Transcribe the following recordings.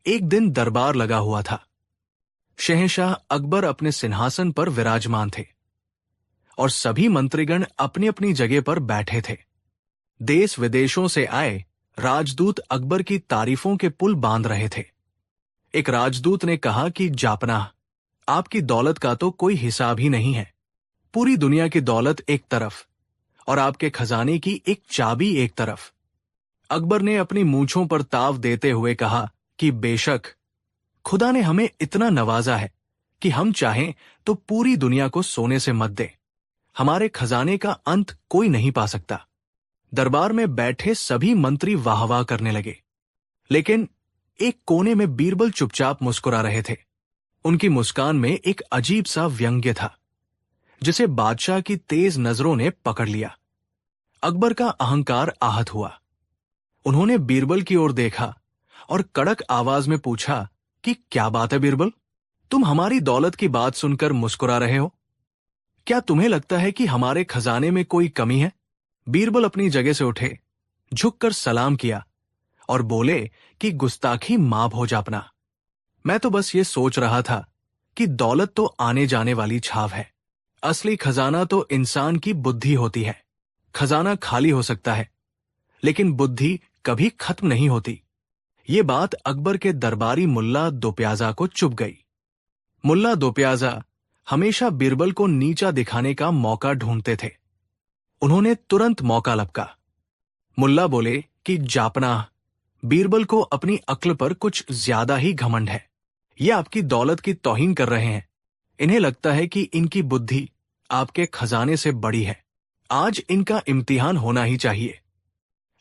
एक दिन दरबार लगा हुआ था। शहंशाह अकबर अपने सिंहासन पर विराजमान थे और सभी मंत्रीगण अपनी अपनी जगह पर बैठे थे। देश विदेशों से आए राजदूत अकबर की तारीफों के पुल बांध रहे थे। एक राजदूत ने कहा कि जापनाह, आपकी दौलत का तो कोई हिसाब ही नहीं है। पूरी दुनिया की दौलत एक तरफ और आपके खजाने की एक चाबी एक तरफ। अकबर ने अपनी मूंछों पर ताव देते हुए कहा कि बेशक खुदा ने हमें इतना नवाजा है कि हम चाहें तो पूरी दुनिया को सोने से मत दे। हमारे खजाने का अंत कोई नहीं पा सकता। दरबार में बैठे सभी मंत्री वाह वाह करने लगे, लेकिन एक कोने में बीरबल चुपचाप मुस्कुरा रहे थे। उनकी मुस्कान में एक अजीब सा व्यंग्य था, जिसे बादशाह की तेज नजरों ने पकड़ लिया। अकबर का अहंकार आहत हुआ। उन्होंने बीरबल की ओर देखा और कड़क आवाज में पूछा कि क्या बात है बीरबल, तुम हमारी दौलत की बात सुनकर मुस्कुरा रहे हो? क्या तुम्हें लगता है कि हमारे खजाने में कोई कमी है? बीरबल अपनी जगह से उठे, झुककर सलाम किया और बोले कि गुस्ताखी माफ हो जापना। मैं तो बस ये सोच रहा था कि दौलत तो आने जाने वाली छाव है। असली खजाना तो इंसान की बुद्धि होती है। खजाना खाली हो सकता है, लेकिन बुद्धि कभी खत्म नहीं होती। ये बात अकबर के दरबारी मुल्ला दोप्याजा को चुभ गई। मुल्ला दोप्याजा हमेशा बीरबल को नीचा दिखाने का मौका ढूंढते थे। उन्होंने तुरंत मौका लपका। मुल्ला बोले कि जापनाह, बीरबल को अपनी अक्ल पर कुछ ज्यादा ही घमंड है। ये आपकी दौलत की तौहीन कर रहे हैं। इन्हें लगता है कि इनकी बुद्धि आपके खजाने से बड़ी है। आज इनका इम्तिहान होना ही चाहिए।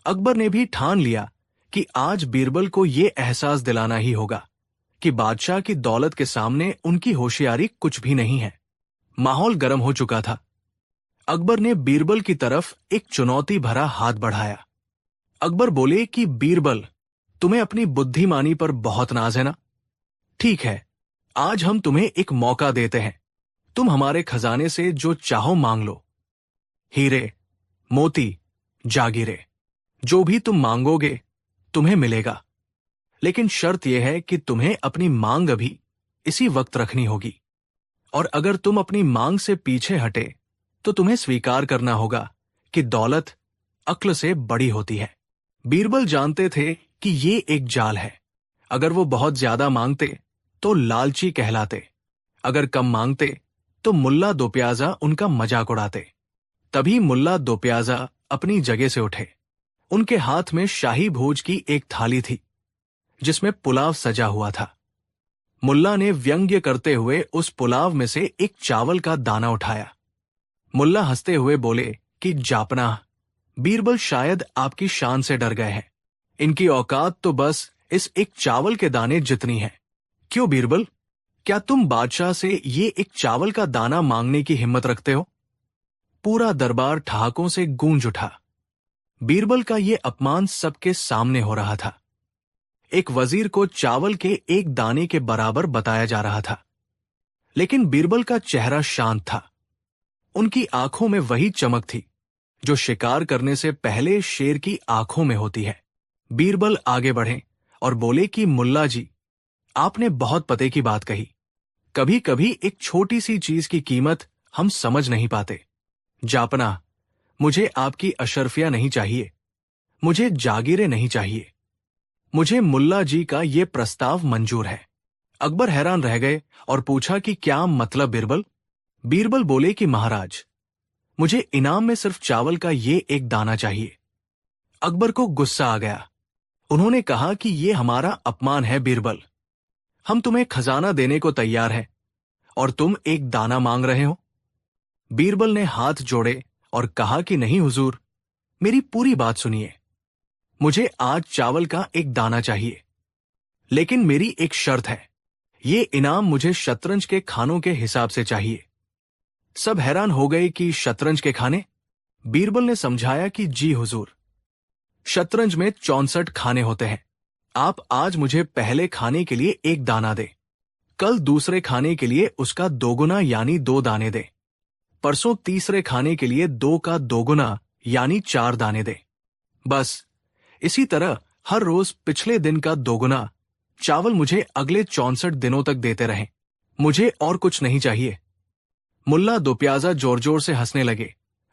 अकबर ने भी ठान लिया कि आज बीरबल को यह एहसास दिलाना ही होगा कि बादशाह की दौलत के सामने उनकी होशियारी कुछ भी नहीं है। माहौल गर्म हो चुका था। अकबर ने बीरबल की तरफ एक चुनौती भरा हाथ बढ़ाया। अकबर बोले कि बीरबल, तुम्हें अपनी बुद्धिमानी पर बहुत नाज है ना? ठीक है, आज हम तुम्हें एक मौका देते हैं। तुम हमारे खजाने से जो चाहो मांग लो। हीरे, मोती, जागीरे, जो भी तुम मांगोगे तुम्हें मिलेगा। लेकिन शर्त यह है कि तुम्हें अपनी मांग अभी इसी वक्त रखनी होगी, और अगर तुम अपनी मांग से पीछे हटे तो तुम्हें स्वीकार करना होगा कि दौलत अक्ल से बड़ी होती है। बीरबल जानते थे कि ये एक जाल है। अगर वो बहुत ज्यादा मांगते तो लालची कहलाते, अगर कम मांगते तो मुल्ला दोप्याजा उनका मजाक उड़ाते। तभी मुल्ला दोप्याजा अपनी जगह से उठे। उनके हाथ में शाही भोज की एक थाली थी, जिसमें पुलाव सजा हुआ था। मुल्ला ने व्यंग्य करते हुए उस पुलाव में से एक चावल का दाना उठाया। मुल्ला हंसते हुए बोले कि जापनाह, बीरबल शायद आपकी शान से डर गए हैं। इनकी औकात तो बस इस एक चावल के दाने जितनी है। क्यों बीरबल, क्या तुम बादशाह से ये एक चावल का दाना मांगने की हिम्मत रखते हो? पूरा दरबार ठहाकों से गूंज उठा। बीरबल का ये अपमान सबके सामने हो रहा था। एक वजीर को चावल के एक दाने के बराबर बताया जा रहा था, लेकिन बीरबल का चेहरा शांत था। उनकी आंखों में वही चमक थी जो शिकार करने से पहले शेर की आंखों में होती है। बीरबल आगे बढ़े और बोले कि मुल्ला जी, आपने बहुत पते की बात कही। कभी कभी एक छोटी सी चीज की कीमत हम समझ नहीं पाते। जापना, मुझे आपकी अशर्फिया नहीं चाहिए, मुझे जागीरें नहीं चाहिए। मुझे मुल्ला जी का ये प्रस्ताव मंजूर है। अकबर हैरान रह गए और पूछा कि क्या मतलब बीरबल? बीरबल बोले कि महाराज, मुझे इनाम में सिर्फ चावल का ये एक दाना चाहिए। अकबर को गुस्सा आ गया। उन्होंने कहा कि ये हमारा अपमान है बीरबल। हम तुम्हें खजाना देने को तैयार हैं और तुम एक दाना मांग रहे हो। बीरबल ने हाथ जोड़े और कहा कि नहीं हुजूर, मेरी पूरी बात सुनिए। मुझे आज चावल का एक दाना चाहिए, लेकिन मेरी एक शर्त है। ये इनाम मुझे शतरंज के खानों के हिसाब से चाहिए। सब हैरान हो गए कि शतरंज के खाने? बीरबल ने समझाया कि जी हुजूर, शतरंज में 64 खाने होते हैं। आप आज मुझे पहले खाने के लिए एक दाना दे, कल दूसरे खाने के लिए उसका दोगुना यानी 2 दाने दे, परसों तीसरे खाने के लिए 2 का दोगुना यानी 4 दाने दे। बस इसी तरह हर रोज पिछले दिन का दोगुना चावल मुझे अगले 64 दिनों तक देते रहें। मुझे और कुछ नहीं चाहिए। मुल्ला दोप्याजा जोर जोर से हंसने लगे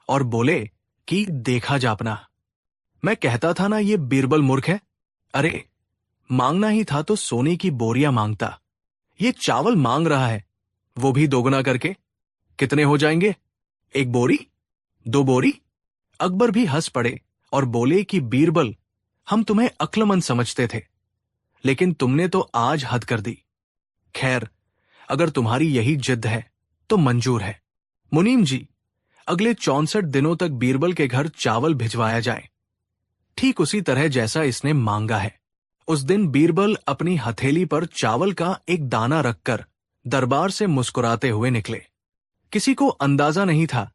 और बोले कि देखा जापना, मैं कहता था ना ये बीरबल मूर्ख है। अरे, मांगना ही था तो सोने की बोरियां मांगता। ये चावल मांग रहा है, वो भी दोगुना करके। कितने हो जाएंगे? 1 बोरी? 2 बोरी? अकबर भी हंस पड़े और बोले कि बीरबल, हम तुम्हें अक्लमंद समझते थे, लेकिन तुमने तो आज हद कर दी। खैर, अगर तुम्हारी यही जिद है तो मंजूर है। मुनीम जी, अगले 64 दिनों तक बीरबल के घर चावल भिजवाया जाए, ठीक उसी तरह जैसा इसने मांगा है। उस दिन बीरबल अपनी हथेली पर चावल का एक दाना रखकर दरबार से मुस्कुराते हुए निकले। किसी को अंदाजा नहीं था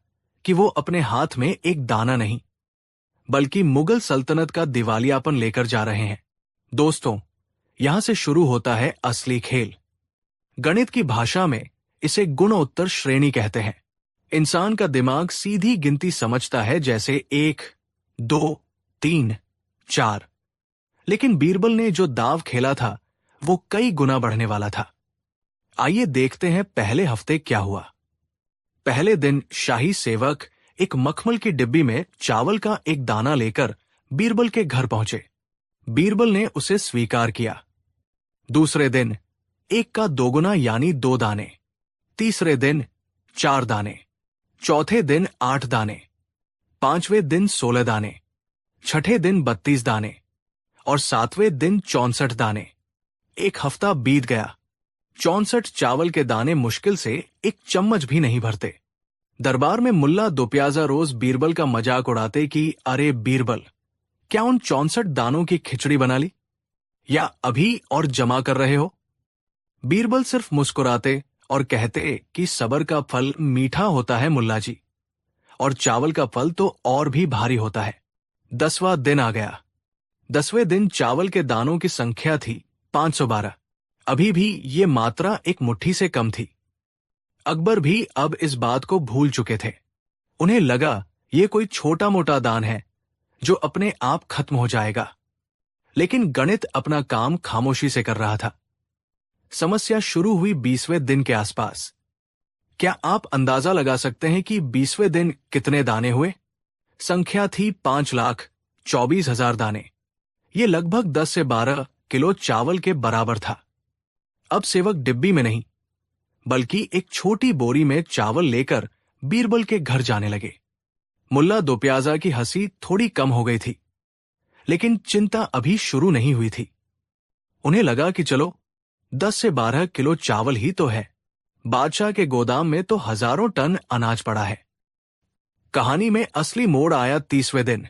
कि वो अपने हाथ में एक दाना नहीं, बल्कि मुगल सल्तनत का दिवालियापन लेकर जा रहे हैं। दोस्तों, यहां से शुरू होता है असली खेल। गणित की भाषा में इसे गुणोत्तर श्रेणी कहते हैं। इंसान का दिमाग सीधी गिनती समझता है, जैसे 1, 2, 3, 4। लेकिन बीरबल ने जो दाव खेला था वो कई गुना बढ़ने वाला था। आइए देखते हैं पहले हफ्ते क्या हुआ। पहले दिन शाही सेवक एक मखमल की डिब्बी में चावल का एक दाना लेकर बीरबल के घर पहुंचे। बीरबल ने उसे स्वीकार किया। दूसरे दिन 1 का दोगुना यानी 2 दाने। तीसरे दिन 4 दाने। चौथे दिन 8 दाने। 5वें दिन 16 दाने। छठे दिन 32 दाने और 7वें दिन 64 दाने। 1 हफ्ता बीत गया। 64 चावल के दाने मुश्किल से 1 चम्मच भी नहीं भरते। दरबार में मुल्ला दोप्याजा रोज बीरबल का मजाक उड़ाते कि अरे बीरबल, क्या उन 64 दानों की खिचड़ी बना ली या अभी और जमा कर रहे हो? बीरबल सिर्फ मुस्कुराते और कहते कि सबर का फल मीठा होता है मुल्ला जी, और चावल का फल तो और भी भारी होता है। 10वां दिन आ गया। 10वें दिन चावल के दानों की संख्या थी 512। अभी भी ये मात्रा एक मुट्ठी से कम थी। अकबर भी अब इस बात को भूल चुके थे। उन्हें लगा ये कोई छोटा मोटा दान है जो अपने आप खत्म हो जाएगा। लेकिन गणित अपना काम खामोशी से कर रहा था। समस्या शुरू हुई 20वें दिन के आसपास। क्या आप अंदाजा लगा सकते हैं कि 20वें दिन कितने दाने हुए? संख्या थी 5,24,000 दाने। ये लगभग 10 से 12 किलो चावल के बराबर था। अब सेवक डिब्बी में नहीं, बल्कि एक छोटी बोरी में चावल लेकर बीरबल के घर जाने लगे। मुल्ला दोप्याजा की हंसी थोड़ी कम हो गई थी, लेकिन चिंता अभी शुरू नहीं हुई थी। उन्हें लगा कि चलो 10 से 12 किलो चावल ही तो है, बादशाह के गोदाम में तो हजारों टन अनाज पड़ा है। कहानी में असली मोड़ आया 30वें दिन।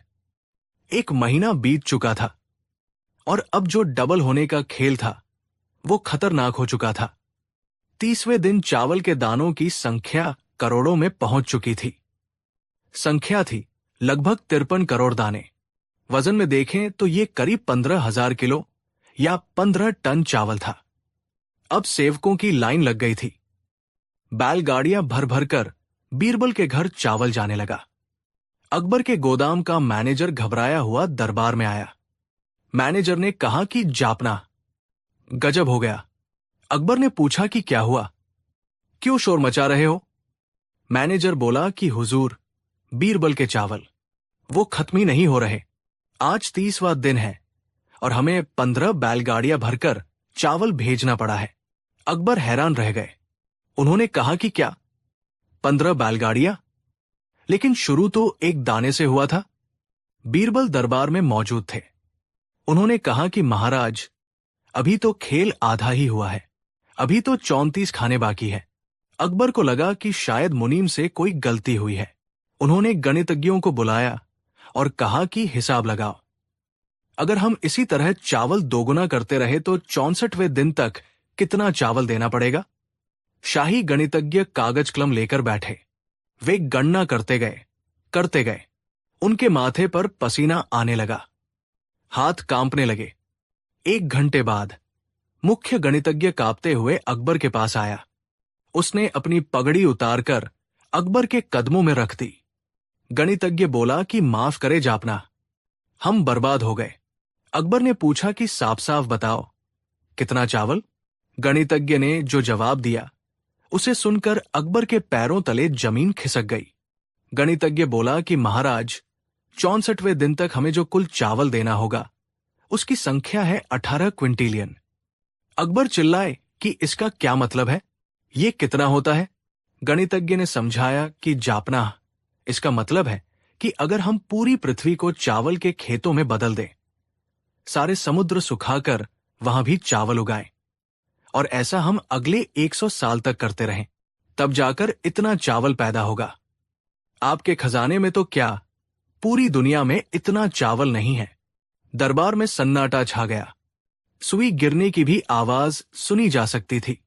1 महीना बीत चुका था और अब जो डबल होने का खेल था वो खतरनाक हो चुका था। 30वें दिन चावल के दानों की संख्या करोड़ों में पहुंच चुकी थी। संख्या थी लगभग 53 करोड़ दाने। वजन में देखें तो ये करीब 15,000 किलो या 15 टन चावल था। अब सेवकों की लाइन लग गई थी। बैलगाड़ियां भर भर कर बीरबल के घर चावल जाने लगा। अकबर के गोदाम का मैनेजर घबराया हुआ दरबार में आया। मैनेजर ने कहा कि जापना, गजब हो गया। अकबर ने पूछा कि क्या हुआ, क्यों शोर मचा रहे हो? मैनेजर बोला कि हुजूर, बीरबल के चावल वो खत्म ही नहीं हो रहे। आज 30वां दिन है और हमें 15 बैलगाड़ियां भरकर चावल भेजना पड़ा है। अकबर हैरान रह गए। उन्होंने कहा कि क्या 15 बैलगाड़ियां? लेकिन शुरू तो एक दाने से हुआ था। बीरबल दरबार में मौजूद थे। उन्होंने कहा कि महाराज, अभी तो खेल आधा ही हुआ है, अभी तो 34 खाने बाकी है। अकबर को लगा कि शायद मुनीम से कोई गलती हुई है। उन्होंने गणितज्ञों को बुलाया और कहा कि हिसाब लगाओ। अगर हम इसी तरह चावल दोगुना करते रहे तो 64वें दिन तक कितना चावल देना पड़ेगा? शाही गणितज्ञ कागज कलम लेकर बैठे। वे गणना करते गए। उनके माथे पर पसीना आने लगा, हाथ कांपने लगे। 1 घंटे बाद मुख्य गणितज्ञ कांपते हुए अकबर के पास आया। उसने अपनी पगड़ी उतारकर अकबर के कदमों में रख दी। गणितज्ञ बोला कि माफ करे जापना, हम बर्बाद हो गए। अकबर ने पूछा कि साफ साफ बताओ, कितना चावल? गणितज्ञ ने जो जवाब दिया उसे सुनकर अकबर के पैरों तले जमीन खिसक गई। गणितज्ञ बोला कि महाराज, 64वें दिन तक हमें जो कुल चावल देना होगा उसकी संख्या है 18 क्विंटिलियन। अकबर चिल्लाए कि इसका क्या मतलब है, ये कितना होता है? गणितज्ञ ने समझाया कि जापना, इसका मतलब है कि अगर हम पूरी पृथ्वी को चावल के खेतों में बदल दें, सारे समुद्र सुखाकर वहां भी चावल उगाएं, और ऐसा हम अगले 100 साल तक करते रहें, तब जाकर इतना चावल पैदा होगा। आपके खजाने में तो क्या, पूरी दुनिया में इतना चावल नहीं है। दरबार में सन्नाटा छा गया। सुई गिरने की भी आवाज सुनी जा सकती थी।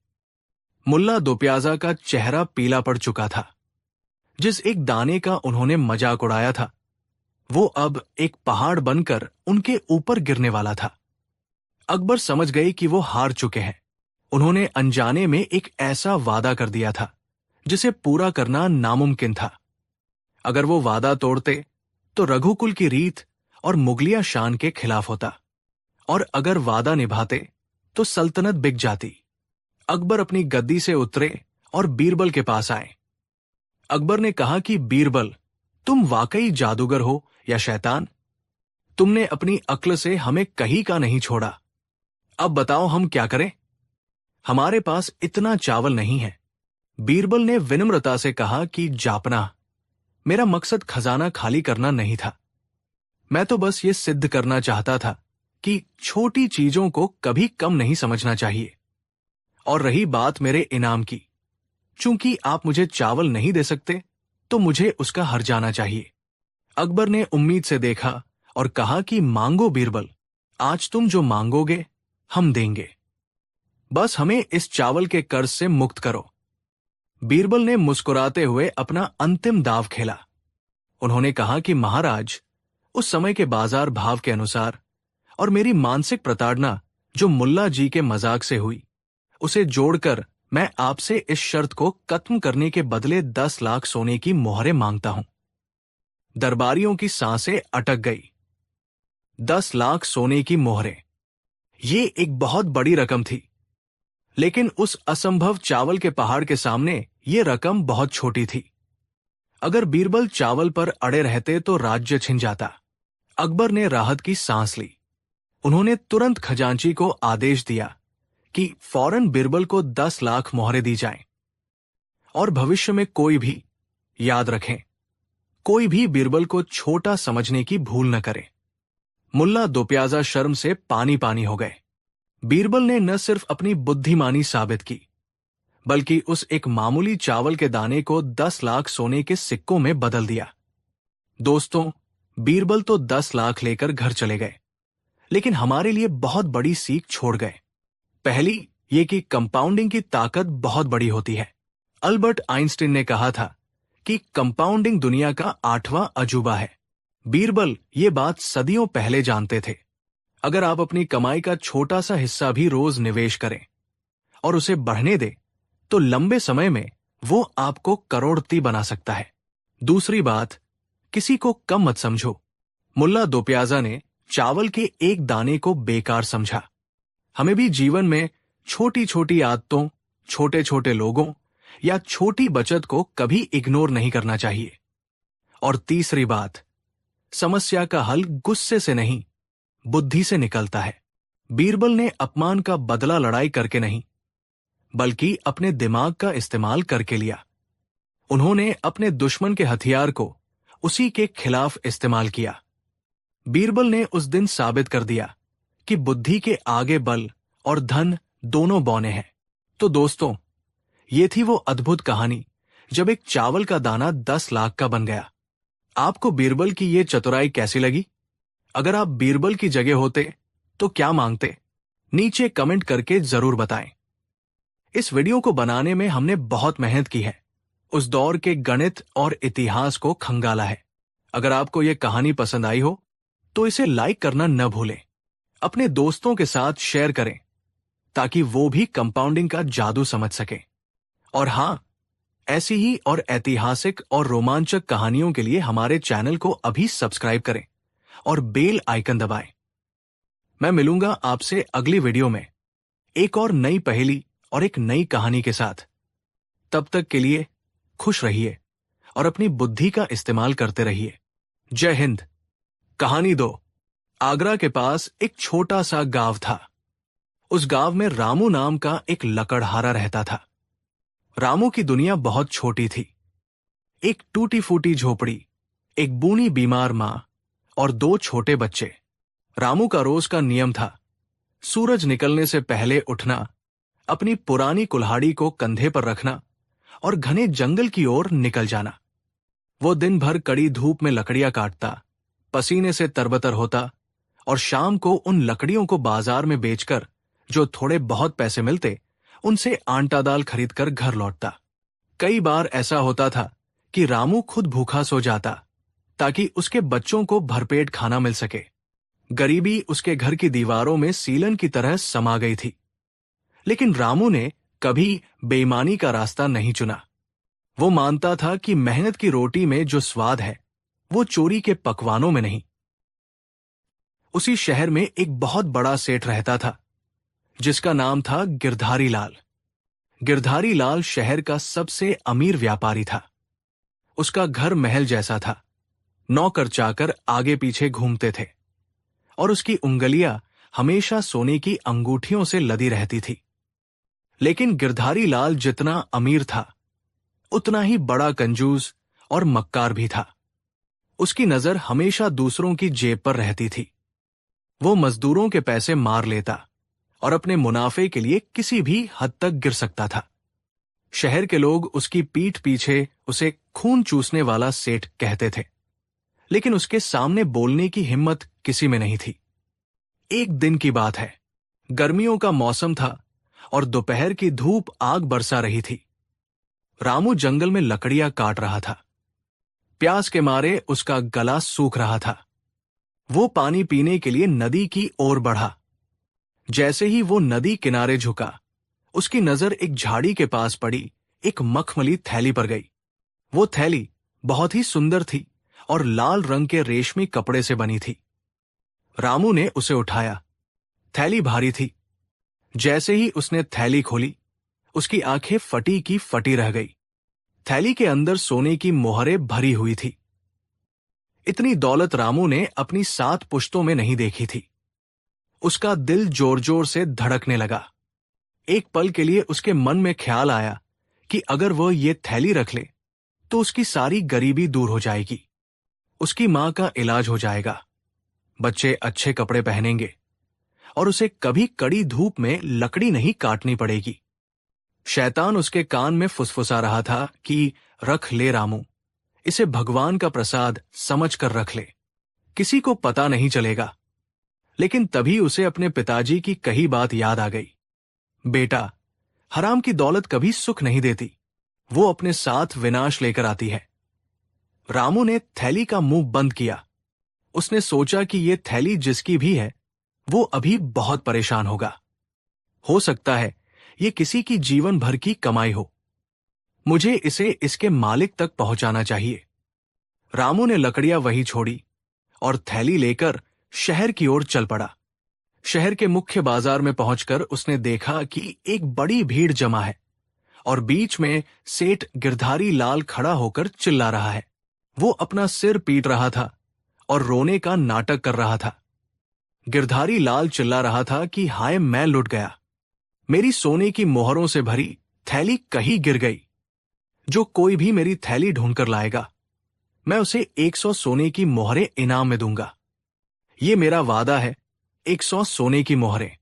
मुल्ला दोप्याजा का चेहरा पीला पड़ चुका था। जिस एक दाने का उन्होंने मजाक उड़ाया था वो अब एक पहाड़ बनकर उनके ऊपर गिरने वाला था। अकबर समझ गए कि वो हार चुके हैं। उन्होंने अनजाने में एक ऐसा वादा कर दिया था जिसे पूरा करना नामुमकिन था। अगर वो वादा तोड़ते तो रघुकुल की रीत और मुगलिया शान के खिलाफ होता, और अगर वादा निभाते तो सल्तनत बिक जाती। अकबर अपनी गद्दी से उतरे और बीरबल के पास आए। अकबर ने कहा कि बीरबल, तुम वाकई जादूगर हो या शैतान? तुमने अपनी अक्ल से हमें कहीं का नहीं छोड़ा। अब बताओ हम क्या करें? हमारे पास इतना चावल नहीं है। बीरबल ने विनम्रता से कहा कि जापना, मेरा मकसद खजाना खाली करना नहीं था। मैं तो बस ये सिद्ध करना चाहता था कि छोटी चीजों को कभी कम नहीं समझना चाहिए। और रही बात मेरे इनाम की, चूंकि आप मुझे चावल नहीं दे सकते तो मुझे उसका हर्जाना चाहिए। अकबर ने उम्मीद से देखा और कहा कि मांगो बीरबल, आज तुम जो मांगोगे हम देंगे, बस हमें इस चावल के कर्ज से मुक्त करो। बीरबल ने मुस्कुराते हुए अपना अंतिम दाव खेला। उन्होंने कहा कि महाराज, उस समय के बाजार भाव के अनुसार और मेरी मानसिक प्रताड़ना जो मुल्ला जी के मजाक से हुई, उसे जोड़कर मैं आपसे इस शर्त को खत्म करने के बदले 10 लाख सोने की मोहरें मांगता हूं। दरबारियों की सांसें अटक गई। 10 लाख सोने की मोहरें, ये एक बहुत बड़ी रकम थी, लेकिन उस असंभव चावल के पहाड़ के सामने ये रकम बहुत छोटी थी। अगर बीरबल चावल पर अड़े रहते तो राज्य छिन जाता। अकबर ने राहत की सांस ली। उन्होंने तुरंत खजांची को आदेश दिया कि फौरन बीरबल को 10 लाख मोहरें दी जाएं, और भविष्य में कोई भी, याद रखें, कोई भी बीरबल को छोटा समझने की भूल न करे। मुल्ला दोप्याजा शर्म से पानी पानी हो गए। बीरबल ने न सिर्फ अपनी बुद्धिमानी साबित की, बल्कि उस एक मामूली चावल के दाने को 10 लाख सोने के सिक्कों में बदल दिया। दोस्तों, बीरबल तो 10 लाख लेकर घर चले गए, लेकिन हमारे लिए बहुत बड़ी सीख छोड़ गए। पहली ये कि कंपाउंडिंग की ताकत बहुत बड़ी होती है। अल्बर्ट आइंस्टीन ने कहा था कि कंपाउंडिंग दुनिया का 8वां अजूबा है। बीरबल ये बात सदियों पहले जानते थे। अगर आप अपनी कमाई का छोटा सा हिस्सा भी रोज निवेश करें और उसे बढ़ने दे तो लंबे समय में वो आपको करोड़पति बना सकता है। दूसरी बात, किसी को कम मत समझो। मुल्ला दोप्याजा ने चावल के एक दाने को बेकार समझा। हमें भी जीवन में छोटी छोटी आदतों, छोटे छोटे लोगों या छोटी बचत को कभी इग्नोर नहीं करना चाहिए। और तीसरी बात, समस्या का हल गुस्से से नहीं, बुद्धि से निकलता है। बीरबल ने अपमान का बदला लड़ाई करके नहीं, बल्कि अपने दिमाग का इस्तेमाल करके लिया। उन्होंने अपने दुश्मन के हथियार को उसी के खिलाफ इस्तेमाल किया। बीरबल ने उस दिन साबित कर दिया कि बुद्धि के आगे बल और धन दोनों बौने हैं। तो दोस्तों, ये थी वो अद्भुत कहानी जब एक चावल का दाना 10 लाख का बन गया। आपको बीरबल की ये चतुराई कैसी लगी? अगर आप बीरबल की जगह होते तो क्या मांगते? नीचे कमेंट करके जरूर बताएं। इस वीडियो को बनाने में हमने बहुत मेहनत की है, उस दौर के गणित और इतिहास को खंगाला है। अगर आपको ये कहानी पसंद आई हो तो इसे लाइक करना न भूलें। अपने दोस्तों के साथ शेयर करें ताकि वो भी कंपाउंडिंग का जादू समझ सकें। और हां, ऐसी ही और ऐतिहासिक और रोमांचक कहानियों के लिए हमारे चैनल को अभी सब्सक्राइब करें और बेल आइकन दबाएं। मैं मिलूंगा आपसे अगली वीडियो में एक और नई पहेली और एक नई कहानी के साथ। तब तक के लिए खुश रहिए और अपनी बुद्धि का इस्तेमाल करते रहिए। जय हिंद। कहानी 2। आगरा के पास एक छोटा सा गांव था। उस गांव में रामू नाम का एक लकड़हारा रहता था। रामू की दुनिया बहुत छोटी थी। एक टूटी फूटी झोपड़ी, एक बूढ़ी बीमार मां और 2 छोटे बच्चे। रामू का रोज का नियम था सूरज निकलने से पहले उठना, अपनी पुरानी कुल्हाड़ी को कंधे पर रखना और घने जंगल की ओर निकल जाना। वो दिन भर कड़ी धूप में लकड़ियां काटता, पसीने से तरबतर होता और शाम को उन लकड़ियों को बाजार में बेचकर जो थोड़े बहुत पैसे मिलते उनसे आटा दाल खरीदकर घर लौटता। कई बार ऐसा होता था कि रामू खुद भूखा सो जाता ताकि उसके बच्चों को भरपेट खाना मिल सके। गरीबी उसके घर की दीवारों में सीलन की तरह समा गई थी। लेकिन रामू ने कभी बेईमानी का रास्ता नहीं चुना। वो मानता था कि मेहनत की रोटी में जो स्वाद है वो चोरी के पकवानों में नहीं। उसी शहर में एक बहुत बड़ा सेठ रहता था जिसका नाम था गिरधारी लाल। गिरधारी लाल शहर का सबसे अमीर व्यापारी था। उसका घर महल जैसा था। नौकर चाकर आगे पीछे घूमते थे और उसकी उंगलियां हमेशा सोने की अंगूठियों से लदी रहती थी। लेकिन गिरधारी लाल जितना अमीर था उतना ही बड़ा कंजूस और मक्कार भी था। उसकी नजर हमेशा दूसरों की जेब पर रहती थी। वो मजदूरों के पैसे मार लेता और अपने मुनाफे के लिए किसी भी हद तक गिर सकता था। शहर के लोग उसकी पीठ पीछे उसे खून चूसने वाला सेठ कहते थे, लेकिन उसके सामने बोलने की हिम्मत किसी में नहीं थी। एक दिन की बात है। गर्मियों का मौसम था और दोपहर की धूप आग बरसा रही थी। रामू जंगल में लकड़ियां काट रहा था। प्यास के मारे उसका गला सूख रहा था। वो पानी पीने के लिए नदी की ओर बढ़ा। जैसे ही वो नदी किनारे झुका, उसकी नजर एक झाड़ी के पास पड़ी एक मखमली थैली पर गई। वो थैली बहुत ही सुंदर थी और लाल रंग के रेशमी कपड़े से बनी थी। रामू ने उसे उठाया। थैली भारी थी। जैसे ही उसने थैली खोली, उसकी आंखें फटी की फटी रह गई। थैली के अंदर सोने की मोहरें भरी हुई थी। इतनी दौलत रामू ने अपनी 7 पुश्तों में नहीं देखी थी। उसका दिल जोर जोर से धड़कने लगा। एक पल के लिए उसके मन में ख्याल आया कि अगर वह ये थैली रख ले तो उसकी सारी गरीबी दूर हो जाएगी, उसकी मां का इलाज हो जाएगा, बच्चे अच्छे कपड़े पहनेंगे और उसे कभी कड़ी धूप में लकड़ी नहीं काटनी पड़ेगी। शैतान उसके कान में फुसफुसा रहा था कि रख ले रामू, इसे भगवान का प्रसाद समझ कर रख ले, किसी को पता नहीं चलेगा। लेकिन तभी उसे अपने पिताजी की कही बात याद आ गई। बेटा, हराम की दौलत कभी सुख नहीं देती, वो अपने साथ विनाश लेकर आती है। रामू ने थैली का मुंह बंद किया। उसने सोचा कि ये थैली जिसकी भी है वो अभी बहुत परेशान होगा। हो सकता है ये किसी की जीवन भर की कमाई हो। मुझे इसे इसके मालिक तक पहुंचाना चाहिए। रामू ने लकड़ियां वहीं छोड़ी और थैली लेकर शहर की ओर चल पड़ा। शहर के मुख्य बाजार में पहुंचकर उसने देखा कि एक बड़ी भीड़ जमा है और बीच में सेठ गिरधारी लाल खड़ा होकर चिल्ला रहा है। वो अपना सिर पीट रहा था और रोने का नाटक कर रहा था। गिरधारी लाल चिल्ला रहा था कि हाय, मैं लुट गया, मेरी सोने की मोहरों से भरी थैली कहीं गिर गई। जो कोई भी मेरी थैली ढूंढकर लाएगा, मैं उसे 100 सोने की मोहरें इनाम में दूंगा। ये मेरा वादा है, 100 सोने की मोहरें।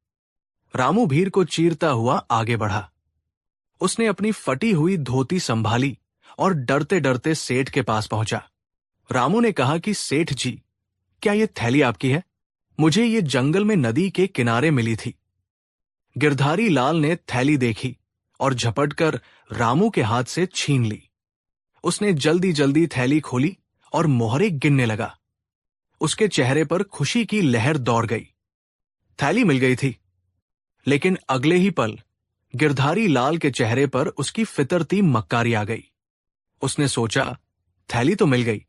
रामू भीड़ को चीरता हुआ आगे बढ़ा। उसने अपनी फटी हुई धोती संभाली और डरते डरते सेठ के पास पहुंचा। रामू ने कहा कि सेठ जी, क्या ये थैली आपकी है? मुझे ये जंगल में नदी के किनारे मिली थी। गिरधारी लाल ने थैली देखी और झपटकर रामू के हाथ से छीन ली। उसने जल्दी जल्दी थैली खोली और मोहरें गिनने लगा। उसके चेहरे पर खुशी की लहर दौड़ गई। थैली मिल गई थी, लेकिन अगले ही पल गिरधारी लाल के चेहरे पर उसकी फितरती मक्कारी आ गई। उसने सोचा, थैली तो मिल गई,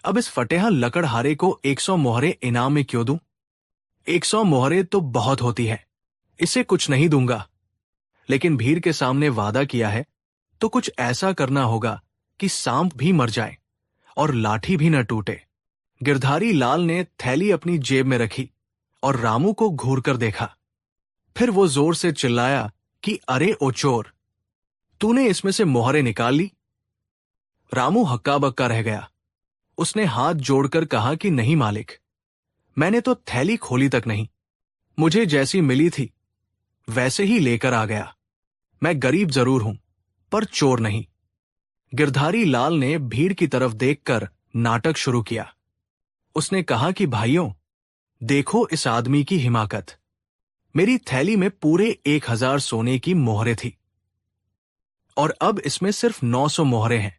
अब इस फटेहा लकड़हारे को 100 मोहरें इनाम में क्यों दूं? 100 मोहरें तो बहुत होती है, इसे कुछ नहीं दूंगा, लेकिन भीड़ के सामने वादा किया है तो कुछ ऐसा करना होगा कि सांप भी मर जाए और लाठी भी न टूटे। गिरधारी लाल ने थैली अपनी जेब में रखी और रामू को घूर कर देखा। फिर वो जोर से चिल्लाया कि अरे ओ चोर, तूने इसमें से मोहरें निकाल ली? रामू हक्का बक्का रह गया। उसने हाथ जोड़कर कहा कि नहीं मालिक, मैंने तो थैली खोली तक नहीं। मुझे जैसी मिली थी वैसे ही लेकर आ गया। मैं गरीब जरूर हूं पर चोर नहीं। गिरधारी लाल ने भीड़ की तरफ देखकर नाटक शुरू किया। उसने कहा कि भाइयों, देखो इस आदमी की हिमाकत। मेरी थैली में पूरे 1000 सोने की मोहरें थी और अब इसमें सिर्फ 900 मोहरें हैं।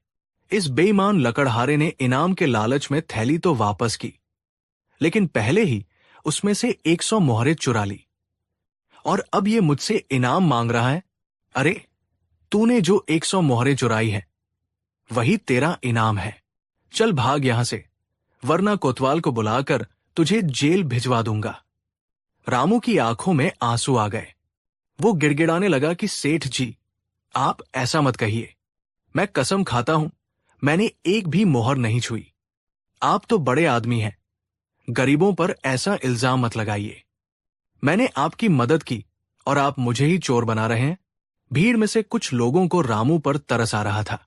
इस बेईमान लकड़हारे ने इनाम के लालच में थैली तो वापस की, लेकिन पहले ही उसमें से 100 मोहरें चुरा ली और अब ये मुझसे इनाम मांग रहा है। अरे, तूने जो 100 मोहरें चुराई है वही तेरा इनाम है। चल भाग यहां से, वरना कोतवाल को बुलाकर तुझे जेल भिजवा दूंगा। रामू की आंखों में आंसू आ गए। वो गिड़गिड़ाने लगा कि सेठ जी, आप ऐसा मत कहिए। मैं कसम खाता हूं, मैंने एक भी मोहर नहीं छुई। आप तो बड़े आदमी हैं, गरीबों पर ऐसा इल्जाम मत लगाइए। मैंने आपकी मदद की और आप मुझे ही चोर बना रहे हैं। भीड़ में से कुछ लोगों को रामू पर तरस आ रहा था,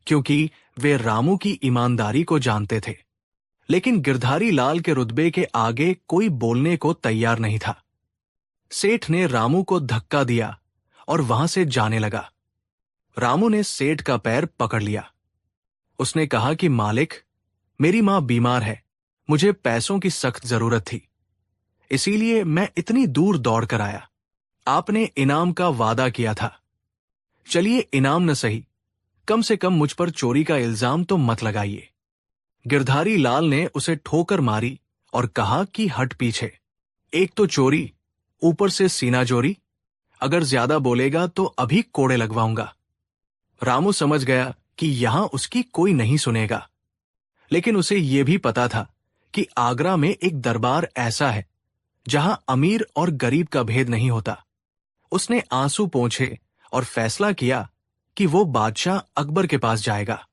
क्योंकि वे रामू की ईमानदारी को जानते थे। लेकिन गिरधारी लाल के रुतबे के आगे कोई बोलने को तैयार नहीं था। सेठ ने रामू को धक्का दिया और वहां से जाने लगा। रामू ने सेठ का पैर पकड़ लिया। उसने कहा कि मालिक, मेरी मां बीमार है, मुझे पैसों की सख्त जरूरत थी, इसीलिए मैं इतनी दूर दौड़ कर आया। आपने इनाम का वादा किया था। चलिए, इनाम न सही, कम से कम मुझ पर चोरी का इल्जाम तो मत लगाइए। गिरधारी लाल ने उसे ठोकर मारी और कहा कि हट पीछे। एक तो चोरी, ऊपर से सीना जोरी। अगर ज्यादा बोलेगा तो अभी कोड़े लगवाऊंगा। रामू समझ गया कि यहां उसकी कोई नहीं सुनेगा, लेकिन उसे यह भी पता था कि आगरा में एक दरबार ऐसा है जहां अमीर और गरीब का भेद नहीं होता। उसने आंसू पोंछे और फैसला किया कि वो बादशाह अकबर के पास जाएगा।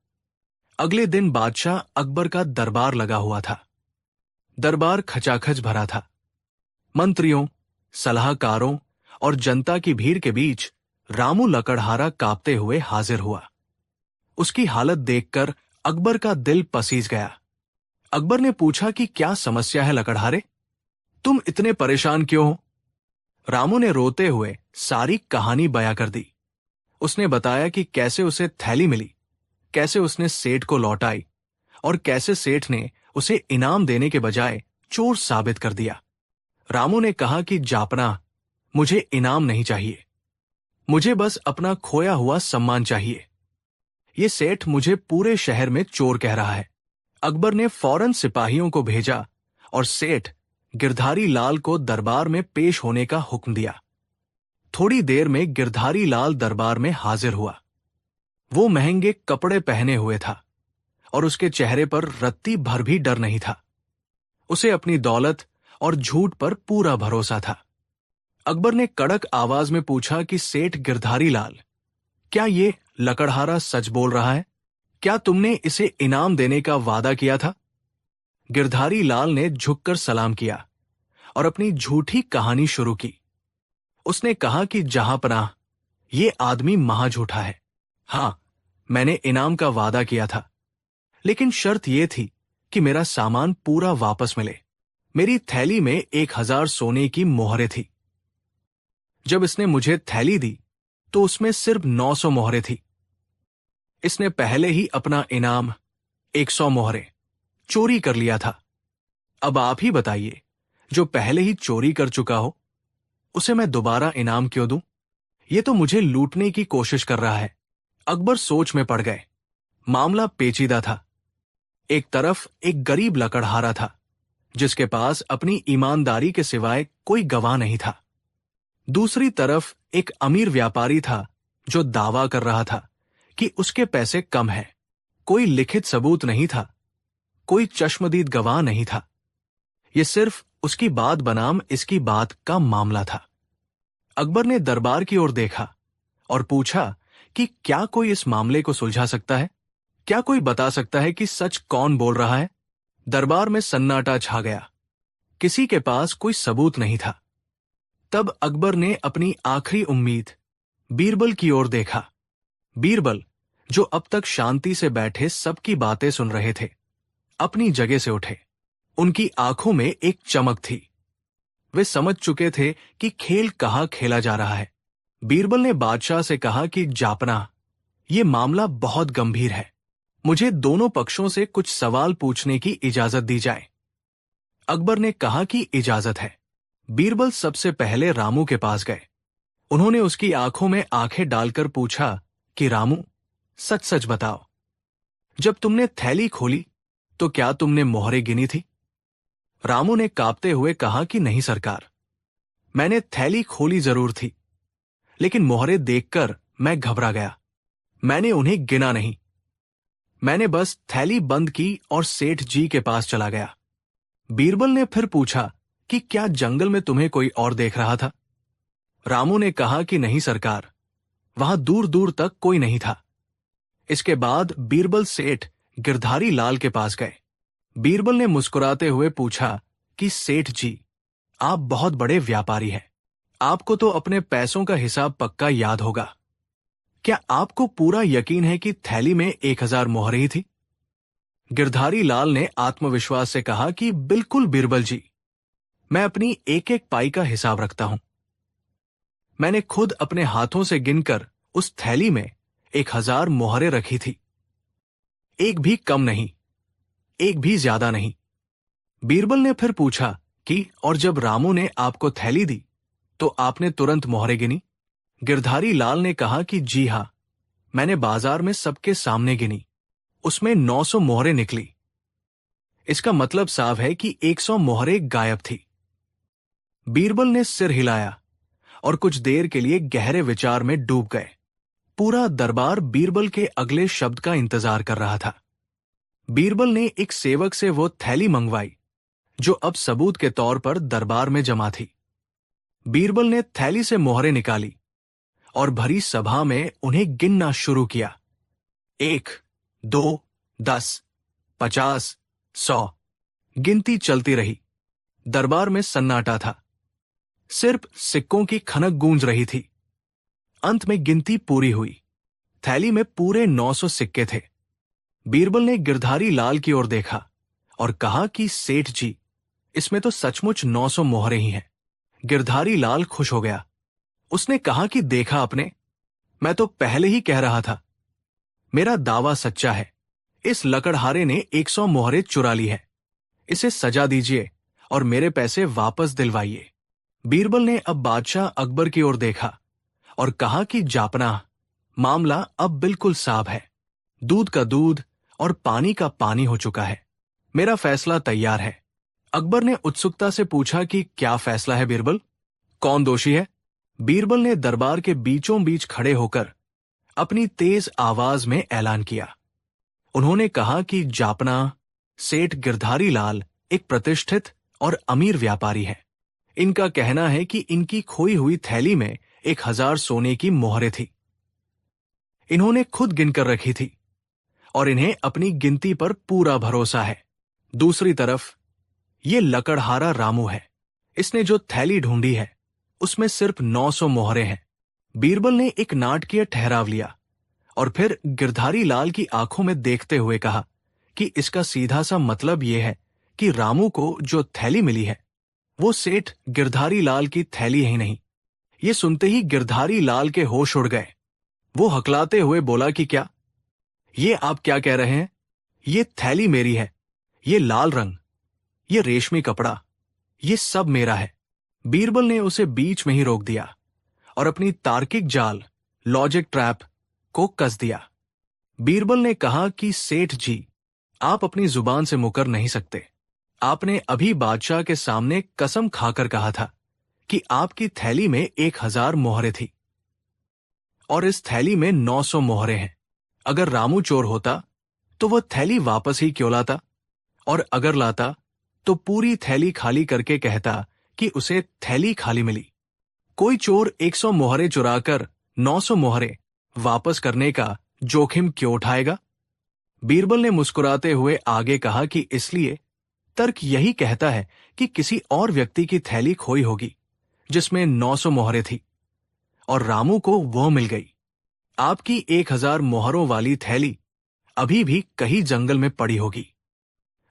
अगले दिन बादशाह अकबर का दरबार लगा हुआ था। दरबार खचाखच भरा था। मंत्रियों, सलाहकारों और जनता की भीड़ के बीच रामू लकड़हारा कांपते हुए हाजिर हुआ। उसकी हालत देखकर अकबर का दिल पसीज गया। अकबर ने पूछा कि क्या समस्या है लकड़हारे? तुम इतने परेशान क्यों हो? रामू ने रोते हुए सारी कहानी बयां कर दी। उसने बताया कि कैसे उसे थैली मिली, कैसे उसने सेठ को लौटाई और कैसे सेठ ने उसे इनाम देने के बजाय चोर साबित कर दिया। रामू ने कहा कि जापना, मुझे इनाम नहीं चाहिए, मुझे बस अपना खोया हुआ सम्मान चाहिए। ये सेठ मुझे पूरे शहर में चोर कह रहा है। अकबर ने फौरन सिपाहियों को भेजा और सेठ गिरधारी लाल को दरबार में पेश होने का हुक्म दिया। थोड़ी देर में गिरधारी लाल दरबार में हाजिर हुआ। वो महंगे कपड़े पहने हुए था और उसके चेहरे पर रत्ती भर भी डर नहीं था। उसे अपनी दौलत और झूठ पर पूरा भरोसा था। अकबर ने कड़क आवाज में पूछा कि सेठ गिरधारी लाल, क्या ये लकड़हारा सच बोल रहा है? क्या तुमने इसे इनाम देने का वादा किया था? गिरधारी लाल ने झुककर सलाम किया और अपनी झूठी कहानी शुरू की। उसने कहा कि जहांपनाह, ये आदमी महाझूठा है। हां, मैंने इनाम का वादा किया था, लेकिन शर्त यह थी कि मेरा सामान पूरा वापस मिले। मेरी थैली में 1000 सोने की मोहरें थी। जब इसने मुझे थैली दी तो उसमें सिर्फ 900 मोहरें थी। इसने पहले ही अपना इनाम 100 मोहरें चोरी कर लिया था। अब आप ही बताइए, जो पहले ही चोरी कर चुका हो उसे मैं दोबारा इनाम क्यों दूं? ये तो मुझे लूटने की कोशिश कर रहा है। अकबर सोच में पड़ गए। मामला पेचीदा था। एक तरफ एक गरीब लकड़हारा था जिसके पास अपनी ईमानदारी के सिवाय कोई गवाह नहीं था। दूसरी तरफ एक अमीर व्यापारी था जो दावा कर रहा था कि उसके पैसे कम हैं। कोई लिखित सबूत नहीं था, कोई चश्मदीद गवाह नहीं था। यह सिर्फ उसकी बात बनाम इसकी बात का मामला था। अकबर ने दरबार की ओर देखा और पूछा कि क्या कोई इस मामले को सुलझा सकता है? क्या कोई बता सकता है कि सच कौन बोल रहा है? दरबार में सन्नाटा छा गया। किसी के पास कोई सबूत नहीं था। तब अकबर ने अपनी आखिरी उम्मीद बीरबल की ओर देखा। बीरबल, जो अब तक शांति से बैठे सबकी बातें सुन रहे थे, अपनी जगह से उठे। उनकी आंखों में एक चमक थी। वे समझ चुके थे कि खेल कहाँ खेला जा रहा है। बीरबल ने बादशाह से कहा कि जापना, ये मामला बहुत गंभीर है। मुझे दोनों पक्षों से कुछ सवाल पूछने की इजाजत दी जाए। अकबर ने कहा कि इजाजत है। बीरबल सबसे पहले रामू के पास गए। उन्होंने उसकी आंखों में आंखें डालकर पूछा कि रामू, सच सच बताओ, जब तुमने थैली खोली तो क्या तुमने मोहरें गिनी थी? रामू ने कांपते हुए कहा कि नहीं सरकार, मैंने थैली खोली जरूर थी, लेकिन मोहरें देखकर मैं घबरा गया। मैंने उन्हें गिना नहीं। मैंने बस थैली बंद की और सेठ जी के पास चला गया। बीरबल ने फिर पूछा कि क्या जंगल में तुम्हें कोई और देख रहा था? रामू ने कहा कि नहीं सरकार, वहां दूर दूर तक कोई नहीं था। इसके बाद बीरबल सेठ गिरधारी लाल के पास गए। बीरबल ने मुस्कुराते हुए पूछा कि सेठ जी, आप बहुत बड़े व्यापारी हैं। आपको तो अपने पैसों का हिसाब पक्का याद होगा। क्या आपको पूरा यकीन है कि थैली में 1000 मोहरें ही थी? गिरधारी लाल ने आत्मविश्वास से कहा कि बिल्कुल बीरबल जी, मैं अपनी एक एक पाई का हिसाब रखता हूं। मैंने खुद अपने हाथों से गिनकर उस थैली में 1000 मोहरें रखी थी। एक भी कम नहीं, एक भी ज्यादा नहीं। बीरबल ने फिर पूछा कि और जब रामू ने आपको थैली दी तो आपने तुरंत मोहरें गिनी? गिरधारी लाल ने कहा कि जी हां, मैंने बाजार में सबके सामने गिनी। उसमें 900 मोहरें निकली। इसका मतलब साफ है कि 100 मोहरें गायब थी। बीरबल ने सिर हिलाया और कुछ देर के लिए गहरे विचार में डूब गए। पूरा दरबार बीरबल के अगले शब्द का इंतजार कर रहा था। बीरबल ने एक सेवक से वो थैली मंगवाई जो अब सबूत के तौर पर दरबार में जमा थी। बीरबल ने थैली से मोहरें निकाली और भरी सभा में उन्हें गिनना शुरू किया। 1, 2, 10, 50, 100। गिनती चलती रही। दरबार में सन्नाटा था। सिर्फ सिक्कों की खनक गूंज रही थी। अंत में गिनती पूरी हुई। थैली में पूरे 900 सिक्के थे। बीरबल ने गिरधारी लाल की ओर देखा और कहा कि सेठ जी, इसमें तो सचमुच 900 मोहरें ही हैं। गिरधारी लाल खुश हो गया। उसने कहा कि देखा आपने, मैं तो पहले ही कह रहा था। मेरा दावा सच्चा है। इस लकड़हारे ने 100 मोहरें चुरा ली है। इसे सजा दीजिए और मेरे पैसे वापस दिलवाइए। बीरबल ने अब बादशाह अकबर की ओर देखा और कहा कि जापना, मामला अब बिल्कुल साफ है। दूध का दूध और पानी का पानी हो चुका है। मेरा फैसला तैयार है। अकबर ने उत्सुकता से पूछा कि क्या फैसला है बीरबल? कौन दोषी है? बीरबल ने दरबार के बीचों बीच खड़े होकर अपनी तेज आवाज में ऐलान किया। उन्होंने कहा कि जापना, सेठ गिरधारी लाल एक प्रतिष्ठित और अमीर व्यापारी है। इनका कहना है कि इनकी खोई हुई थैली में 1000 सोने की मोहरें थी। इन्होंने खुद गिनकर रखी थी और इन्हें अपनी गिनती पर पूरा भरोसा है। दूसरी तरफ ये लकड़हारा रामू है। इसने जो थैली ढूंढी है उसमें सिर्फ 900 मोहरें हैं। बीरबल ने एक नाटकीय ठहराव लिया और फिर गिरधारी लाल की आंखों में देखते हुए कहा कि इसका सीधा सा मतलब यह है कि रामू को जो थैली मिली है वो सेठ गिरधारी लाल की थैली ही नहीं। ये सुनते ही गिरधारी लाल के होश उड़ गए। वो हकलाते हुए बोला कि क्या, ये आप क्या कह रहे हैं? ये थैली मेरी है। ये लाल रंग, ये रेशमी कपड़ा, ये सब मेरा है। बीरबल ने उसे बीच में ही रोक दिया और अपनी तार्किक जाल, लॉजिक ट्रैप को कस दिया। बीरबल ने कहा कि सेठ जी, आप अपनी जुबान से मुकर नहीं सकते। आपने अभी बादशाह के सामने कसम खाकर कहा था कि आपकी थैली में 1000 मोहरें थी और इस थैली में 900 मोहरें हैं। अगर रामू चोर होता तो वह थैली वापस ही क्यों लाता? और अगर लाता तो पूरी थैली खाली करके कहता कि उसे थैली खाली मिली। कोई चोर 100 मोहरे चुराकर 900 मोहरे वापस करने का जोखिम क्यों उठाएगा? बीरबल ने मुस्कुराते हुए आगे कहा कि इसलिए तर्क यही कहता है कि किसी और व्यक्ति की थैली खोई होगी जिसमें 900 मोहरे थी और रामू को वो मिल गई। आपकी 1000 मोहरों वाली थैली अभी भी कहीं जंगल में पड़ी होगी।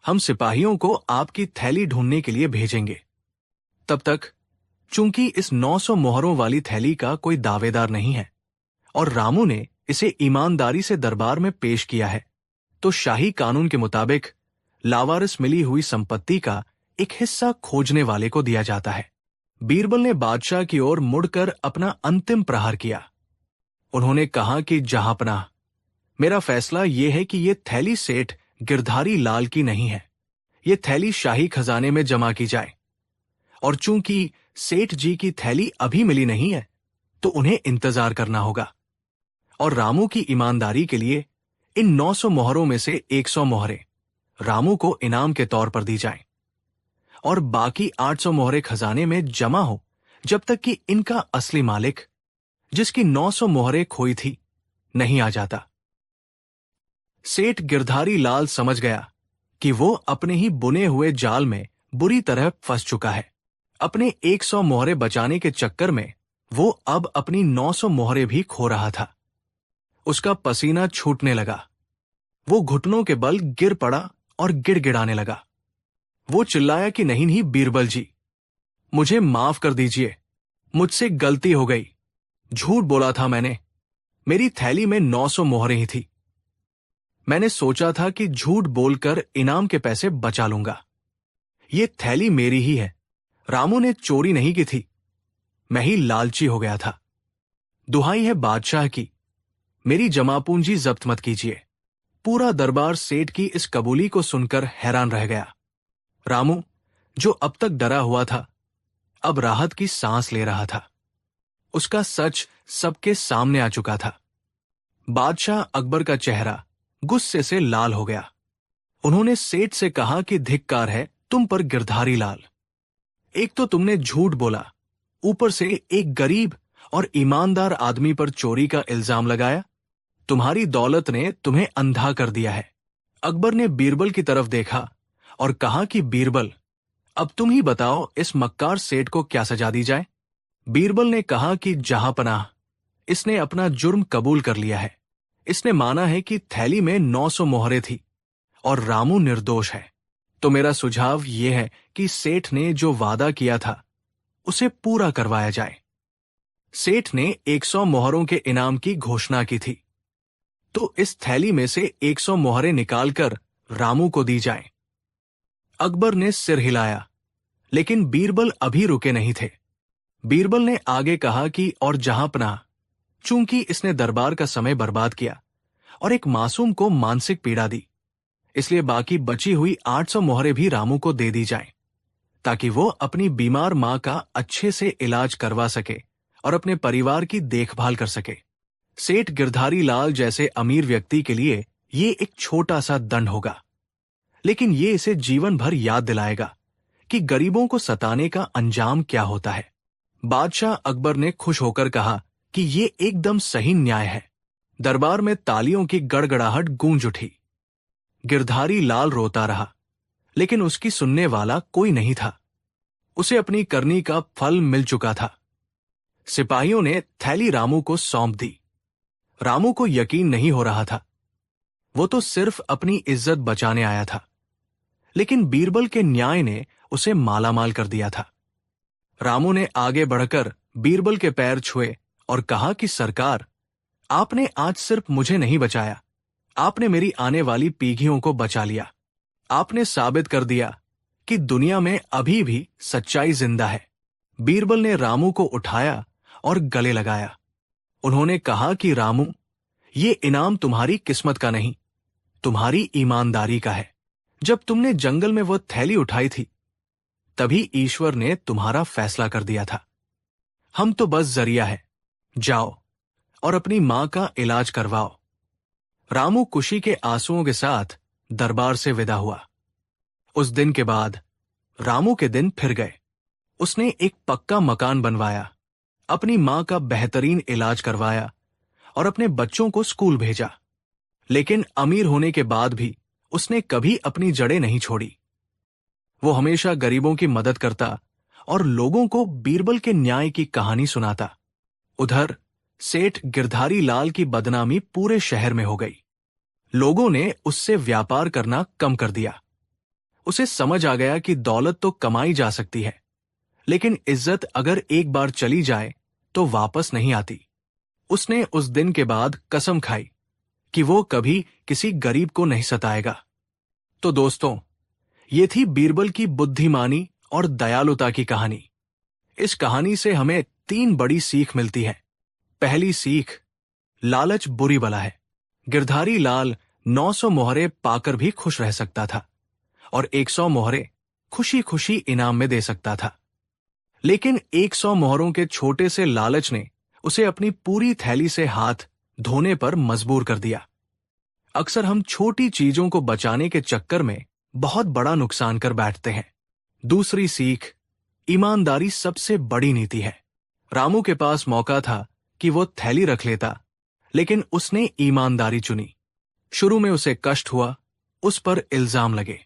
हम सिपाहियों को आपकी थैली ढूंढने के लिए भेजेंगे। तब तक चूंकि इस 900 मोहरों वाली थैली का कोई दावेदार नहीं है और रामू ने इसे ईमानदारी से दरबार में पेश किया है, तो शाही कानून के मुताबिक लावारिस मिली हुई संपत्ति का एक हिस्सा खोजने वाले को दिया जाता है। बीरबल ने बादशाह की ओर मुड़कर अपना अंतिम प्रहार किया। उन्होंने कहा कि जहांपनाह, मेरा फैसला यह है कि यह थैली सेठ गिरधारी लाल की नहीं है। यह थैली शाही खजाने में जमा की जाए, और चूंकि सेठ जी की थैली अभी मिली नहीं है तो उन्हें इंतजार करना होगा, और रामू की ईमानदारी के लिए इन 900 मोहरों में से 100 मोहरे रामू को इनाम के तौर पर दी जाएं, और बाकी 800 मोहरे खजाने में जमा हो जब तक कि इनका असली मालिक, जिसकी 900 मोहरे खोई थी, नहीं आ जाता। सेठ गिरधारी लाल समझ गया कि वो अपने ही बुने हुए जाल में बुरी तरह फंस चुका है। अपने 100 मोहरे बचाने के चक्कर में वो अब अपनी 900 मोहरे भी खो रहा था। उसका पसीना छूटने लगा। वो घुटनों के बल गिर पड़ा और गिड़गिड़ाने लगा। वो चिल्लाया कि नहीं बीरबल जी, मुझे माफ कर दीजिए, मुझसे गलती हो गई, झूठ बोला था मैंने। मेरी थैली में 900 मोहरे ही थी। मैंने सोचा था कि झूठ बोलकर इनाम के पैसे बचा लूंगा। ये थैली मेरी ही है, रामू ने चोरी नहीं की थी। मैं ही लालची हो गया था। दुहाई है बादशाह की, मेरी जमा पूंजी जब्त मत कीजिए। पूरा दरबार सेठ की इस कबूली को सुनकर हैरान रह गया। रामू, जो अब तक डरा हुआ था, अब राहत की सांस ले रहा था। उसका सच सबके सामने आ चुका था। बादशाह अकबर का चेहरा गुस्से से लाल हो गया। उन्होंने सेठ से कहा कि धिक्कार है तुम पर गिरधारी लाल। एक तो तुमने झूठ बोला, ऊपर से एक गरीब और ईमानदार आदमी पर चोरी का इल्जाम लगाया। तुम्हारी दौलत ने तुम्हें अंधा कर दिया है। अकबर ने बीरबल की तरफ देखा और कहा कि बीरबल, अब तुम ही बताओ इस मक्कार सेठ को क्या सजा दी जाए। बीरबल ने कहा कि जहांपनाह, इसने अपना जुर्म कबूल कर लिया है। इसने माना है कि थैली में 900 मोहरे थी और रामू निर्दोष है। तो मेरा सुझाव यह है कि सेठ ने जो वादा किया था उसे पूरा करवाया जाए। सेठ ने 100 मोहरों के इनाम की घोषणा की थी, तो इस थैली में से 100 मोहरें निकालकर रामू को दी जाएं। अकबर ने सिर हिलाया, लेकिन बीरबल अभी रुके नहीं थे। बीरबल ने आगे कहा कि और जहांपनाह, चूंकि इसने दरबार का समय बर्बाद किया और एक मासूम को मानसिक पीड़ा दी, इसलिए बाकी बची हुई 800 मोहरें भी रामू को दे दी जाएं, ताकि वो अपनी बीमार मां का अच्छे से इलाज करवा सके और अपने परिवार की देखभाल कर सके। सेठ गिरधारी लाल जैसे अमीर व्यक्ति के लिए ये एक छोटा सा दंड होगा, लेकिन ये इसे जीवन भर याद दिलाएगा कि गरीबों को सताने का अंजाम क्या होता है। बादशाह अकबर ने खुश होकर कहा कि ये एकदम सही न्याय है। दरबार में तालियों की गड़गड़ाहट गूंज उठी। गिरधारी लाल रोता रहा, लेकिन उसकी सुनने वाला कोई नहीं था। उसे अपनी करनी का फल मिल चुका था। सिपाहियों ने थैली रामू को सौंप दी। रामू को यकीन नहीं हो रहा था। वो तो सिर्फ अपनी इज्जत बचाने आया था, लेकिन बीरबल के न्याय ने उसे मालामाल कर दिया था। रामू ने आगे बढ़कर बीरबल के पैर छुए और कहा कि सरकार, आपने आज सिर्फ मुझे नहीं बचाया, आपने मेरी आने वाली पीढ़ियों को बचा लिया। आपने साबित कर दिया कि दुनिया में अभी भी सच्चाई जिंदा है। बीरबल ने रामू को उठाया और गले लगाया। उन्होंने कहा कि रामू, ये इनाम तुम्हारी किस्मत का नहीं, तुम्हारी ईमानदारी का है। जब तुमने जंगल में वो थैली उठाई थी, तभी ईश्वर ने तुम्हारा फैसला कर दिया था। हम तो बस जरिया है। जाओ और अपनी मां का इलाज करवाओ। रामू खुशी के आंसुओं के साथ दरबार से विदा हुआ। उस दिन के बाद रामू के दिन फिर गए। उसने एक पक्का मकान बनवाया, अपनी मां का बेहतरीन इलाज करवाया और अपने बच्चों को स्कूल भेजा। लेकिन अमीर होने के बाद भी उसने कभी अपनी जड़ें नहीं छोड़ी। वो हमेशा गरीबों की मदद करता और लोगों को बीरबल के न्याय की कहानी सुनाता। उधर सेठ गिरधारी लाल की बदनामी पूरे शहर में हो गई। लोगों ने उससे व्यापार करना कम कर दिया। उसे समझ आ गया कि दौलत तो कमाई जा सकती है, लेकिन इज्जत अगर एक बार चली जाए तो वापस नहीं आती। उसने उस दिन के बाद कसम खाई कि वो कभी किसी गरीब को नहीं सताएगा। तो दोस्तों, ये थी बीरबल की बुद्धिमानी और दयालुता की कहानी। इस कहानी से हमें 3 बड़ी सीख मिलती है। पहली सीख, लालच बुरी बला है। गिरधारी लाल 900 मोहरे पाकर भी खुश रह सकता था और 100 मोहरे खुशी खुशी इनाम में दे सकता था। लेकिन 100 मोहरों के छोटे से लालच ने उसे अपनी पूरी थैली से हाथ धोने पर मजबूर कर दिया। अक्सर हम छोटी चीजों को बचाने के चक्कर में बहुत बड़ा नुकसान कर बैठते हैं। दूसरी सीख, ईमानदारी सबसे बड़ी नीति है। रामू के पास मौका था कि वो थैली रख लेता, लेकिन उसने ईमानदारी चुनी। शुरू में उसे कष्ट हुआ, उस पर इल्जाम लगे,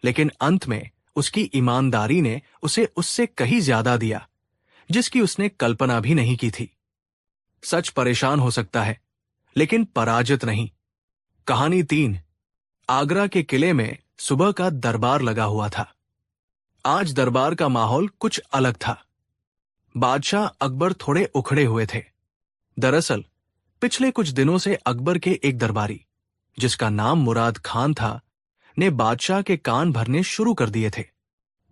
लेकिन अंत में उसकी ईमानदारी ने उसे उससे कहीं ज्यादा दिया, जिसकी उसने कल्पना भी नहीं की थी। सच परेशान हो सकता है, लेकिन पराजित नहीं। कहानी 3, आगरा के किले में सुबह का दरबार लगा हुआ था। आज दरबार का माहौल कुछ अलग था। बादशाह अकबर थोड़े उखड़े हुए थे। दरअसल पिछले कुछ दिनों से अकबर के एक दरबारी, जिसका नाम मुराद खान था, ने बादशाह के कान भरने शुरू कर दिए थे।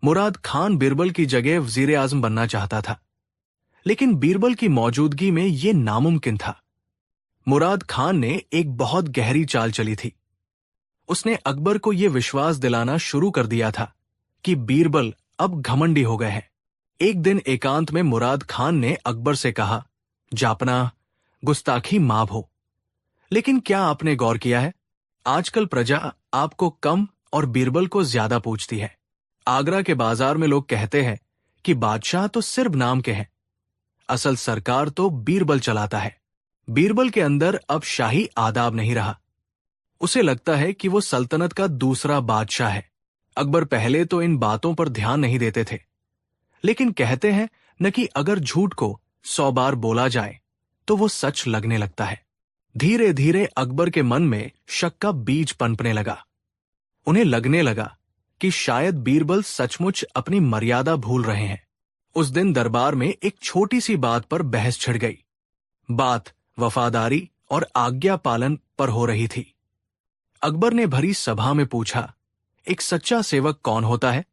मुराद खान बीरबल की जगह वजीर आजम बनना चाहता था, लेकिन बीरबल की मौजूदगी में यह नामुमकिन था। मुराद खान ने एक बहुत गहरी चाल चली थी। उसने अकबर को यह विश्वास दिलाना शुरू कर दिया था कि बीरबल अब घमंडी हो गए हैं। एक दिन एकांत में मुराद खान ने अकबर से कहा, जापना, गुस्ताखी माफ हो, लेकिन क्या आपने गौर किया है, आजकल प्रजा आपको कम और बीरबल को ज्यादा पूछती है। आगरा के बाजार में लोग कहते हैं कि बादशाह तो सिर्फ नाम के हैं, असल सरकार तो बीरबल चलाता है। बीरबल के अंदर अब शाही आदाब नहीं रहा। उसे लगता है कि वो सल्तनत का दूसरा बादशाह है। अकबर पहले तो इन बातों पर ध्यान नहीं देते थे, लेकिन कहते हैं न कि अगर झूठ को 100 बार बोला जाए तो वो सच लगने लगता है। धीरे धीरे अकबर के मन में शक का बीज पनपने लगा। उन्हें लगने लगा कि शायद बीरबल सचमुच अपनी मर्यादा भूल रहे हैं। उस दिन दरबार में एक छोटी सी बात पर बहस छिड़ गई। बात वफादारी और आज्ञा पालन पर हो रही थी। अकबर ने भरी सभा में पूछा, एक सच्चा सेवक कौन होता है?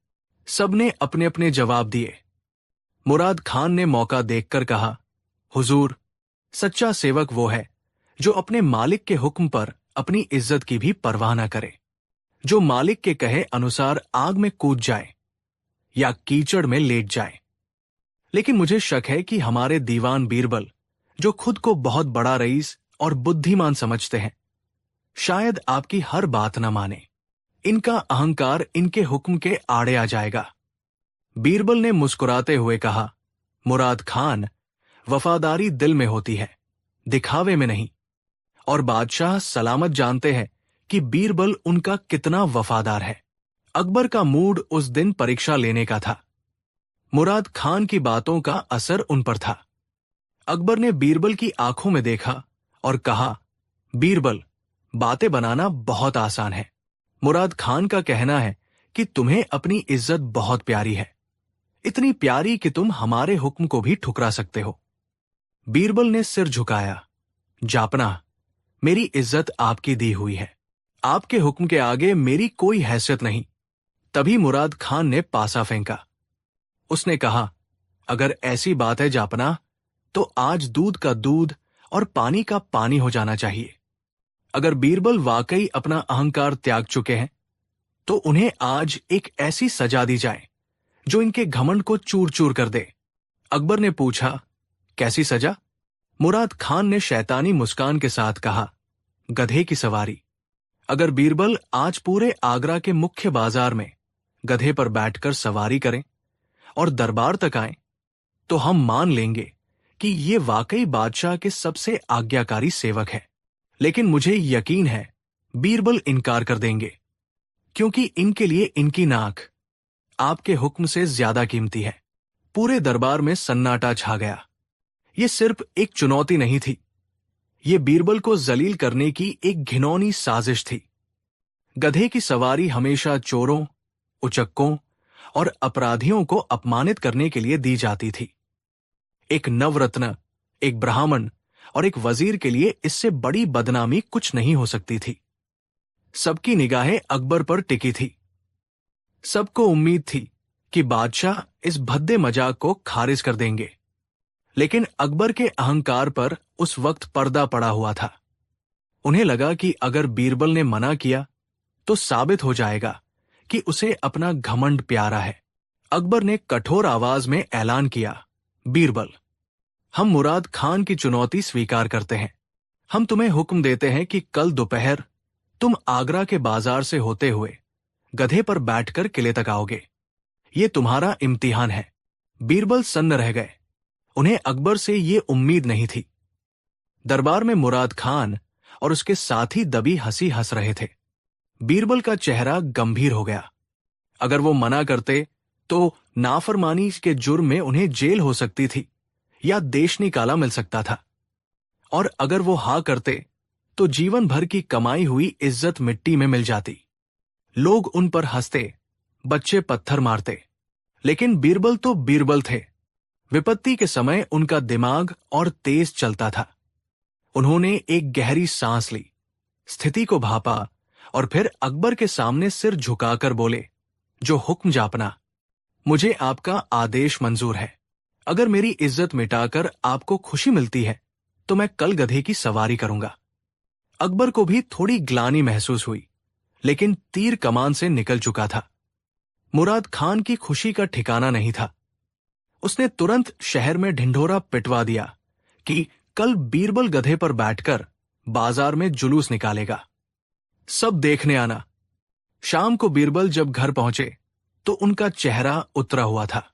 सबने अपने अपने जवाब दिए। मुराद खान ने मौका देखकर कहा, हुजूर, सच्चा सेवक वो है जो अपने मालिक के हुक्म पर अपनी इज्जत की भी परवाह न करे, जो मालिक के कहे अनुसार आग में कूद जाए या कीचड़ में लेट जाए। लेकिन मुझे शक है कि हमारे दीवान बीरबल, जो खुद को बहुत बड़ा रईस और बुद्धिमान समझते हैं, शायद आपकी हर बात न माने। इनका अहंकार इनके हुक्म के आड़े आ जाएगा। बीरबल ने मुस्कुराते हुए कहा, मुराद खान, वफादारी दिल में होती है, दिखावे में नहीं, और बादशाह सलामत जानते हैं कि बीरबल उनका कितना वफादार है। अकबर का मूड उस दिन परीक्षा लेने का था। मुराद खान की बातों का असर उन पर था। अकबर ने बीरबल की आंखों में देखा और कहा, बीरबल, बातें बनाना बहुत आसान है। मुराद खान का कहना है कि तुम्हें अपनी इज्जत बहुत प्यारी है, इतनी प्यारी कि तुम हमारे हुक्म को भी ठुकरा सकते हो। बीरबल ने सिर झुकाया, जापना, मेरी इज्जत आपकी दी हुई है, आपके हुक्म के आगे मेरी कोई हैसियत नहीं। तभी मुराद खान ने पासा फेंका। उसने कहा, अगर ऐसी बात है जापना, तो आज दूध का दूध और पानी का पानी हो जाना चाहिए। अगर बीरबल वाकई अपना अहंकार त्याग चुके हैं, तो उन्हें आज एक ऐसी सजा दी जाए जो इनके घमंड को चूर चूर कर दे। अकबर ने पूछा, कैसी सजा? मुराद खान ने शैतानी मुस्कान के साथ कहा, गधे की सवारी। अगर बीरबल आज पूरे आगरा के मुख्य बाजार में गधे पर बैठकर सवारी करें और दरबार तक आए, तो हम मान लेंगे कि ये वाकई बादशाह के सबसे आज्ञाकारी सेवक है। लेकिन मुझे यकीन है बीरबल इनकार कर देंगे, क्योंकि इनके लिए इनकी नाक आपके हुक्म से ज्यादा कीमती है। पूरे दरबार में सन्नाटा छा गया। ये सिर्फ एक चुनौती नहीं थी, ये बीरबल को जलील करने की एक घिनौनी साजिश थी। गधे की सवारी हमेशा चोरों, उचक्कों और अपराधियों को अपमानित करने के लिए दी जाती थी। एक नवरत्न, एक ब्राह्मण और एक वजीर के लिए इससे बड़ी बदनामी कुछ नहीं हो सकती थी। सबकी निगाहें अकबर पर टिकी थी। सबको उम्मीद थी कि बादशाह इस भद्दे मजाक को खारिज कर देंगे। लेकिन अकबर के अहंकार पर उस वक्त पर्दा पड़ा हुआ था। उन्हें लगा कि अगर बीरबल ने मना किया तो साबित हो जाएगा कि उसे अपना घमंड प्यारा है। अकबर ने कठोर आवाज में ऐलान किया, बीरबल, हम मुराद खान की चुनौती स्वीकार करते हैं। हम तुम्हें हुक्म देते हैं कि कल दोपहर तुम आगरा के बाजार से होते हुए गधे पर बैठकर किले तक आओगे। ये तुम्हारा इम्तिहान है। बीरबल सन्न रह गए। उन्हें अकबर से ये उम्मीद नहीं थी। दरबार में मुराद खान और उसके साथी दबी हंसी हंस रहे थे। बीरबल का चेहरा गंभीर हो गया। अगर वो मना करते तो नाफरमानी के जुर्म में उन्हें जेल हो सकती थी या देश निकाला मिल सकता था, और अगर वो हाँ करते तो जीवन भर की कमाई हुई इज्जत मिट्टी में मिल जाती। लोग उन पर हंसते, बच्चे पत्थर मारते, लेकिन बीरबल तो बीरबल थे। विपत्ति के समय उनका दिमाग और तेज चलता था। उन्होंने एक गहरी सांस ली, स्थिति को भापा और फिर अकबर के सामने सिर झुकाकर बोले, जो हुक्म जापना, मुझे आपका आदेश मंजूर है। अगर मेरी इज्जत मिटाकर आपको खुशी मिलती है तो मैं कल गधे की सवारी करूंगा। अकबर को भी थोड़ी ग्लानि महसूस हुई, लेकिन तीर कमान से निकल चुका था। मुराद खान की खुशी का ठिकाना नहीं था। उसने तुरंत शहर में ढिंढोरा पिटवा दिया कि कल बीरबल गधे पर बैठकर बाजार में जुलूस निकालेगा। सब देखने आना। शाम को बीरबल जब घर पहुंचे तो उनका चेहरा उतरा हुआ था।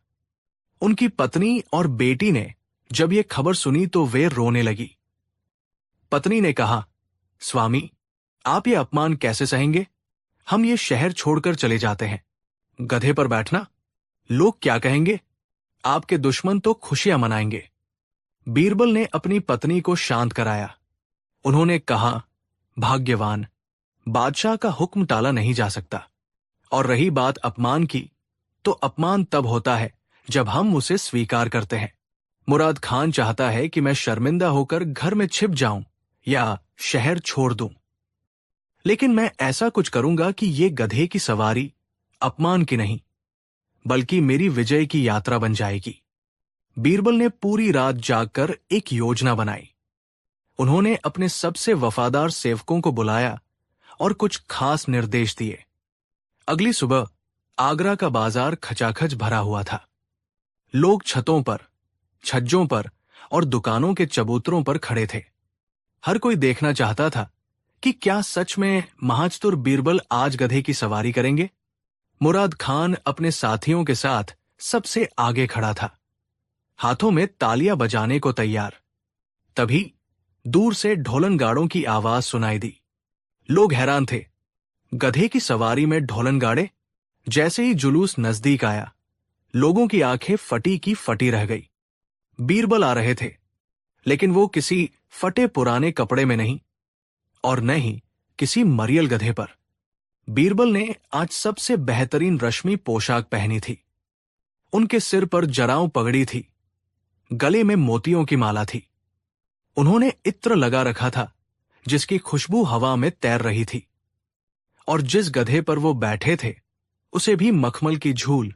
उनकी पत्नी और बेटी ने जब ये खबर सुनी तो वे रोने लगी। पत्नी ने कहा, स्वामी, आप ये अपमान कैसे सहेंगे? हम ये शहर छोड़कर चले जाते हैं। गधे पर बैठना, लोग क्या कहेंगे? आपके दुश्मन तो खुशियां मनाएंगे। बीरबल ने अपनी पत्नी को शांत कराया। उन्होंने कहा, भाग्यवान, बादशाह का हुक्म टाला नहीं जा सकता। और रही बात अपमान की, तो अपमान तब होता है जब हम उसे स्वीकार करते हैं। मुराद खान चाहता है कि मैं शर्मिंदा होकर घर में छिप जाऊं या शहर छोड़ दूं, लेकिन मैं ऐसा कुछ करूंगा कि ये गधे की सवारी अपमान की नहीं, बल्कि मेरी विजय की यात्रा बन जाएगी। बीरबल ने पूरी रात जागकर एक योजना बनाई। उन्होंने अपने सबसे वफादार सेवकों को बुलाया और कुछ खास निर्देश दिए। अगली सुबह आगरा का बाजार खचाखच भरा हुआ था। लोग छतों पर, छज्जों पर और दुकानों के चबूतरों पर खड़े थे। हर कोई देखना चाहता था कि क्या सच में महाचतुर बीरबल आज गधे की सवारी करेंगे। मुराद खान अपने साथियों के साथ सबसे आगे खड़ा था, हाथों में तालियां बजाने को तैयार। तभी दूर से ढोलनगाड़ों की आवाज सुनाई दी। लोग हैरान थे। गधे की सवारी में ढोलनगाड़े? जैसे ही जुलूस नजदीक आया, लोगों की आंखें फटी की फटी रह गई। बीरबल आ रहे थे, लेकिन वो किसी फटे पुराने कपड़े में नहीं, और न ही किसी मरियल गधे पर। बीरबल ने आज सबसे बेहतरीन रश्मि पोशाक पहनी थी। उनके सिर पर जराऊ पगड़ी थी, गले में मोतियों की माला थी। उन्होंने इत्र लगा रखा था जिसकी खुशबू हवा में तैर रही थी, और जिस गधे पर वो बैठे थे उसे भी मखमल की झूल,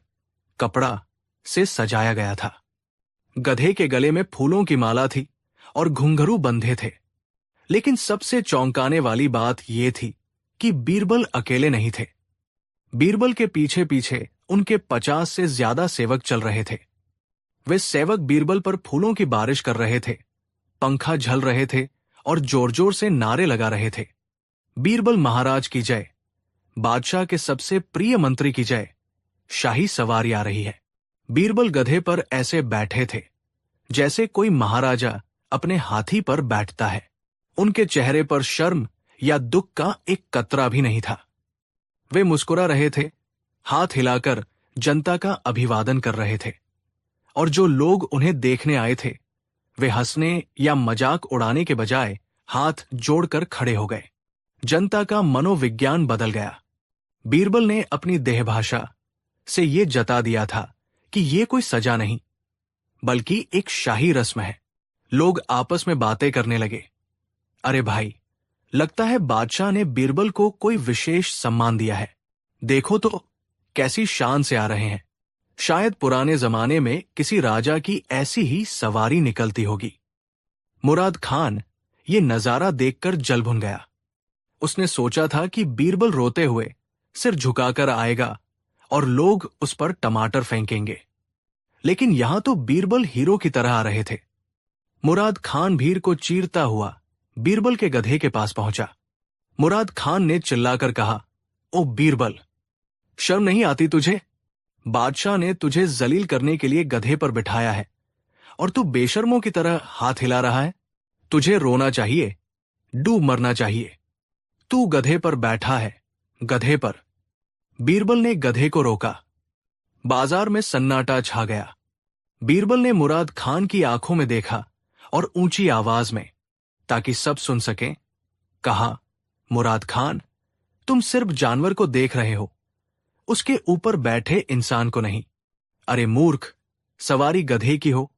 कपड़ा से सजाया गया था। गधे के गले में फूलों की माला थी और घुंघरू बंधे थे। लेकिन सबसे चौंकाने वाली बात यह थी कि बीरबल अकेले नहीं थे। बीरबल के पीछे पीछे उनके 50 से ज्यादा सेवक चल रहे थे। वे सेवक बीरबल पर फूलों की बारिश कर रहे थे, पंखा झल रहे थे और जोर जोर से नारे लगा रहे थे। बीरबल महाराज की जय, बादशाह के सबसे प्रिय मंत्री की जय, शाही सवारी आ रही है। बीरबल गधे पर ऐसे बैठे थे जैसे कोई महाराजा अपने हाथी पर बैठता है। उनके चेहरे पर शर्म या दुख का एक कतरा भी नहीं था। वे मुस्कुरा रहे थे, हाथ हिलाकर जनता का अभिवादन कर रहे थे, और जो लोग उन्हें देखने आए थे वे हंसने या मजाक उड़ाने के बजाय हाथ जोड़कर खड़े हो गए। जनता का मनोविज्ञान बदल गया। बीरबल ने अपनी देहभाषा से ये जता दिया था कि ये कोई सजा नहीं, बल्कि एक शाही रस्म है। लोग आपस में बातें करने लगे। अरे भाई, लगता है बादशाह ने बीरबल को कोई विशेष सम्मान दिया है। देखो तो कैसी शान से आ रहे हैं। शायद पुराने जमाने में किसी राजा की ऐसी ही सवारी निकलती होगी। मुराद खान ये नजारा देखकर जल भुन गया। उसने सोचा था कि बीरबल रोते हुए सिर झुकाकर आएगा और लोग उस पर टमाटर फेंकेंगे, लेकिन यहां तो बीरबल हीरो की तरह आ रहे थे। मुराद खान भीड़ को चीरता हुआ बीरबल के गधे के पास पहुंचा। मुराद खान ने चिल्लाकर कहा, ओ बीरबल, शर्म नहीं आती तुझे? बादशाह ने तुझे जलील करने के लिए गधे पर बिठाया है और तू बेशर्मों की तरह हाथ हिला रहा है। तुझे रोना चाहिए, डूब मरना चाहिए। तू गधे पर बैठा है, गधे पर। बीरबल ने गधे को रोका। बाजार में सन्नाटा छा गया। बीरबल ने मुराद खान की आंखों में देखा और ऊंची आवाज में, ताकि सब सुन सकें, कहा, मुराद खान, तुम सिर्फ जानवर को देख रहे हो, उसके ऊपर बैठे इंसान को नहीं। अरे मूर्ख, सवारी गधे की हो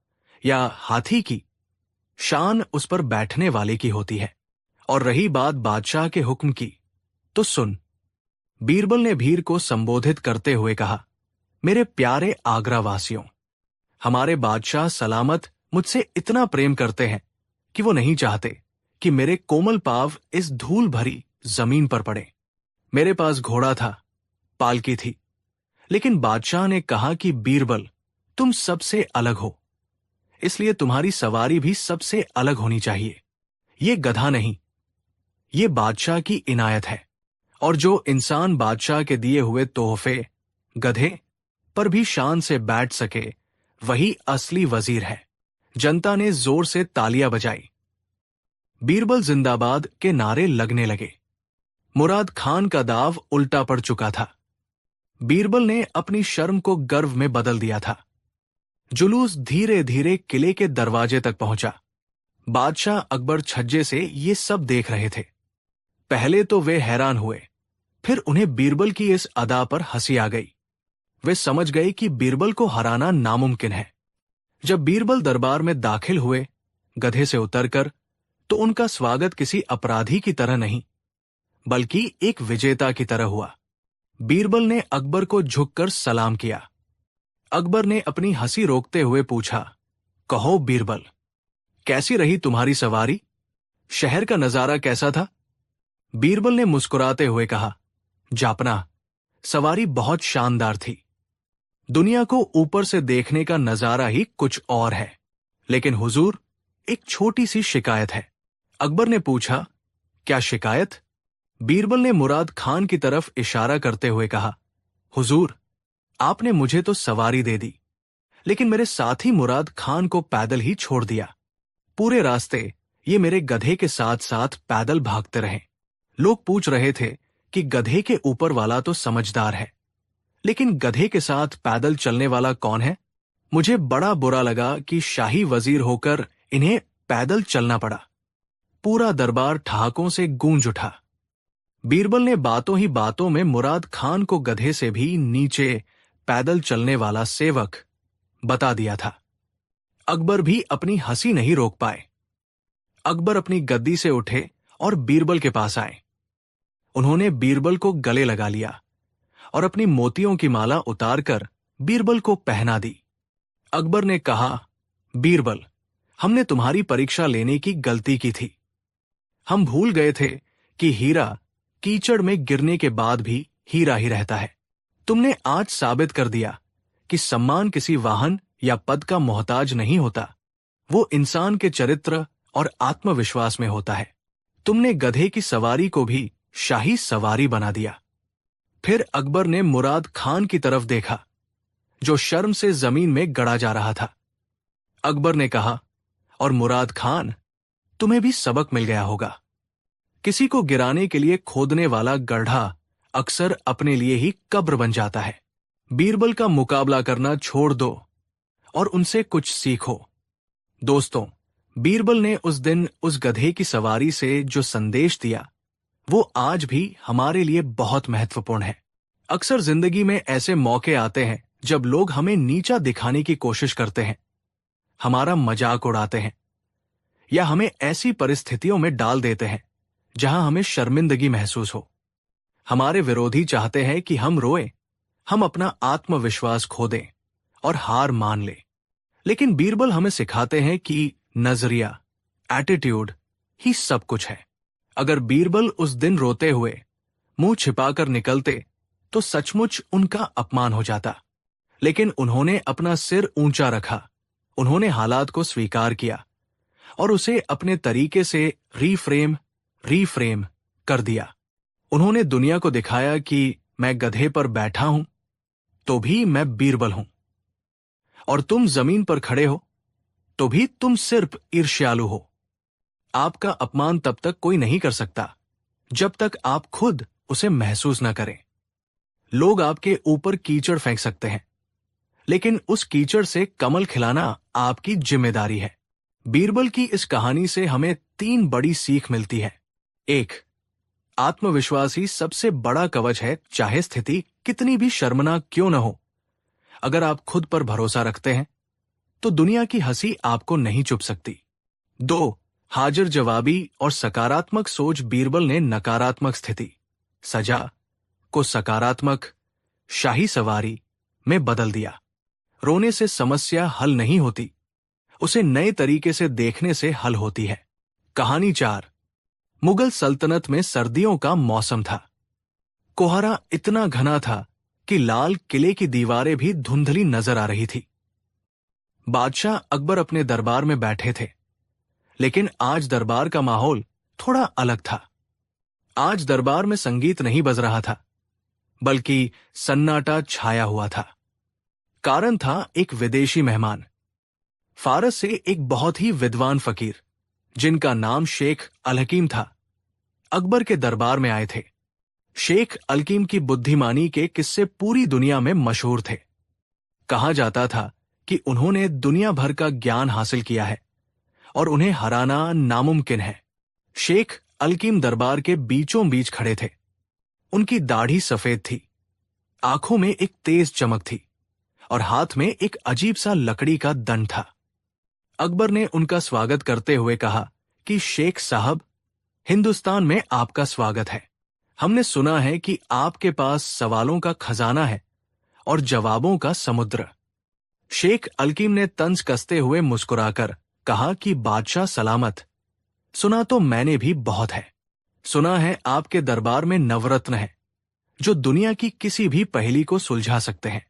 या हाथी की, शान उस पर बैठने वाले की होती है। और रही बात बादशाह के हुक्म की, तो सुन। बीरबल ने भीड़ को संबोधित करते हुए कहा, मेरे प्यारे आगरा वासियों, हमारे बादशाह सलामत मुझसे इतना प्रेम करते हैं कि वो नहीं चाहते कि मेरे कोमल पांव इस धूल भरी जमीन पर पड़े। मेरे पास घोड़ा था, पालकी थी, लेकिन बादशाह ने कहा कि बीरबल, तुम सबसे अलग हो, इसलिए तुम्हारी सवारी भी सबसे अलग होनी चाहिए। ये गधा नहीं, ये बादशाह की इनायत है। और जो इंसान बादशाह के दिए हुए तोहफे गधे पर भी शान से बैठ सके, वही असली वजीर है। जनता ने जोर से तालियां बजाई। बीरबल जिंदाबाद के नारे लगने लगे। मुराद खान का दाव उल्टा पड़ चुका था। बीरबल ने अपनी शर्म को गर्व में बदल दिया था। जुलूस धीरे धीरे किले के दरवाजे तक पहुंचा। बादशाह अकबर छज्जे से ये सब देख रहे थे। पहले तो वे हैरान हुए, फिर उन्हें बीरबल की इस अदा पर हंसी आ गई। वे समझ गए कि बीरबल को हराना नामुमकिन है। जब बीरबल दरबार में दाखिल हुए गधे से उतरकर, तो उनका स्वागत किसी अपराधी की तरह नहीं, बल्कि एक विजेता की तरह हुआ। बीरबल ने अकबर को झुककर सलाम किया। अकबर ने अपनी हंसी रोकते हुए पूछा, कहो बीरबल, कैसी रही तुम्हारी सवारी? शहर का नजारा कैसा था? बीरबल ने मुस्कुराते हुए कहा, जापना, सवारी बहुत शानदार थी। दुनिया को ऊपर से देखने का नजारा ही कुछ और है, लेकिन हुजूर, एक छोटी सी शिकायत है। अकबर ने पूछा, क्या शिकायत? बीरबल ने मुराद खान की तरफ इशारा करते हुए कहा, हुजूर, आपने मुझे तो सवारी दे दी, लेकिन मेरे साथी मुराद खान को पैदल ही छोड़ दिया। पूरे रास्ते ये मेरे गधे के साथ साथ पैदल भागते रहे। लोग पूछ रहे थे कि गधे के ऊपर वाला तो समझदार है, लेकिन गधे के साथ पैदल चलने वाला कौन है? मुझे बड़ा बुरा लगा कि शाही वजीर होकर इन्हें पैदल चलना पड़ा। पूरा दरबार ठहाकों से गूंज उठा। बीरबल ने बातों ही बातों में मुराद खान को गधे से भी नीचे पैदल चलने वाला सेवक बता दिया था। अकबर भी अपनी हंसी नहीं रोक पाए। अकबर अपनी गद्दी से उठे और बीरबल के पास आए। उन्होंने बीरबल को गले लगा लिया और अपनी मोतियों की माला उतारकर बीरबल को पहना दी। अकबर ने कहा, बीरबल, हमने तुम्हारी परीक्षा लेने की गलती की थी। हम भूल गए थे कि हीरा कीचड़ में गिरने के बाद भी हीरा ही रहता है। तुमने आज साबित कर दिया कि सम्मान किसी वाहन या पद का मोहताज नहीं होता, वो इंसान के चरित्र और आत्मविश्वास में होता है। तुमने गधे की सवारी को भी शाही सवारी बना दिया। फिर अकबर ने मुराद खान की तरफ देखा, जो शर्म से जमीन में गड़ा जा रहा था। अकबर ने कहा, और मुराद खान, तुम्हें भी सबक मिल गया होगा। किसी को गिराने के लिए खोदने वाला गड्ढा अक्सर अपने लिए ही कब्र बन जाता है। बीरबल का मुकाबला करना छोड़ दो और उनसे कुछ सीखो। दोस्तों, बीरबल ने उस दिन उस गधे की सवारी से जो संदेश दिया, वो आज भी हमारे लिए बहुत महत्वपूर्ण है। अक्सर जिंदगी में ऐसे मौके आते हैं जब लोग हमें नीचा दिखाने की कोशिश करते हैं, हमारा मजाक उड़ाते हैं, या हमें ऐसी परिस्थितियों में डाल देते हैं जहां हमें शर्मिंदगी महसूस हो। हमारे विरोधी चाहते हैं कि हम रोएं, हम अपना आत्मविश्वास खो दें और हार मान लें। लेकिन बीरबल हमें सिखाते हैं कि नजरिया, एटीट्यूड ही सब कुछ है। अगर बीरबल उस दिन रोते हुए मुंह छिपाकर निकलते तो सचमुच उनका अपमान हो जाता। लेकिन उन्होंने अपना सिर ऊंचा रखा, उन्होंने हालात को स्वीकार किया और उसे अपने तरीके से रीफ्रेम कर दिया। उन्होंने दुनिया को दिखाया कि मैं गधे पर बैठा हूं तो भी मैं बीरबल हूं, और तुम जमीन पर खड़े हो तो भी तुम सिर्फ ईर्ष्यालु हो। आपका अपमान तब तक कोई नहीं कर सकता जब तक आप खुद उसे महसूस न करें। लोग आपके ऊपर कीचड़ फेंक सकते हैं, लेकिन उस कीचड़ से कमल खिलाना आपकी जिम्मेदारी है। बीरबल की इस कहानी से हमें 3 बड़ी सीख मिलती है। 1, आत्मविश्वास ही सबसे बड़ा कवच है, चाहे स्थिति कितनी भी शर्मनाक क्यों न हो। अगर आप खुद पर भरोसा रखते हैं तो दुनिया की हंसी आपको नहीं चुप सकती। 2, हाजिर जवाबी और सकारात्मक सोच। बीरबल ने नकारात्मक स्थिति, सजा को सकारात्मक शाही सवारी में बदल दिया। रोने से समस्या हल नहीं होती, उसे नए तरीके से देखने से हल होती है। कहानी 4, मुगल सल्तनत में सर्दियों का मौसम था। कोहरा इतना घना था कि लाल किले की दीवारें भी धुंधली नजर आ रही थी। बादशाह अकबर अपने दरबार में बैठे थे, लेकिन आज दरबार का माहौल थोड़ा अलग था। आज दरबार में संगीत नहीं बज रहा था, बल्कि सन्नाटा छाया हुआ था। कारण था एक विदेशी मेहमान, फारस से एक बहुत ही विद्वान फकीर जिनका नाम शेख अल-हकीम था, अकबर के दरबार में आए थे। शेख अल-हकीम की बुद्धिमानी के किस्से पूरी दुनिया में मशहूर थे। कहा जाता था कि उन्होंने दुनिया भर का ज्ञान हासिल किया है और उन्हें हराना नामुमकिन है। शेख अल-हकीम दरबार के बीचों बीच खड़े थे। उनकी दाढ़ी सफेद थी, आंखों में एक तेज चमक थी और हाथ में एक अजीब सा लकड़ी का दंड था। अकबर ने उनका स्वागत करते हुए कहा कि शेख साहब, हिंदुस्तान में आपका स्वागत है। हमने सुना है कि आपके पास सवालों का खजाना है और जवाबों का समुद्र। शेख अल-हकीम ने तंज कसते हुए मुस्कुराकर कहा कि बादशाह सलामत। सुना तो मैंने भी बहुत है। सुना है आपके दरबार में नवरत्न है जो दुनिया की किसी भी पहेली को सुलझा सकते हैं।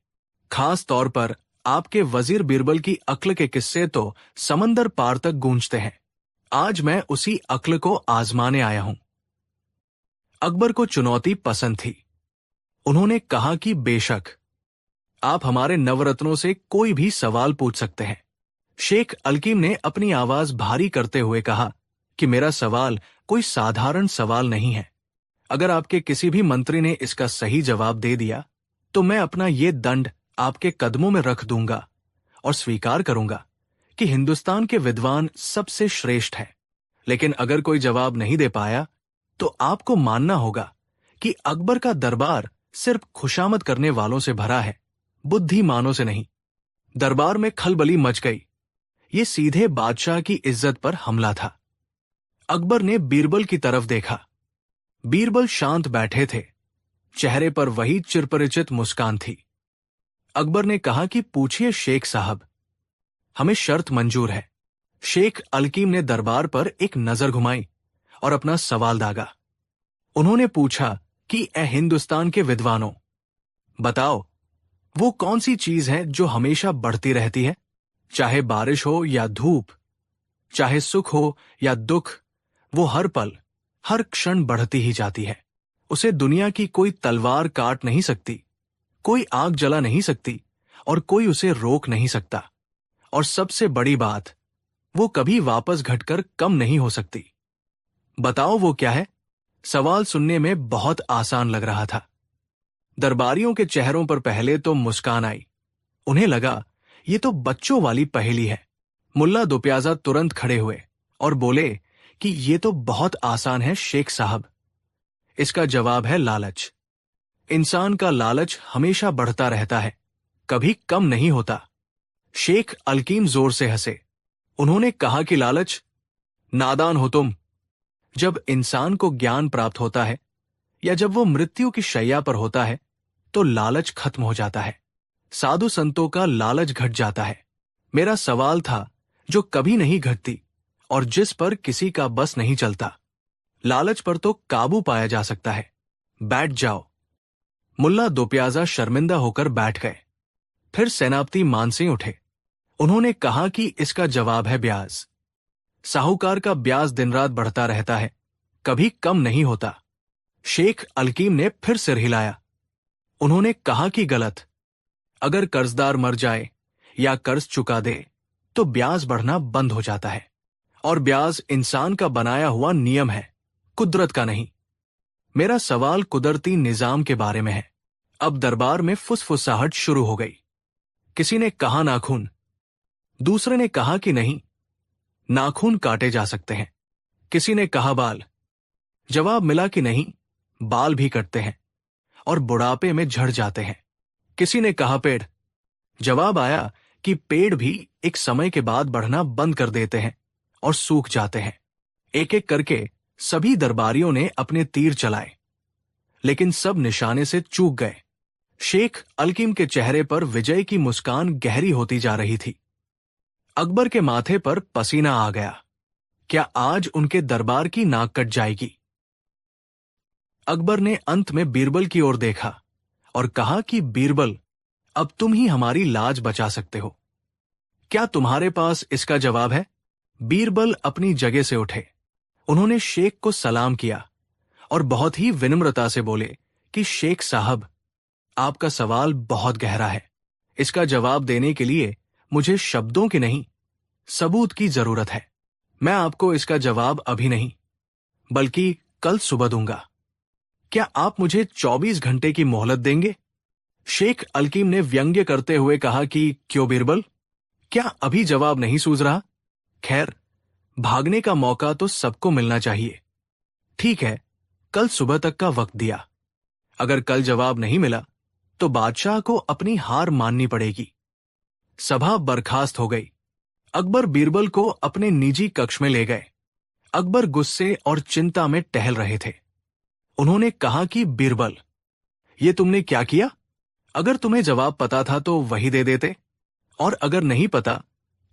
खास तौर पर आपके वजीर बीरबल की अक्ल के किस्से तो समंदर पार तक गूंजते हैं। आज मैं उसी अक्ल को आजमाने आया हूं। अकबर को चुनौती पसंद थी। उन्होंने कहा कि बेशक, आप हमारे नवरत्नों से कोई भी सवाल पूछ सकते हैं। शेख अल-हकीम ने अपनी आवाज भारी करते हुए कहा कि मेरा सवाल कोई साधारण सवाल नहीं है। अगर आपके किसी भी मंत्री ने इसका सही जवाब दे दिया तो मैं अपना ये दंड आपके कदमों में रख दूंगा और स्वीकार करूंगा कि हिंदुस्तान के विद्वान सबसे श्रेष्ठ हैं। लेकिन अगर कोई जवाब नहीं दे पाया तो आपको मानना होगा कि अकबर का दरबार सिर्फ खुशामद करने वालों से भरा है, बुद्धिमानों से नहीं। दरबार में खलबली मच गई। ये सीधे बादशाह की इज्जत पर हमला था। अकबर ने बीरबल की तरफ देखा। बीरबल शांत बैठे थे, चेहरे पर वही चिरपरिचित मुस्कान थी। अकबर ने कहा कि पूछिए शेख साहब, हमें शर्त मंजूर है। शेख अल-हकीम ने दरबार पर एक नजर घुमाई और अपना सवाल दागा। उन्होंने पूछा कि ए हिंदुस्तान के विद्वानों, बताओ वो कौन सी चीज है जो हमेशा बढ़ती रहती है? चाहे बारिश हो या धूप, चाहे सुख हो या दुख, वो हर पल, हर क्षण बढ़ती ही जाती है। उसे दुनिया की कोई तलवार काट नहीं सकती, कोई आग जला नहीं सकती और कोई उसे रोक नहीं सकता। और सबसे बड़ी बात, वो कभी वापस घटकर कम नहीं हो सकती। बताओ वो क्या है? सवाल सुनने में बहुत आसान लग रहा था। दरबारियों के चेहरों पर पहले तो मुस्कान आई। उन्हें लगा ये तो बच्चों वाली पहेली है। मुल्ला दुप्याजा तुरंत खड़े हुए और बोले कि ये तो बहुत आसान है शेख साहब। इसका जवाब है लालच। इंसान का लालच हमेशा बढ़ता रहता है, कभी कम नहीं होता। शेख अलकीम जोर से हंसे। उन्होंने कहा कि लालच? नादान हो तुम। जब इंसान को ज्ञान प्राप्त होता है या जब वो मृत्यु की शैया पर होता है तो लालच खत्म हो जाता है। साधु संतों का लालच घट जाता है। मेरा सवाल था जो कभी नहीं घटती और जिस पर किसी का बस नहीं चलता। लालच पर तो काबू पाया जा सकता है। बैठ जाओ। मुल्ला दोप्याजा शर्मिंदा होकर बैठ गए। फिर सेनापति मानसिंह उठे। उन्होंने कहा कि इसका जवाब है ब्याज। साहूकार का ब्याज दिन रात बढ़ता रहता है, कभी कम नहीं होता। शेख अलकीम ने फिर सिर हिलाया। उन्होंने कहा कि गलत। अगर कर्जदार मर जाए या कर्ज चुका दे तो ब्याज बढ़ना बंद हो जाता है, और ब्याज इंसान का बनाया हुआ नियम है, कुदरत का नहीं। मेरा सवाल कुदरती निजाम के बारे में है। अब दरबार में फुसफुसाहट शुरू हो गई। किसी ने कहा नाखून, दूसरे ने कहा कि नहीं, नाखून काटे जा सकते हैं। किसी ने कहा बाल। जवाब मिला कि नहीं, बाल भी कटते हैं और बुढ़ापे में झड़ जाते हैं। किसी ने कहा पेड़। जवाब आया कि पेड़ भी एक समय के बाद बढ़ना बंद कर देते हैं और सूख जाते हैं। एक एक करके सभी दरबारियों ने अपने तीर चलाए, लेकिन सब निशाने से चूक गए। शेख अलकीम के चेहरे पर विजय की मुस्कान गहरी होती जा रही थी। अकबर के माथे पर पसीना आ गया। क्या आज उनके दरबार की नाक कट जाएगी? अकबर ने अंत में बीरबल की ओर देखा और कहा कि बीरबल, अब तुम ही हमारी लाज बचा सकते हो। क्या तुम्हारे पास इसका जवाब है? बीरबल अपनी जगह से उठे। उन्होंने शेख को सलाम किया और बहुत ही विनम्रता से बोले कि शेख साहब, आपका सवाल बहुत गहरा है। इसका जवाब देने के लिए मुझे शब्दों की नहीं, सबूत की जरूरत है। मैं आपको इसका जवाब अभी नहीं, बल्कि कल सुबह दूंगा। क्या आप मुझे 24 घंटे की मोहलत देंगे? शेख अलकीम ने व्यंग्य करते हुए कहा कि क्यों बीरबल, क्या अभी जवाब नहीं सूझ रहा? खैर, भागने का मौका तो सबको मिलना चाहिए। ठीक है, कल सुबह तक का वक्त दिया। अगर कल जवाब नहीं मिला तो बादशाह को अपनी हार माननी पड़ेगी। सभा बर्खास्त हो गई। अकबर बीरबल को अपने निजी कक्ष में ले गए। अकबर गुस्से और चिंता में टहल रहे थे। उन्होंने कहा कि बीरबल, ये तुमने क्या किया? अगर तुम्हें जवाब पता था तो वही दे देते, और अगर नहीं पता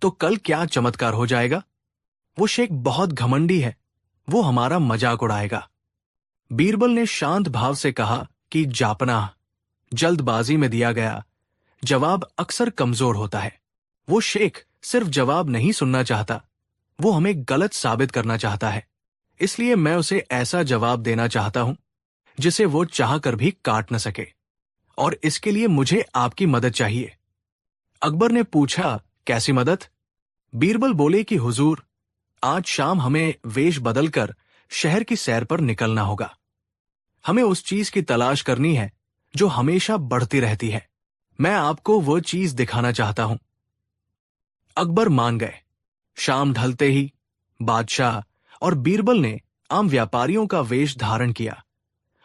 तो कल क्या चमत्कार हो जाएगा? वो शेख बहुत घमंडी है, वो हमारा मजाक उड़ाएगा। बीरबल ने शांत भाव से कहा कि जापना, जल्दबाजी में दिया गया जवाब अक्सर कमजोर होता है। वो शेख सिर्फ जवाब नहीं सुनना चाहता, वो हमें गलत साबित करना चाहता है। इसलिए मैं उसे ऐसा जवाब देना चाहता हूं जिसे वो चाहकर भी काट न सके, और इसके लिए मुझे आपकी मदद चाहिए। अकबर ने पूछा, कैसी मदद? बीरबल बोले कि हुजूर, आज शाम हमें वेश बदलकर शहर की सैर पर निकलना होगा। हमें उस चीज की तलाश करनी है जो हमेशा बढ़ती रहती है। मैं आपको वो चीज दिखाना चाहता हूं। अकबर मान गए। शाम ढलते ही बादशाह और बीरबल ने आम व्यापारियों का वेश धारण किया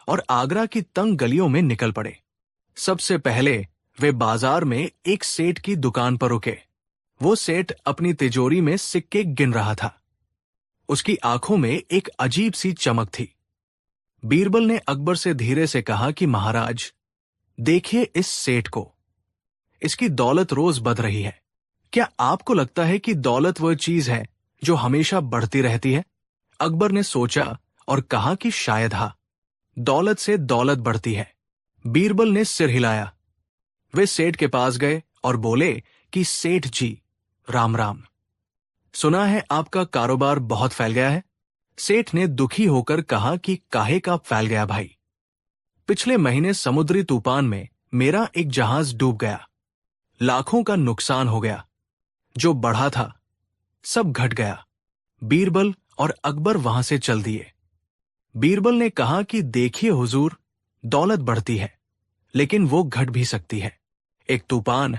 और आगरा की तंग गलियों में निकल पड़े। सबसे पहले वे बाजार में एक सेठ की दुकान पर रुके। वो सेठ अपनी तिजोरी में सिक्के गिन रहा था। उसकी आंखों में एक अजीब सी चमक थी। बीरबल ने अकबर से धीरे से कहा कि महाराज, देखिए इस सेठ को, इसकी दौलत रोज बढ़ रही है। क्या आपको लगता है कि दौलत वह चीज है जो हमेशा बढ़ती रहती है? अकबर ने सोचा और कहा कि शायद हाँ, दौलत से दौलत बढ़ती है। बीरबल ने सिर हिलाया। वे सेठ के पास गए और बोले कि सेठ जी, राम राम। सुना है आपका कारोबार बहुत फैल गया है। सेठ ने दुखी होकर कहा कि काहे का फैल गया भाई? पिछले महीने समुद्री तूफान में मेरा एक जहाज डूब गया, लाखों का नुकसान हो गया। जो बढ़ा था सब घट गया। बीरबल और अकबर वहां से चल दिए। बीरबल ने कहा कि देखिए हुजूर, दौलत बढ़ती है लेकिन वो घट भी सकती है। एक तूफान,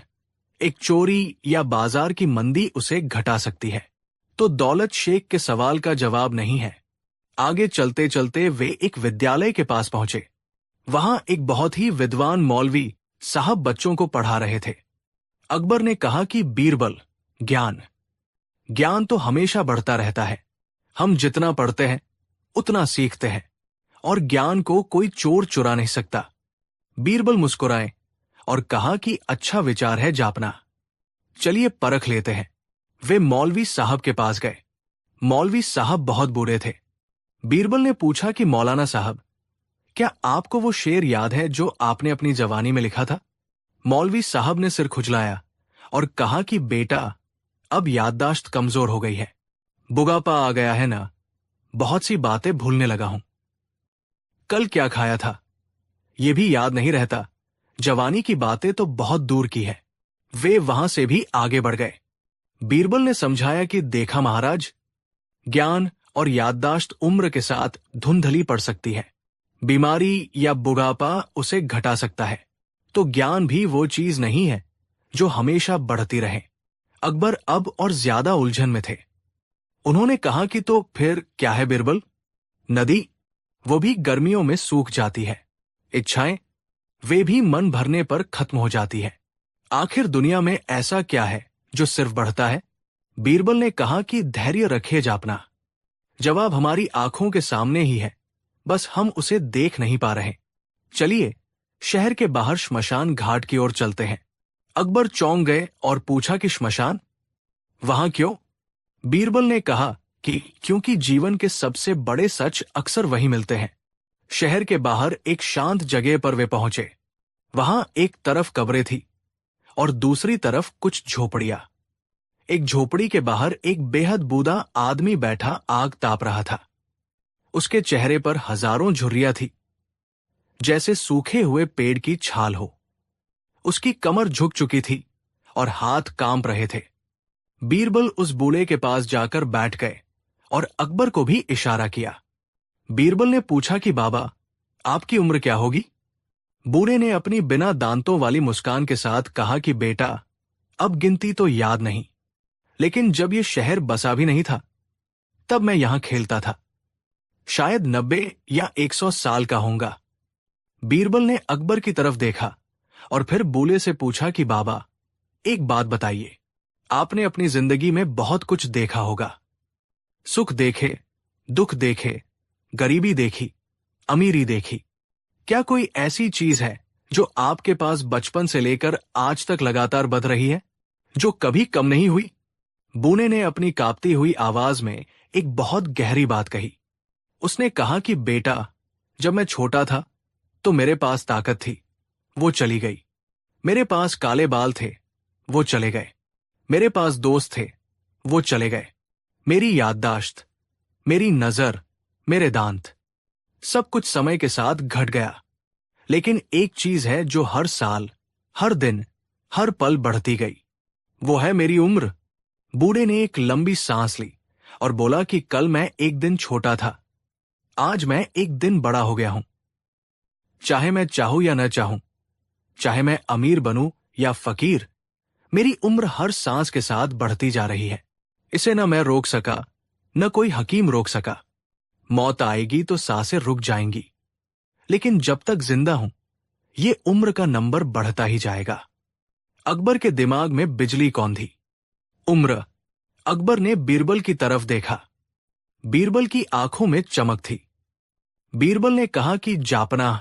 एक चोरी या बाजार की मंदी उसे घटा सकती है। तो दौलत शेख के सवाल का जवाब नहीं है। आगे चलते चलते वे एक विद्यालय के पास पहुंचे। वहां एक बहुत ही विद्वान मौलवी साहब बच्चों को पढ़ा रहे थे। अकबर ने कहा कि बीरबल, ज्ञान ज्ञान तो हमेशा बढ़ता रहता है। हम जितना पढ़ते हैं उतना सीखते हैं और ज्ञान को कोई चोर चुरा नहीं सकता। बीरबल मुस्कुराए और कहा कि अच्छा विचार है जापना, चलिए परख लेते हैं। वे मौलवी साहब के पास गए। मौलवी साहब बहुत बूढ़े थे। बीरबल ने पूछा कि मौलाना साहब, क्या आपको वो शेर याद है जो आपने अपनी जवानी में लिखा था? मौलवी साहब ने सिर खुजलाया और कहा कि बेटा, अब याददाश्त कमजोर हो गई है, बुढ़ापा आ गया है ना, बहुत सी बातें भूलने लगा हूं। कल क्या खाया था ये भी याद नहीं रहता। जवानी की बातें तो बहुत दूर की है। वे वहां से भी आगे बढ़ गए। बीरबल ने समझाया कि देखा महाराज, ज्ञान और याददाश्त उम्र के साथ धुंधली पड़ सकती है। बीमारी या बुढ़ापा उसे घटा सकता है। तो ज्ञान भी वो चीज नहीं है जो हमेशा बढ़ती रहे। अकबर अब और ज्यादा उलझन में थे। उन्होंने कहा कि तो फिर क्या है बीरबल? नदी, वो भी गर्मियों में सूख जाती है। इच्छाएं, वे भी मन भरने पर खत्म हो जाती है। आखिर दुनिया में ऐसा क्या है जो सिर्फ बढ़ता है? बीरबल ने कहा कि धैर्य रखिए जापना, जवाब हमारी आंखों के सामने ही है, बस हम उसे देख नहीं पा रहे। चलिए शहर के बाहर श्मशान घाट की ओर चलते हैं। अकबर चौंक गए और पूछा कि श्मशान, वहां क्यों? बीरबल ने कहा कि क्योंकि जीवन के सबसे बड़े सच अक्सर वहीं मिलते हैं। शहर के बाहर एक शांत जगह पर वे पहुंचे। वहां एक तरफ कब्रें थी और दूसरी तरफ कुछ झोपड़ियां। एक झोपड़ी के बाहर एक बेहद बूढ़ा आदमी बैठा आग ताप रहा था। उसके चेहरे पर हजारों झुर्रियां थी, जैसे सूखे हुए पेड़ की छाल हो। उसकी कमर झुक चुकी थी और हाथ कांप रहे थे। बीरबल उस बूढ़े के पास जाकर बैठ गए और अकबर को भी इशारा किया। बीरबल ने पूछा कि बाबा, आपकी उम्र क्या होगी? बूढ़े ने अपनी बिना दांतों वाली मुस्कान के साथ कहा कि बेटा, अब गिनती तो याद नहीं, लेकिन जब ये शहर बसा भी नहीं था तब मैं यहां खेलता था। शायद 90 या 100 साल का होऊंगा। बीरबल ने अकबर की तरफ देखा और फिर बूढ़े से पूछा कि बाबा, एक बात बताइए, आपने अपनी जिंदगी में बहुत कुछ देखा होगा। सुख देखे, दुख देखे, गरीबी देखी, अमीरी देखी। क्या कोई ऐसी चीज है जो आपके पास बचपन से लेकर आज तक लगातार बढ़ रही है, जो कभी कम नहीं हुई? बूढ़े ने अपनी कांपती हुई आवाज में एक बहुत गहरी बात कही। उसने कहा कि बेटा, जब मैं छोटा था तो मेरे पास ताकत थी, वो चली गई। मेरे पास काले बाल थे, वो चले गए। मेरे पास दोस्त थे, वो चले गए। मेरी याददाश्त, मेरी नजर, मेरे दांत, सब कुछ समय के साथ घट गया। लेकिन एक चीज है जो हर साल, हर दिन, हर पल बढ़ती गई, वो है मेरी उम्र। बूढ़े ने एक लंबी सांस ली और बोला कि कल मैं एक दिन छोटा था, आज मैं एक दिन बड़ा हो गया हूं। चाहे मैं चाहूं या न चाहूं, चाहे मैं अमीर बनूं या फकीर, मेरी उम्र हर सांस के साथ बढ़ती जा रही है। इसे न मैं रोक सका, न कोई हकीम रोक सका। मौत आएगी तो सांसें रुक जाएंगी, लेकिन जब तक जिंदा हूं ये उम्र का नंबर बढ़ता ही जाएगा। अकबर के दिमाग में बिजली कौंधी। उम्र। अकबर ने बीरबल की तरफ देखा। बीरबल की आंखों में चमक थी। बीरबल ने कहा कि जापना,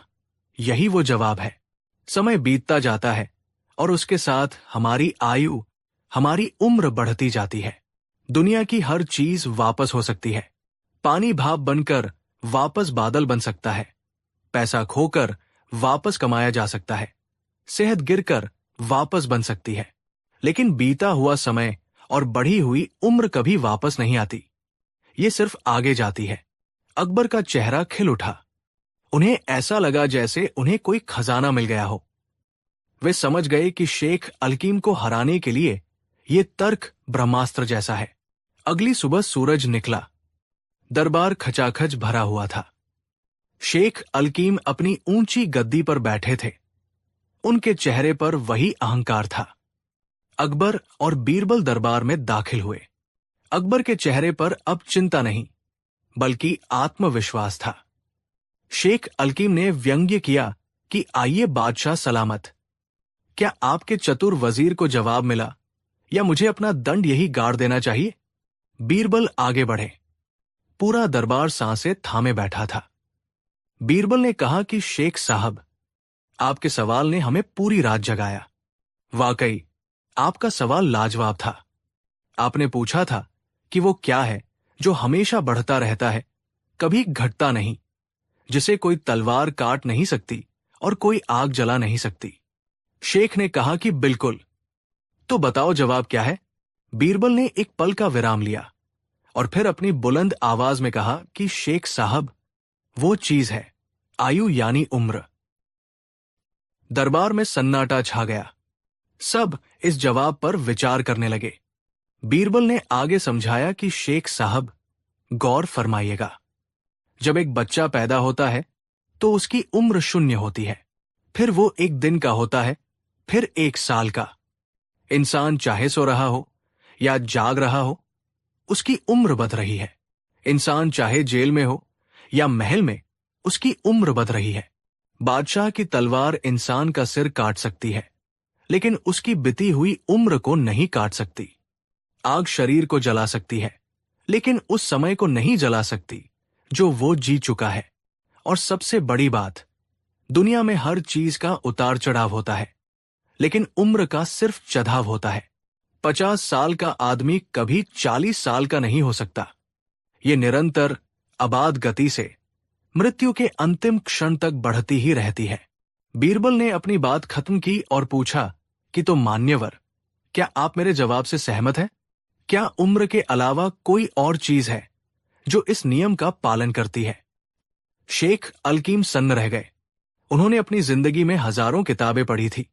यही वो जवाब है। समय बीतता जाता है और उसके साथ हमारी आयु, हमारी उम्र बढ़ती जाती है। दुनिया की हर चीज वापस हो सकती है। पानी भाप बनकर वापस बादल बन सकता है। पैसा खोकर वापस कमाया जा सकता है। सेहत गिरकर वापस बन सकती है। लेकिन बीता हुआ समय और बढ़ी हुई उम्र कभी वापस नहीं आती, ये सिर्फ आगे जाती है। अकबर का चेहरा खिल उठा। उन्हें ऐसा लगा जैसे उन्हें कोई खजाना मिल गया हो। वे समझ गए कि शेख अलकीम को हराने के लिए ये तर्क ब्रह्मास्त्र जैसा है। अगली सुबह सूरज निकला। दरबार खचाखच भरा हुआ था। शेख अलकीम अपनी ऊंची गद्दी पर बैठे थे। उनके चेहरे पर वही अहंकार था। अकबर और बीरबल दरबार में दाखिल हुए। अकबर के चेहरे पर अब चिंता नहीं, बल्कि आत्मविश्वास था। शेख अलकीम ने व्यंग्य किया कि आइए बादशाह सलामत। क्या आपके चतुर वजीर को जवाब मिला, या मुझे अपना दंड यही गाड़ देना चाहिए? बीरबल आगे बढ़े। पूरा दरबार सांसें थामे बैठा था। बीरबल ने कहा कि शेख साहब, आपके सवाल ने हमें पूरी रात जगाया। वाकई आपका सवाल लाजवाब था। आपने पूछा था कि वो क्या है जो हमेशा बढ़ता रहता है, कभी घटता नहीं, जिसे कोई तलवार काट नहीं सकती और कोई आग जला नहीं सकती। शेख ने कहा कि बिल्कुल। तो बताओ जवाब क्या है? बीरबल ने एक पल का विराम लिया और फिर अपनी बुलंद आवाज में कहा कि शेख साहब, वो चीज है आयु यानी उम्र। दरबार में सन्नाटा छा गया। सब इस जवाब पर विचार करने लगे। बीरबल ने आगे समझाया कि शेख साहब, गौर फरमाइएगा। जब एक बच्चा पैदा होता है तो उसकी उम्र 0 होती है, फिर वो 1 दिन का होता है, फिर 1 साल का। इंसान चाहे सो रहा हो या जाग रहा हो, उसकी उम्र बढ़ रही है। इंसान चाहे जेल में हो या महल में, उसकी उम्र बढ़ रही है। बादशाह की तलवार इंसान का सिर काट सकती है, लेकिन उसकी बीती हुई उम्र को नहीं काट सकती। आग शरीर को जला सकती है, लेकिन उस समय को नहीं जला सकती जो वो जी चुका है। और सबसे बड़ी बात, दुनिया में हर चीज का उतार चढ़ाव होता है, लेकिन उम्र का सिर्फ चढ़ाव होता है। 50 साल का आदमी कभी 40 साल का नहीं हो सकता। ये निरंतर अबाध गति से मृत्यु के अंतिम क्षण तक बढ़ती ही रहती है। बीरबल ने अपनी बात खत्म की और पूछा कि तो मान्यवर, क्या आप मेरे जवाब से सहमत हैं? क्या उम्र के अलावा कोई और चीज है जो इस नियम का पालन करती है? शेख अलकीम सन्न रह गए। उन्होंने अपनी जिंदगी में हजारों किताबें पढ़ी थी,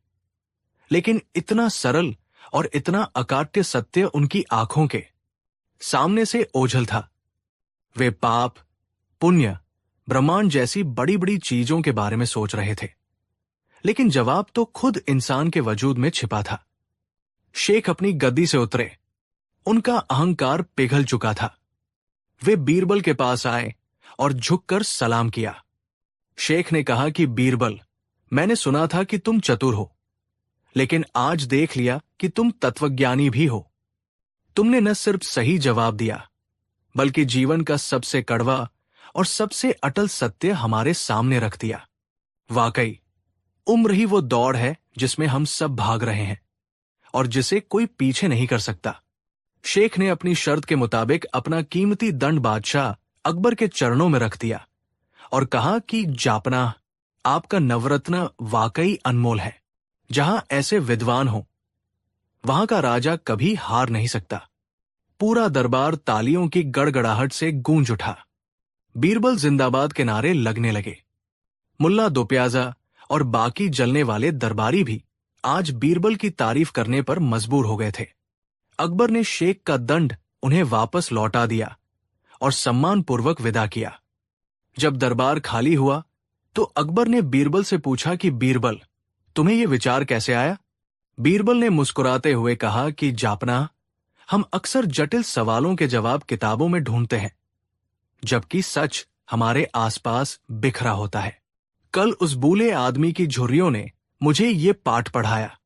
लेकिन इतना सरल और इतना अकाट्य सत्य उनकी आंखों के सामने से ओझल था। वे पाप, पुण्य, ब्रह्मांड जैसी बड़ी बड़ी चीजों के बारे में सोच रहे थे, लेकिन जवाब तो खुद इंसान के वजूद में छिपा था। शेख अपनी गद्दी से उतरे। उनका अहंकार पिघल चुका था। वे बीरबल के पास आए और झुककर सलाम किया। शेख ने कहा कि बीरबल, मैंने सुना था कि तुम चतुर हो, लेकिन आज देख लिया कि तुम तत्वज्ञानी भी हो। तुमने न सिर्फ सही जवाब दिया, बल्कि जीवन का सबसे कड़वा और सबसे अटल सत्य हमारे सामने रख दिया। वाकई उम्र ही वो दौड़ है जिसमें हम सब भाग रहे हैं और जिसे कोई पीछे नहीं कर सकता। शेख ने अपनी शर्त के मुताबिक अपना कीमती दंड बादशाह अकबर के चरणों में रख दिया और कहा कि जापना, आपका नवरत्न वाकई अनमोल है। जहां ऐसे विद्वान हो, वहां का राजा कभी हार नहीं सकता। पूरा दरबार तालियों की गड़गड़ाहट से गूंज उठा। बीरबल जिंदाबाद के नारे लगने लगे। मुल्ला दोप्याजा और बाकी जलने वाले दरबारी भी आज बीरबल की तारीफ करने पर मजबूर हो गए थे। अकबर ने शेख का दंड उन्हें वापस लौटा दिया और सम्मानपूर्वक विदा किया। जब दरबार खाली हुआ तो अकबर ने बीरबल से पूछा कि बीरबल, तुम्हें यह विचार कैसे आया? बीरबल ने मुस्कुराते हुए कहा कि जापना, हम अक्सर जटिल सवालों के जवाब किताबों में ढूंढते हैं, जबकि सच हमारे आसपास बिखरा होता है। कल उस बूले आदमी की झुर्रियों ने मुझे ये पाठ पढ़ाया।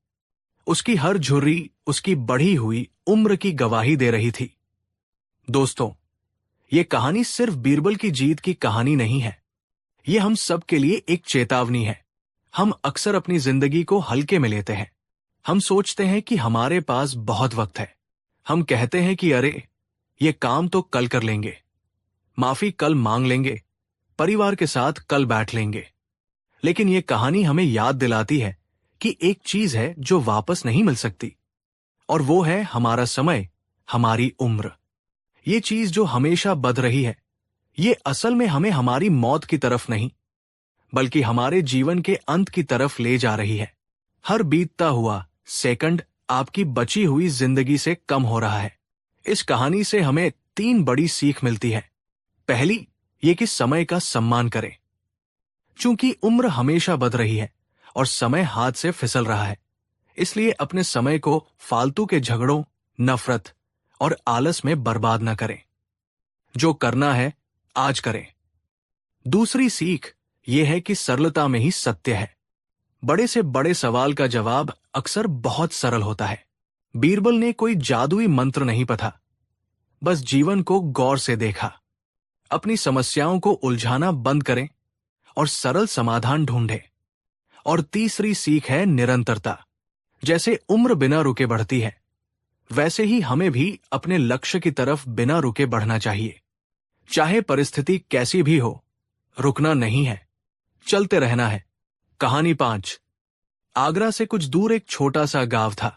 उसकी हर झुर्री उसकी बढ़ी हुई उम्र की गवाही दे रही थी। दोस्तों, ये कहानी सिर्फ बीरबल की जीत की कहानी नहीं है। ये हम सब के लिए एक चेतावनी है। हम अक्सर अपनी जिंदगी को हल्के में लेते हैं। हम सोचते हैं कि हमारे पास बहुत वक्त है। हम कहते हैं कि अरे, ये काम तो कल कर लेंगे, माफी कल मांग लेंगे, परिवार के साथ कल बैठ लेंगे। लेकिन ये कहानी हमें याद दिलाती है कि एक चीज है जो वापस नहीं मिल सकती, और वो है हमारा समय, हमारी उम्र। ये चीज जो हमेशा बढ़ रही है, ये असल में हमें हमारी मौत की तरफ नहीं, बल्कि हमारे जीवन के अंत की तरफ ले जा रही है। हर बीतता हुआ सेकंड आपकी बची हुई जिंदगी से कम हो रहा है। इस कहानी से हमें 3 बड़ी सीख मिलती है। पहली, ये कि समय का सम्मान करें। चूंकि उम्र हमेशा बदल रही है और समय हाथ से फिसल रहा है, इसलिए अपने समय को फालतू के झगड़ों, नफरत और आलस में बर्बाद न करें। जो करना है आज करें। दूसरी सीख यह है कि सरलता में ही सत्य है। बड़े से बड़े सवाल का जवाब अक्सर बहुत सरल होता है। बीरबल ने कोई जादुई मंत्र नहीं पढ़ा, बस जीवन को गौर से देखा। अपनी समस्याओं को उलझाना बंद करें और सरल समाधान ढूंढें। और तीसरी सीख है निरंतरता। जैसे उम्र बिना रुके बढ़ती है, वैसे ही हमें भी अपने लक्ष्य की तरफ बिना रुके बढ़ना चाहिए। चाहे परिस्थिति कैसी भी हो, रुकना नहीं है, चलते रहना है। कहानी 5। आगरा से कुछ दूर एक छोटा सा गांव था,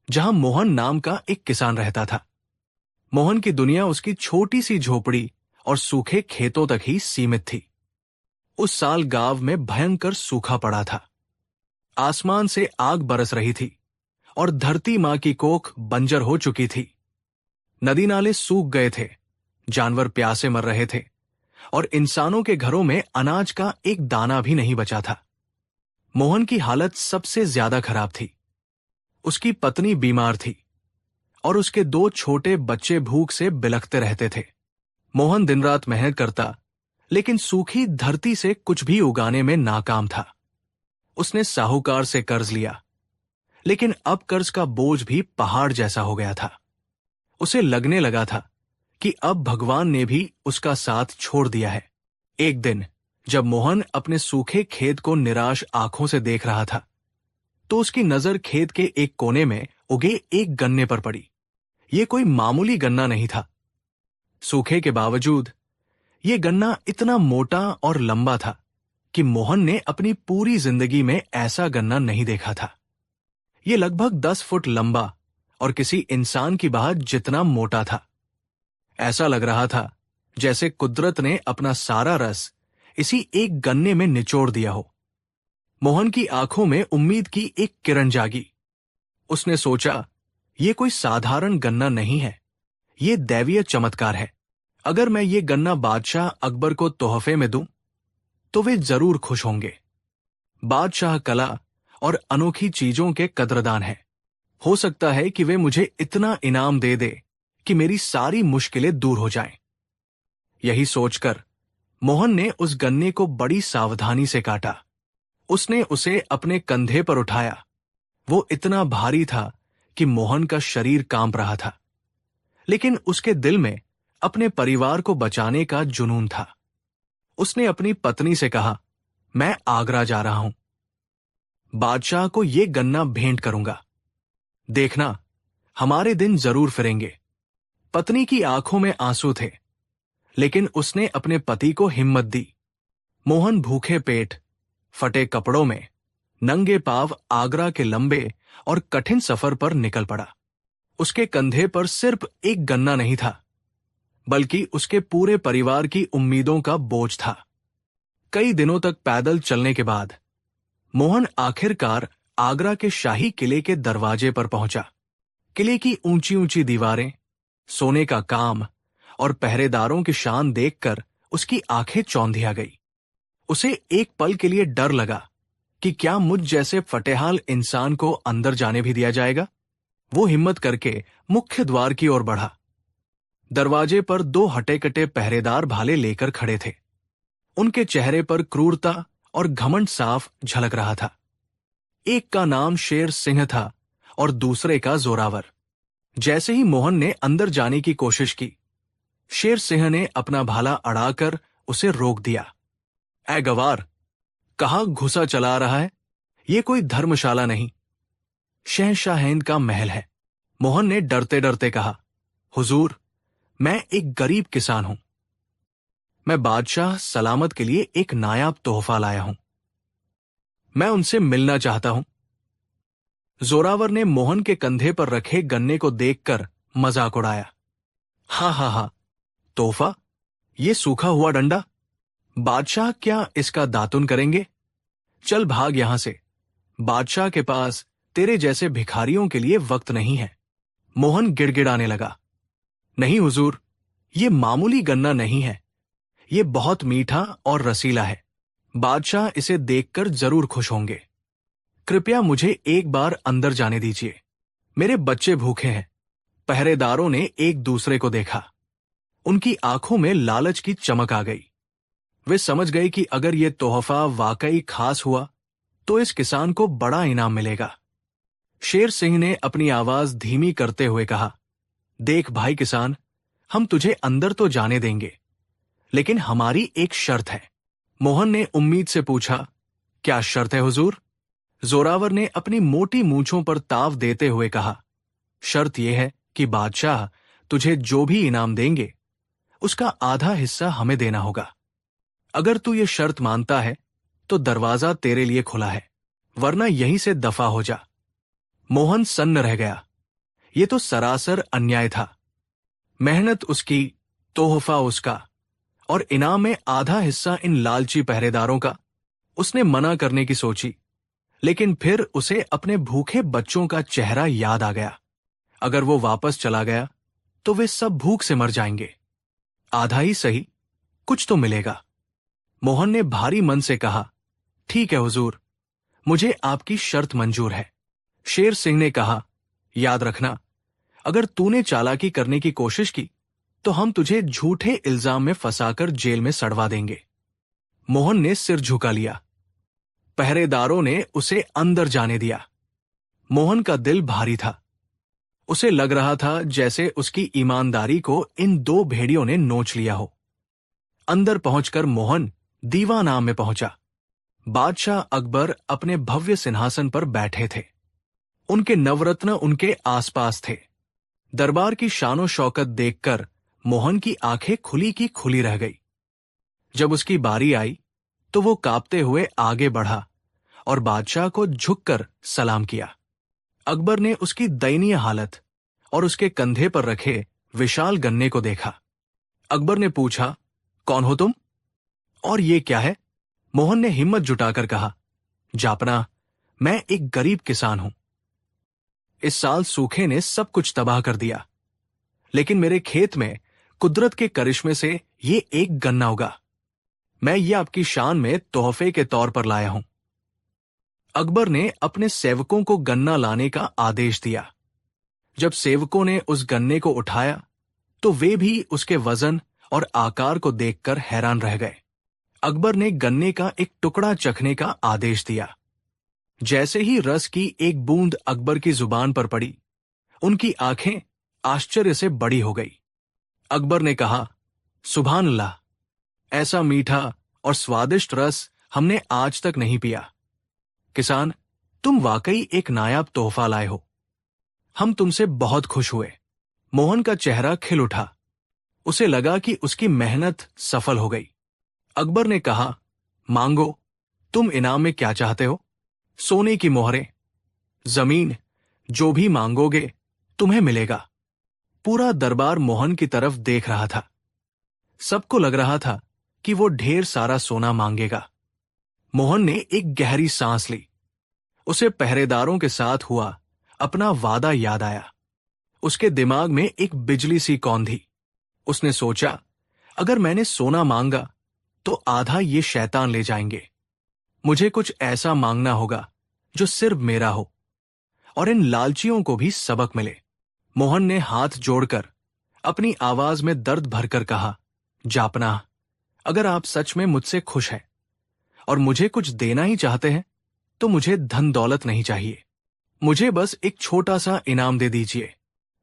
जहां मोहन नाम का एक किसान रहता था। मोहन की दुनिया उसकी छोटी सी झोपड़ी और सूखे खेतों तक ही सीमित थी। उस साल गांव में भयंकर सूखा पड़ा था। आसमान से आग बरस रही थी और धरती मां की कोख बंजर हो चुकी थी। नदी नाले सूख गए थे, जानवर प्यासे मर रहे थे और इंसानों के घरों में अनाज का एक दाना भी नहीं बचा था। मोहन की हालत सबसे ज्यादा खराब थी। उसकी पत्नी बीमार थी और उसके 2 छोटे बच्चे भूख से बिलखते रहते थे। मोहन दिन रात मेहनत करता, लेकिन सूखी धरती से कुछ भी उगाने में नाकाम था। उसने साहूकार से कर्ज लिया, लेकिन अब कर्ज का बोझ भी पहाड़ जैसा हो गया था। उसे लगने लगा था कि अब भगवान ने भी उसका साथ छोड़ दिया है। एक दिन जब मोहन अपने सूखे खेत को निराश आंखों से देख रहा था, तो उसकी नजर खेत के एक कोने में उगे एक गन्ने पर पड़ी। यह कोई मामूली गन्ना नहीं था। सूखे के बावजूद यह गन्ना इतना मोटा और लंबा था कि मोहन ने अपनी पूरी जिंदगी में ऐसा गन्ना नहीं देखा था। यह लगभग 10 फुट लंबा और किसी इंसान की बाह जितना मोटा था। ऐसा लग रहा था जैसे कुदरत ने अपना सारा रस इसी एक गन्ने में निचोड़ दिया हो। मोहन की आंखों में उम्मीद की एक किरण जागी। उसने सोचा, यह कोई साधारण गन्ना नहीं है, यह दैवीय चमत्कार है। अगर मैं ये गन्ना बादशाह अकबर को तोहफे में दूं, तो वे जरूर खुश होंगे। बादशाह कला और अनोखी चीजों के कद्रदान हैं। हो सकता है कि वे मुझे इतना इनाम दे दे कि मेरी सारी मुश्किलें दूर हो जाएं। यही सोचकर मोहन ने उस गन्ने को बड़ी सावधानी से काटा। उसने उसे अपने कंधे पर उठाया। वो इतना भारी था कि मोहन का शरीर कांप रहा था, लेकिन उसके दिल में अपने परिवार को बचाने का जुनून था। उसने अपनी पत्नी से कहा, मैं आगरा जा रहा हूं, बादशाह को यह गन्ना भेंट करूंगा। देखना, हमारे दिन जरूर फिरेंगे। पत्नी की आंखों में आंसू थे, लेकिन उसने अपने पति को हिम्मत दी। मोहन भूखे पेट, फटे कपड़ों में, नंगे पांव आगरा के लंबे और कठिन सफर पर निकल पड़ा। उसके कंधे पर सिर्फ एक गन्ना नहीं था, बल्कि उसके पूरे परिवार की उम्मीदों का बोझ था। कई दिनों तक पैदल चलने के बाद मोहन आखिरकार आगरा के शाही किले के दरवाजे पर पहुंचा। किले की ऊंची ऊंची दीवारें, सोने का काम और पहरेदारों की शान देखकर उसकी आंखें चौंधिया गई। उसे एक पल के लिए डर लगा कि क्या मुझ जैसे फटेहाल इंसान को अंदर जाने भी दिया जाएगा। वो हिम्मत करके मुख्य द्वार की ओर बढ़ा। दरवाजे पर 2 हटे-कटे पहरेदार भाले लेकर खड़े थे। उनके चेहरे पर क्रूरता और घमंड साफ झलक रहा था। एक का नाम शेर सिंह था और दूसरे का जोरावर। जैसे ही मोहन ने अंदर जाने की कोशिश की, शेर सिंह ने अपना भाला अड़ाकर उसे रोक दिया। ऐ गवार, कहाँ घुसा चला रहा है? ये कोई धर्मशाला नहीं, शहंशाह हिंद का महल है। मोहन ने डरते डरते कहा, हुजूर, मैं एक गरीब किसान हूं। मैं बादशाह सलामत के लिए एक नायाब तोहफा लाया हूं। मैं उनसे मिलना चाहता हूं। जोरावर ने मोहन के कंधे पर रखे गन्ने को देखकर मजाक उड़ाया। हा, तोहफा? ये सूखा हुआ डंडा? बादशाह क्या इसका दातुन करेंगे? चल भाग यहां से। बादशाह के पास तेरे जैसे भिखारियों के लिए वक्त नहीं है। मोहन गिड़गिड़ाने लगा। नहीं हुजूर, ये मामूली गन्ना नहीं है, ये बहुत मीठा और रसीला है। बादशाह इसे देखकर जरूर खुश होंगे। कृपया मुझे एक बार अंदर जाने दीजिए, मेरे बच्चे भूखे हैं। पहरेदारों ने एक दूसरे को देखा। उनकी आंखों में लालच की चमक आ गई। वे समझ गए कि अगर ये तोहफा वाकई खास हुआ तो इस किसान को बड़ा इनाम मिलेगा। शेर सिंह ने अपनी आवाज धीमी करते हुए कहा, देख भाई किसान, हम तुझे अंदर तो जाने देंगे, लेकिन हमारी एक शर्त है। मोहन ने उम्मीद से पूछा, क्या शर्त है हुजूर? जोरावर ने अपनी मोटी मूंछों पर ताव देते हुए कहा, शर्त यह है कि बादशाह तुझे जो भी इनाम देंगे उसका आधा हिस्सा हमें देना होगा। अगर तू ये शर्त मानता है तो दरवाजा तेरे लिए खुला है, वरना यहीं से दफा हो जा। मोहन सन्न रह गया। ये तो सरासर अन्याय था। मेहनत उसकी, तोहफा उसका, और इनाम में आधा हिस्सा इन लालची पहरेदारों का। उसने मना करने की सोची, लेकिन फिर उसे अपने भूखे बच्चों का चेहरा याद आ गया। अगर वो वापस चला गया तो वे सब भूख से मर जाएंगे। आधा ही सही, कुछ तो मिलेगा। मोहन ने भारी मन से कहा, ठीक है हुजूर, मुझे आपकी शर्त मंजूर है। शेर सिंह ने कहा, याद रखना, अगर तूने चालाकी करने की कोशिश की तो हम तुझे झूठे इल्जाम में फंसाकर जेल में सड़वा देंगे। मोहन ने सिर झुका लिया। पहरेदारों ने उसे अंदर जाने दिया। मोहन का दिल भारी था। उसे लग रहा था जैसे उसकी ईमानदारी को इन दो भेड़ियों ने नोच लिया हो। अंदर पहुंचकर मोहन दीवानाम में पहुंचा। बादशाह अकबर अपने भव्य सिंहासन पर बैठे थे। उनके नवरत्न उनके आसपास थे। दरबार की शानो शौकत देखकर मोहन की आंखें खुली की खुली रह गई। जब उसकी बारी आई तो वो कांपते हुए आगे बढ़ा और बादशाह को झुककर सलाम किया। अकबर ने उसकी दयनीय हालत और उसके कंधे पर रखे विशाल गन्ने को देखा। अकबर ने पूछा, कौन हो तुम और ये क्या है? मोहन ने हिम्मत जुटाकर कहा, जापना, मैं एक गरीब किसान हूं। इस साल सूखे ने सब कुछ तबाह कर दिया, लेकिन मेरे खेत में कुदरत के करिश्मे से ये एक गन्ना उगा। मैं ये आपकी शान में तोहफे के तौर पर लाया हूं। अकबर ने अपने सेवकों को गन्ना लाने का आदेश दिया। जब सेवकों ने उस गन्ने को उठाया तो वे भी उसके वजन और आकार को देखकर हैरान रह गए। अकबर ने गन्ने का एक टुकड़ा चखने का आदेश दिया। जैसे ही रस की एक बूंद अकबर की जुबान पर पड़ी, उनकी आंखें आश्चर्य से बड़ी हो गई। अकबर ने कहा, सुभान अल्लाह, ऐसा मीठा और स्वादिष्ट रस हमने आज तक नहीं पिया। किसान, तुम वाकई एक नायाब तोहफा लाए हो। हम तुमसे बहुत खुश हुए। मोहन का चेहरा खिल उठा। उसे लगा कि उसकी मेहनत सफल हो गई। अकबर ने कहा, मांगो, तुम इनाम में क्या चाहते हो? सोने की मोहरें, जमीन, जो भी मांगोगे तुम्हें मिलेगा। पूरा दरबार मोहन की तरफ देख रहा था। सबको लग रहा था कि वो ढेर सारा सोना मांगेगा। मोहन ने एक गहरी सांस ली। उसे पहरेदारों के साथ हुआ अपना वादा याद आया। उसके दिमाग में एक बिजली सी कौंधी। उसने सोचा, अगर मैंने सोना मांगा तो आधा ये शैतान ले जाएंगे। मुझे कुछ ऐसा मांगना होगा जो सिर्फ मेरा हो और इन लालचियों को भी सबक मिले। मोहन ने हाथ जोड़कर अपनी आवाज में दर्द भरकर कहा, जापना, अगर आप सच में मुझसे खुश हैं और मुझे कुछ देना ही चाहते हैं तो मुझे धन दौलत नहीं चाहिए। मुझे बस एक छोटा सा इनाम दे दीजिए।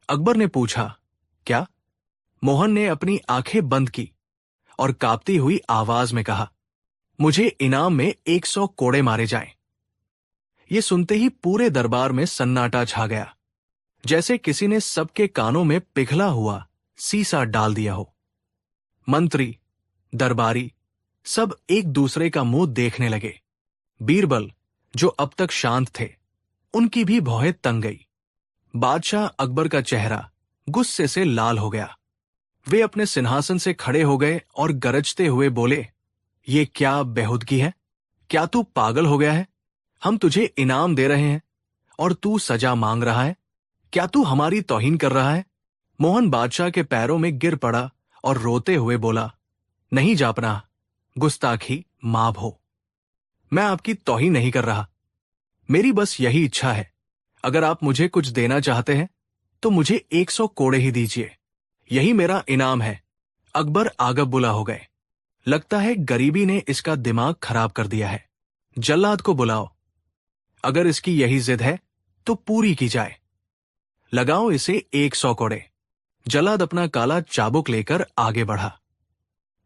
अकबर ने पूछा, क्या? मोहन ने अपनी आंखें बंद की और कांपती हुई आवाज में कहा, मुझे इनाम में 100 कोड़े मारे जाएं। ये सुनते ही पूरे दरबार में सन्नाटा छा गया, जैसे किसी ने सबके कानों में पिघला हुआ सीसा डाल दिया हो। मंत्री, दरबारी सब एक दूसरे का मुंह देखने लगे। बीरबल, जो अब तक शांत थे, उनकी भी भौहें तंग गई। बादशाह अकबर का चेहरा गुस्से से लाल हो गया। वे अपने सिंहासन से खड़े हो गए और गरजते हुए बोले, ये क्या बेहुदगी है? क्या तू पागल हो गया है? हम तुझे इनाम दे रहे हैं और तू सजा मांग रहा है? क्या तू हमारी तौहीन कर रहा है? मोहन बादशाह के पैरों में गिर पड़ा और रोते हुए बोला, नहीं जापना, गुस्ताखी माफ हो। मैं आपकी तौहीन नहीं कर रहा। मेरी बस यही इच्छा है, अगर आप मुझे कुछ देना चाहते हैं तो मुझे 100 कोड़े ही दीजिए, यही मेरा इनाम है। अकबर आगब बुला हो गए। लगता है गरीबी ने इसका दिमाग खराब कर दिया है। जल्लाद को बुलाओ, अगर इसकी यही जिद है तो पूरी की जाए। लगाओ इसे 100 कोड़े। जल्लाद अपना काला चाबुक लेकर आगे बढ़ा।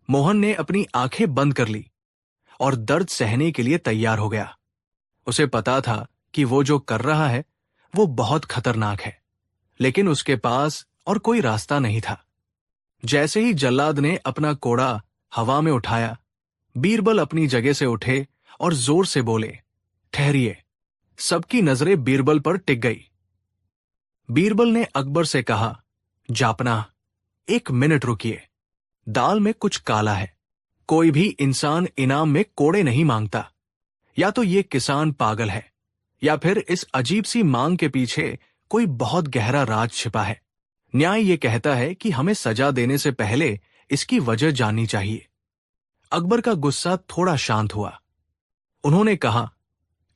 मोहन ने अपनी आंखें बंद कर ली और दर्द सहने के लिए तैयार हो गया। उसे पता था कि वो जो कर रहा है वो बहुत खतरनाक है, लेकिन उसके पास और कोई रास्ता नहीं था। जैसे ही जल्लाद ने अपना कोड़ा हवा में उठाया, बीरबल अपनी जगह से उठे और जोर से बोले, ठहरिए। सबकी नजरें बीरबल पर टिक गई। बीरबल ने अकबर से कहा, जापना, 1 मिनट रुकिए। दाल में कुछ काला है। कोई भी इंसान इनाम में कोड़े नहीं मांगता। या तो ये किसान पागल है, या फिर इस अजीब सी मांग के पीछे कोई बहुत गहरा राज छिपा है। न्याय ये कहता है कि हमें सजा देने से पहले इसकी वजह जाननी चाहिए। अकबर का गुस्सा थोड़ा शांत हुआ। उन्होंने कहा,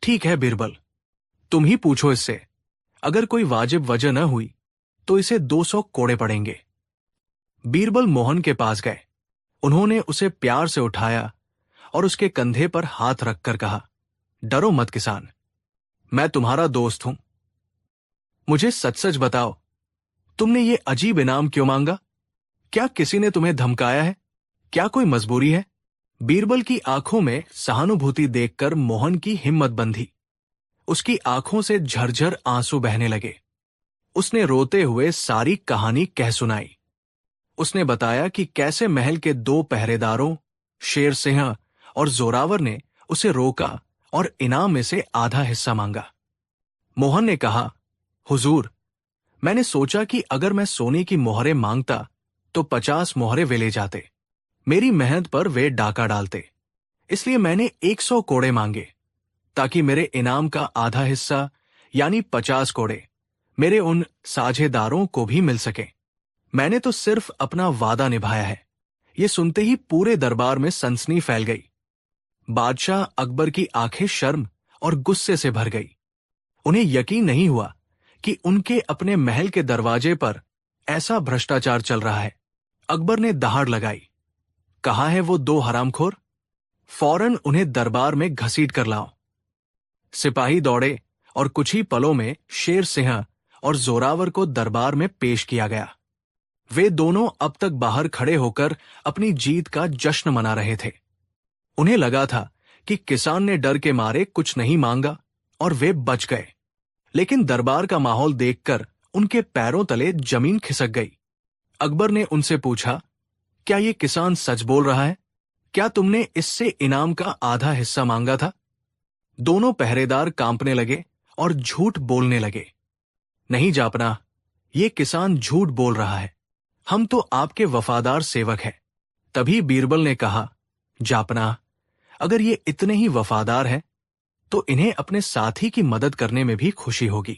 ठीक है बीरबल, तुम ही पूछो इससे। अगर कोई वाजिब वजह न हुई तो इसे 200 कोड़े पड़ेंगे। बीरबल मोहन के पास गए। उन्होंने उसे प्यार से उठाया और उसके कंधे पर हाथ रखकर कहा, डरो मत किसान, मैं तुम्हारा दोस्त हूं। मुझे सच सच बताओ, तुमने ये अजीब इनाम क्यों मांगा? क्या किसी ने तुम्हें धमकाया है? क्या कोई मजबूरी है? बीरबल की आंखों में सहानुभूति देखकर मोहन की हिम्मत बंधी। उसकी आंखों से झरझर आंसू बहने लगे। उसने रोते हुए सारी कहानी कह सुनाई। उसने बताया कि कैसे महल के 2 पहरेदारों, शेर सिंह और जोरावर ने उसे रोका और इनाम में से आधा हिस्सा मांगा। मोहन ने कहा, हुजूर, मैंने सोचा कि अगर मैं सोने की मोहरें मांगता तो 50 मोहरें वे ले जाते। मेरी मेहनत पर वे डाका डालते। इसलिए मैंने 100 कोड़े मांगे, ताकि मेरे इनाम का आधा हिस्सा यानी 50 कोड़े मेरे उन साझेदारों को भी मिल सके। मैंने तो सिर्फ अपना वादा निभाया है। ये सुनते ही पूरे दरबार में सनसनी फैल गई। बादशाह अकबर की आंखें शर्म और गुस्से से भर गई। उन्हें यकीन नहीं हुआ कि उनके अपने महल के दरवाजे पर ऐसा भ्रष्टाचार चल रहा है। अकबर ने दहाड़ लगाई, कहा है वो 2 हरामखोर, फौरन उन्हें दरबार में घसीट कर लाओ। सिपाही दौड़े और कुछ ही पलों में शेर सिंह और जोरावर को दरबार में पेश किया गया। वे दोनों अब तक बाहर खड़े होकर अपनी जीत का जश्न मना रहे थे। उन्हें लगा था कि किसान ने डर के मारे कुछ नहीं मांगा और वे बच गए, लेकिन दरबार का माहौल देखकर उनके पैरों तले जमीन खिसक गई। अकबर ने उनसे पूछा, क्या ये किसान सच बोल रहा है? क्या तुमने इससे इनाम का आधा हिस्सा मांगा था? दोनों पहरेदार कांपने लगे और झूठ बोलने लगे। नहीं जापना, ये किसान झूठ बोल रहा है। हम तो आपके वफादार सेवक हैं। तभी बीरबल ने कहा, जापना, अगर ये इतने ही वफादार हैं तो इन्हें अपने साथी की मदद करने में भी खुशी होगी।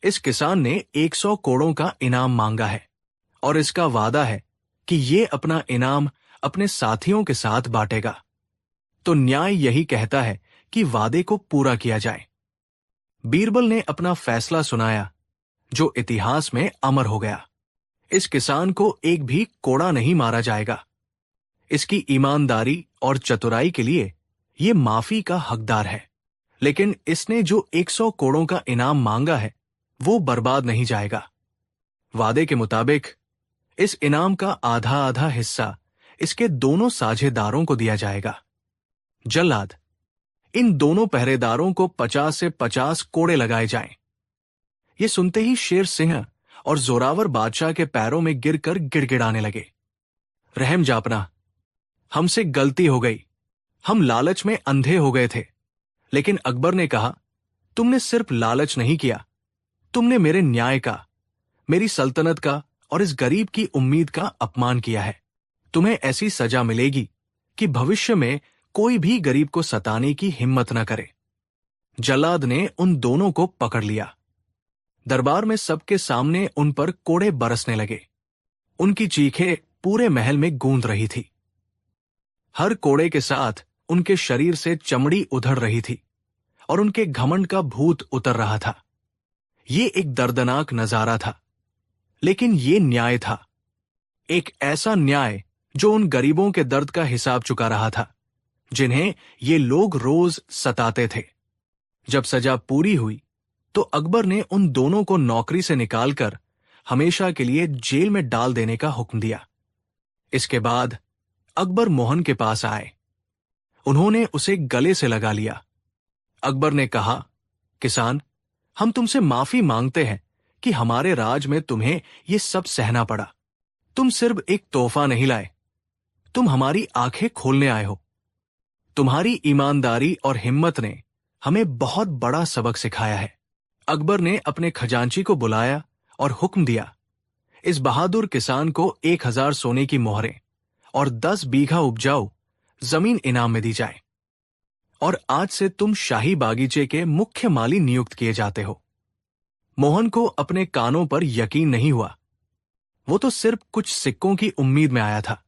इस किसान ने 100 कोड़ों का इनाम मांगा है और इसका वादा है कि ये अपना इनाम अपने साथियों के साथ बांटेगा। तो न्याय यही कहता है कि वादे को पूरा किया जाए। बीरबल ने अपना फैसला सुनाया, जो इतिहास में अमर हो गया। इस किसान को एक भी कोड़ा नहीं मारा जाएगा। इसकी ईमानदारी और चतुराई के लिए ये माफी का हकदार है, लेकिन इसने जो 100 कोड़ों का इनाम मांगा है वो बर्बाद नहीं जाएगा। वादे के मुताबिक इस इनाम का आधा आधा हिस्सा इसके दोनों साझेदारों को दिया जाएगा। जल्लाद, इन दोनों पहरेदारों को 50 से 50 कोड़े लगाए जाएं। ये सुनते ही शेर सिंह और जोरावर बादशाह के पैरों में गिरकर गिड़गिड़ाने लगे। रहम जापना, हमसे गलती हो गई। हम लालच में अंधे हो गए थे। लेकिन अकबर ने कहा, तुमने सिर्फ लालच नहीं किया, तुमने मेरे न्याय का, मेरी सल्तनत का और इस गरीब की उम्मीद का अपमान किया है। तुम्हें ऐसी सजा मिलेगी कि भविष्य में कोई भी गरीब को सताने की हिम्मत न करे। जल्लाद ने उन दोनों को पकड़ लिया। दरबार में सबके सामने उन पर कोड़े बरसने लगे। उनकी चीखें पूरे महल में गूंज रही थी। हर कोड़े के साथ उनके शरीर से चमड़ी उधड़ रही थी और उनके घमंड का भूत उतर रहा था। ये एक दर्दनाक नजारा था, लेकिन ये न्याय था। एक ऐसा न्याय जो उन गरीबों के दर्द का हिसाब चुका रहा था, जिन्हें ये लोग रोज सताते थे। जब सजा पूरी हुई तो अकबर ने उन दोनों को नौकरी से निकालकर हमेशा के लिए जेल में डाल देने का हुक्म दिया। इसके बाद अकबर मोहन के पास आए। उन्होंने उसे गले से लगा लिया। अकबर ने कहा, किसान, हम तुमसे माफी मांगते हैं कि हमारे राज में तुम्हें ये सब सहना पड़ा। तुम सिर्फ एक तोहफा नहीं लाए, तुम हमारी आंखें खोलने आए हो। तुम्हारी ईमानदारी और हिम्मत ने हमें बहुत बड़ा सबक सिखाया है। अकबर ने अपने खजांची को बुलाया और हुक्म दिया, इस बहादुर किसान को 1000 सोने की मोहरें और 10 बीघा उपजाऊ जमीन इनाम में दी जाए, और आज से तुम शाही बागीचे के मुख्य माली नियुक्त किए जाते हो। मोहन को अपने कानों पर यकीन नहीं हुआ। वो तो सिर्फ कुछ सिक्कों की उम्मीद में आया था,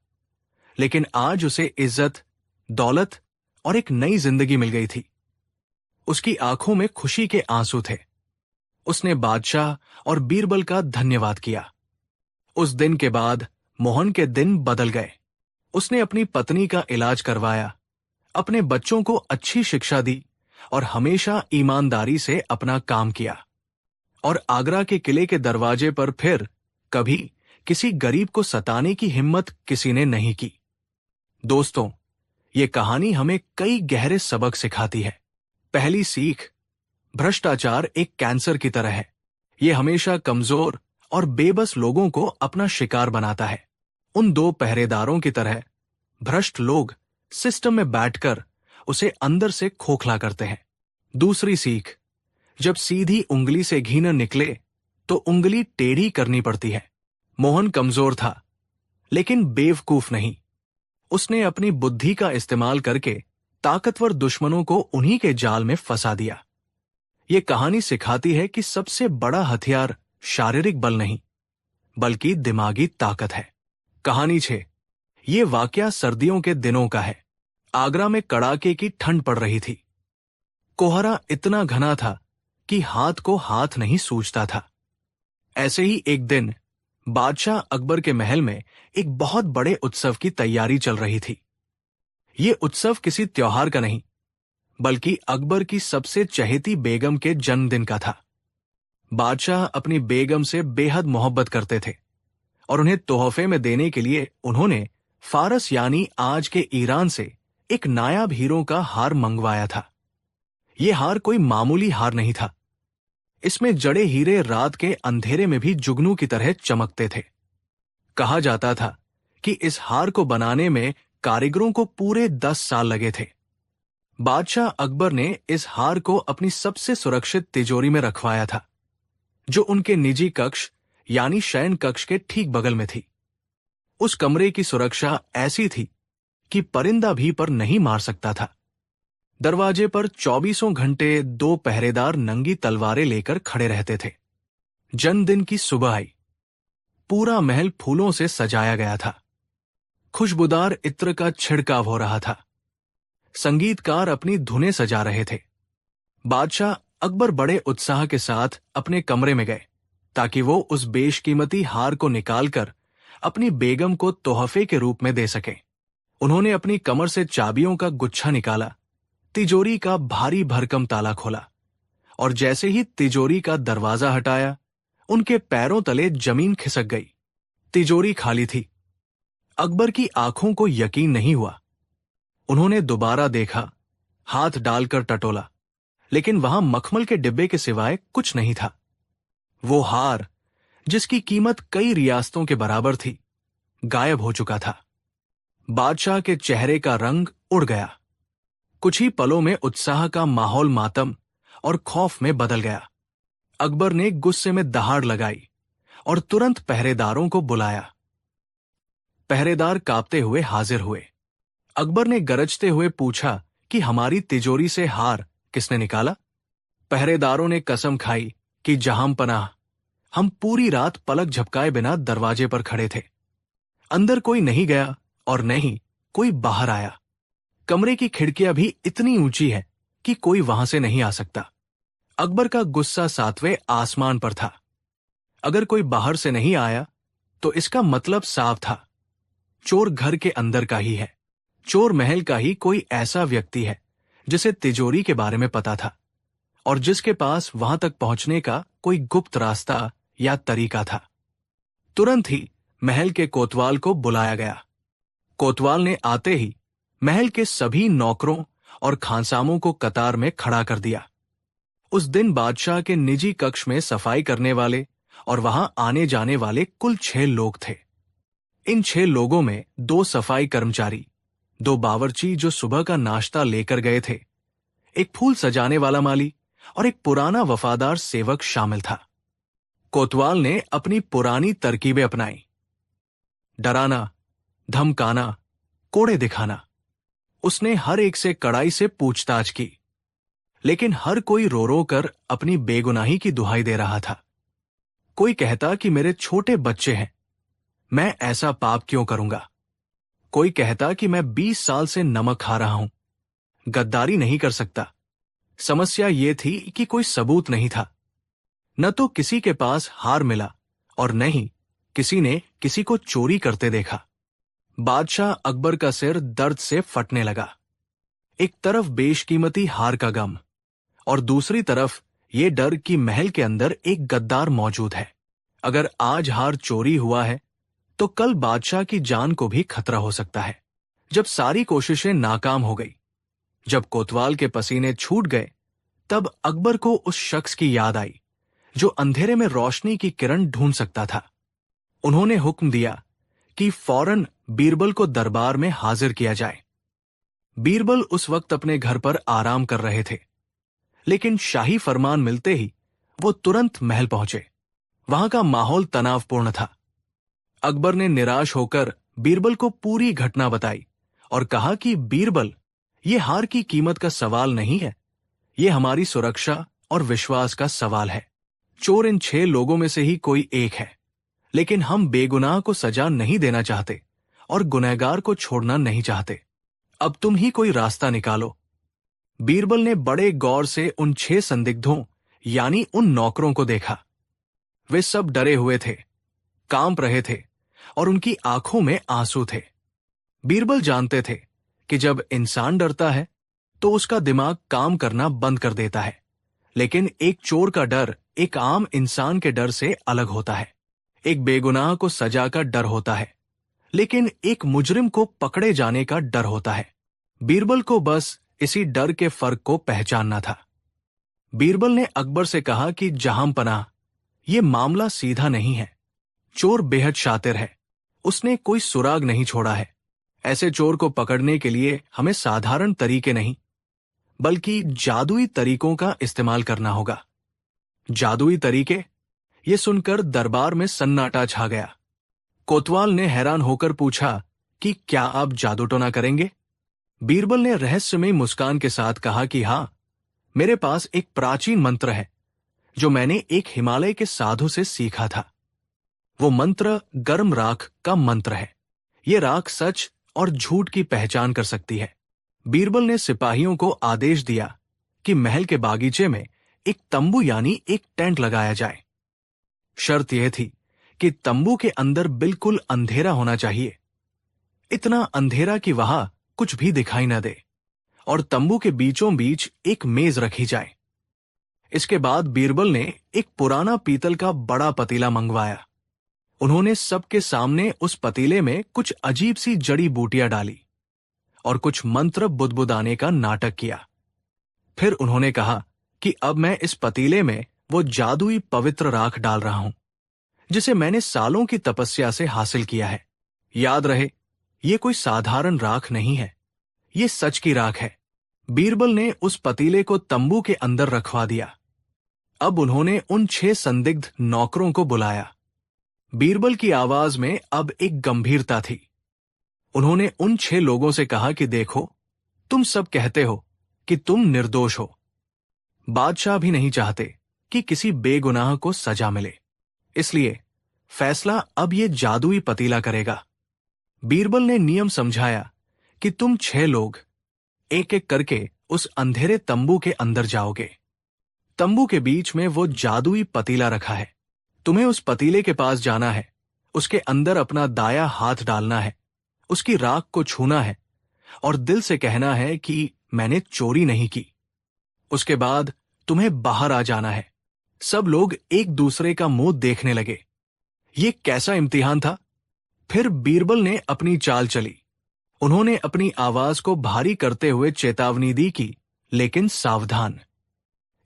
लेकिन आज उसे इज्जत, दौलत और एक नई जिंदगी मिल गई थी। उसकी आंखों में खुशी के आंसू थे। उसने बादशाह और बीरबल का धन्यवाद किया। उस दिन के बाद मोहन के दिन बदल गए। उसने अपनी पत्नी का इलाज करवाया, अपने बच्चों को अच्छी शिक्षा दी और हमेशा ईमानदारी से अपना काम किया। और आगरा के किले के दरवाजे पर फिर कभी किसी गरीब को सताने की हिम्मत किसी ने नहीं की। दोस्तों, ये कहानी हमें कई गहरे सबक सिखाती है। पहली सीख, भ्रष्टाचार एक कैंसर की तरह है। ये हमेशा कमजोर और बेबस लोगों को अपना शिकार बनाता है। उन 2 पहरेदारों की तरह भ्रष्ट लोग सिस्टम में बैठकर उसे अंदर से खोखला करते हैं। दूसरी सीख, जब सीधी उंगली से घी न निकले तो उंगली टेढ़ी करनी पड़ती है। मोहन कमजोर था, लेकिन बेवकूफ नहीं। उसने अपनी बुद्धि का इस्तेमाल करके ताकतवर दुश्मनों को उन्हीं के जाल में फंसा दिया। ये कहानी सिखाती है कि सबसे बड़ा हथियार शारीरिक बल नहीं, बल्कि दिमागी ताकत है। कहानी 6, ये वाकया सर्दियों के दिनों का है। आगरा में कड़ाके की ठंड पड़ रही थी। कोहरा इतना घना था कि हाथ को हाथ नहीं सूझता था। ऐसे ही एक दिन बादशाह अकबर के महल में एक बहुत बड़े उत्सव की तैयारी चल रही थी। ये उत्सव किसी त्योहार का नहीं, बल्कि अकबर की सबसे चहेती बेगम के जन्मदिन का था। बादशाह अपनी बेगम से बेहद मोहब्बत करते थे और उन्हें तोहफे में देने के लिए उन्होंने फारस यानी आज के ईरान से एक नायाब हीरों का हार मंगवाया था। यह हार कोई मामूली हार नहीं था। इसमें जड़े हीरे रात के अंधेरे में भी जुगनू की तरह चमकते थे। कहा जाता था कि इस हार को बनाने में कारीगरों को पूरे 10 साल लगे थे। बादशाह अकबर ने इस हार को अपनी सबसे सुरक्षित तिजोरी में रखवाया था, जो उनके निजी कक्ष यानी शयन कक्ष के ठीक बगल में थी। उस कमरे की सुरक्षा ऐसी थी कि परिंदा भी पर नहीं मार सकता था। दरवाजे पर 24 घंटे 2 पहरेदार नंगी तलवारें लेकर खड़े रहते थे। जन्मदिन की सुबह आई। पूरा महल फूलों से सजाया गया था। खुशबूदार इत्र का छिड़काव हो रहा था। संगीतकार अपनी धुनें सजा रहे थे। बादशाह अकबर बड़े उत्साह के साथ अपने कमरे में गए ताकि वो उस बेशकीमती हार को निकालकर अपनी बेगम को तोहफे के रूप में दे सके। उन्होंने अपनी कमर से चाबियों का गुच्छा निकाला, तिजोरी का भारी भरकम ताला खोला और जैसे ही तिजोरी का दरवाजा हटाया, उनके पैरों तले जमीन खिसक गई। तिजोरी खाली थी। अकबर की आंखों को यकीन नहीं हुआ। उन्होंने दोबारा देखा, हाथ डालकर टटोला, लेकिन वहां मखमल के डिब्बे के सिवाय कुछ नहीं था। वो हार, जिसकी कीमत कई रियासतों के बराबर थी, गायब हो चुका था। बादशाह के चेहरे का रंग उड़ गया। कुछ ही पलों में उत्साह का माहौल मातम और खौफ में बदल गया। अकबर ने गुस्से में दहाड़ लगाई और तुरंत पहरेदारों को बुलाया। पहरेदार कांपते हुए हाजिर हुए। अकबर ने गरजते हुए पूछा कि हमारी तिजोरी से हार किसने निकाला? पहरेदारों ने कसम खाई कि जहां पनाह, हम पूरी रात पलक झपकाए बिना दरवाजे पर खड़े थे। अंदर कोई नहीं गया और नहीं कोई बाहर आया। कमरे की खिड़कियां भी इतनी ऊंची है कि कोई वहां से नहीं आ सकता। अकबर का गुस्सा 7वें आसमान पर था। अगर कोई बाहर से नहीं आया तो इसका मतलब साफ था, चोर घर के अंदर का ही है। चोर महल का ही कोई ऐसा व्यक्ति है जिसे तिजोरी के बारे में पता था और जिसके पास वहां तक पहुंचने का कोई गुप्त रास्ता या तरीका था। तुरंत ही महल के कोतवाल को बुलाया गया। कोतवाल ने आते ही महल के सभी नौकरों और खानसामों को कतार में खड़ा कर दिया। उस दिन बादशाह के निजी कक्ष में सफाई करने वाले और वहां आने जाने वाले कुल 6 लोग थे। इन 6 लोगों में 2 सफाई कर्मचारी, 2 बावर्ची जो सुबह का नाश्ता लेकर गए थे, एक फूल सजाने वाला माली और एक पुराना वफादार सेवक शामिल था। कोतवाल ने अपनी पुरानी तरकीबें अपनाई, डराना, धमकाना, कोड़े दिखाना। उसने हर एक से कड़ाई से पूछताछ की, लेकिन हर कोई रो रो कर अपनी बेगुनाही की दुहाई दे रहा था। कोई कहता कि मेरे छोटे बच्चे हैं, मैं ऐसा पाप क्यों करूंगा। कोई कहता कि मैं 20 साल से नमक खा रहा हूं, गद्दारी नहीं कर सकता। समस्या ये थी कि कोई सबूत नहीं था। न तो किसी के पास हार मिला और न ही किसी ने किसी को चोरी करते देखा। बादशाह अकबर का सिर दर्द से फटने लगा। एक तरफ बेशकीमती हार का गम और दूसरी तरफ ये डर कि महल के अंदर एक गद्दार मौजूद है। अगर आज हार चोरी हुआ है तो कल बादशाह की जान को भी खतरा हो सकता है। जब सारी कोशिशें नाकाम हो गई, जब कोतवाल के पसीने छूट गए, तब अकबर को उस शख्स की याद आई जो अंधेरे में रोशनी की किरण ढूंढ सकता था। उन्होंने हुक्म दिया कि फौरन बीरबल को दरबार में हाजिर किया जाए। बीरबल उस वक्त अपने घर पर आराम कर रहे थे, लेकिन शाही फरमान मिलते ही वो तुरंत महल पहुंचे। वहां का माहौल तनावपूर्ण था। अकबर ने निराश होकर बीरबल को पूरी घटना बताई और कहा कि बीरबल, ये हार की कीमत का सवाल नहीं है, ये हमारी सुरक्षा और विश्वास का सवाल है। चोर इन 6 लोगों में से ही कोई एक है, लेकिन हम बेगुनाह को सजा नहीं देना चाहते और गुनहगार को छोड़ना नहीं चाहते। अब तुम ही कोई रास्ता निकालो। बीरबल ने बड़े गौर से उन 6 संदिग्धों यानी उन नौकरों को देखा। वे सब डरे हुए थे, कांप रहे थे और उनकी आंखों में आंसू थे। बीरबल जानते थे कि जब इंसान डरता है तो उसका दिमाग काम करना बंद कर देता है, लेकिन एक चोर का डर एक आम इंसान के डर से अलग होता है। एक बेगुनाह को सजा का डर होता है, लेकिन एक मुजरिम को पकड़े जाने का डर होता है। बीरबल को बस इसी डर के फर्क को पहचानना था। बीरबल ने अकबर से कहा कि जहां पनाह, ये मामला सीधा नहीं है। चोर बेहद शातिर है, उसने कोई सुराग नहीं छोड़ा है। ऐसे चोर को पकड़ने के लिए हमें साधारण तरीके नहीं, बल्कि जादुई तरीकों का इस्तेमाल करना होगा। जादुई तरीके? ये सुनकर दरबार में सन्नाटा छा गया। कोतवाल ने हैरान होकर पूछा कि क्या आप जादू टोना करेंगे? बीरबल ने रहस्यमयी मुस्कान के साथ कहा कि हां, मेरे पास एक प्राचीन मंत्र है जो मैंने एक हिमालय के साधु से सीखा था। वो मंत्र गर्म राख का मंत्र है। ये राख सच और झूठ की पहचान कर सकती है। बीरबल ने सिपाहियों को आदेश दिया कि महल के बागीचे में एक तंबू यानी एक टेंट लगाया जाए। शर्त यह थी कि तंबू के अंदर बिल्कुल अंधेरा होना चाहिए, इतना अंधेरा कि वहां कुछ भी दिखाई न दे, और तंबू के बीचों बीच एक मेज रखी जाए। इसके बाद बीरबल ने एक पुराना पीतल का बड़ा पतीला मंगवाया। उन्होंने सबके सामने उस पतीले में कुछ अजीब सी जड़ी बूटियां डाली और कुछ मंत्र बुदबुदाने का नाटक किया। फिर उन्होंने कहा कि अब मैं इस पतीले में वो जादुई पवित्र राख डाल रहा हूं जिसे मैंने सालों की तपस्या से हासिल किया है। याद रहे, ये कोई साधारण राख नहीं है, ये सच की राख है। बीरबल ने उस पतीले को तंबू के अंदर रखवा दिया। अब उन्होंने उन 6 संदिग्ध नौकरों को बुलाया। बीरबल की आवाज में अब एक गंभीरता थी। उन्होंने उन 6 लोगों से कहा कि देखो, तुम सब कहते हो कि तुम निर्दोष हो। बादशाह भी नहीं चाहते कि किसी बेगुनाह को सजा मिले, इसलिए फैसला अब ये जादुई पतीला करेगा। बीरबल ने नियम समझाया कि तुम 6 लोग एक एक करके उस अंधेरे तंबू के अंदर जाओगे। तंबू के बीच में वो जादुई पतीला रखा है। तुम्हें उस पतीले के पास जाना है, उसके अंदर अपना दाया हाथ डालना है, उसकी राख को छूना है और दिल से कहना है कि मैंने चोरी नहीं की। उसके बाद तुम्हें बाहर आ जाना है। सब लोग एक दूसरे का मुंह देखने लगे। ये कैसा इम्तिहान था? फिर बीरबल ने अपनी चाल चली। उन्होंने अपनी आवाज को भारी करते हुए चेतावनी दी कि लेकिन सावधान,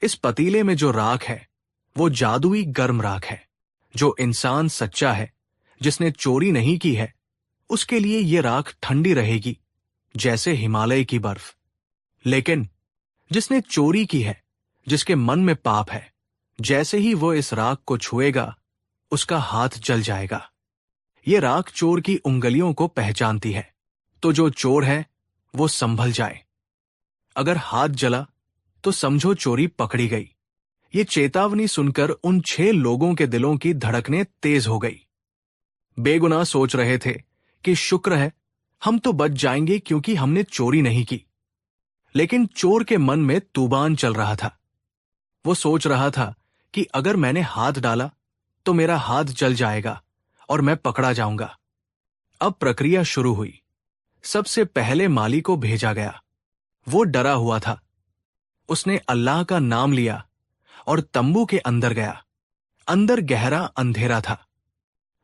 इस पतीले में जो राख है वो जादुई गर्म राख है। जो इंसान सच्चा है, जिसने चोरी नहीं की है, उसके लिए ये राख ठंडी रहेगी जैसे हिमालय की बर्फ। लेकिन जिसने चोरी की है, जिसके मन में पाप है, जैसे ही वो इस राख को छुएगा उसका हाथ जल जाएगा। ये राख चोर की उंगलियों को पहचानती है, तो जो चोर है वो संभल जाए। अगर हाथ जला तो समझो चोरी पकड़ी गई। ये चेतावनी सुनकर उन 6 लोगों के दिलों की धड़कनें तेज हो गई। बेगुनाह सोच रहे थे कि शुक्र है हम तो बच जाएंगे क्योंकि हमने चोरी नहीं की। लेकिन चोर के मन में तूबान चल रहा था। वो सोच रहा था कि अगर मैंने हाथ डाला तो मेरा हाथ जल जाएगा और मैं पकड़ा जाऊंगा। अब प्रक्रिया शुरू हुई। सबसे पहले माली को भेजा गया। वो डरा हुआ था। उसने अल्लाह का नाम लिया और तंबू के अंदर गया। अंदर गहरा अंधेरा था।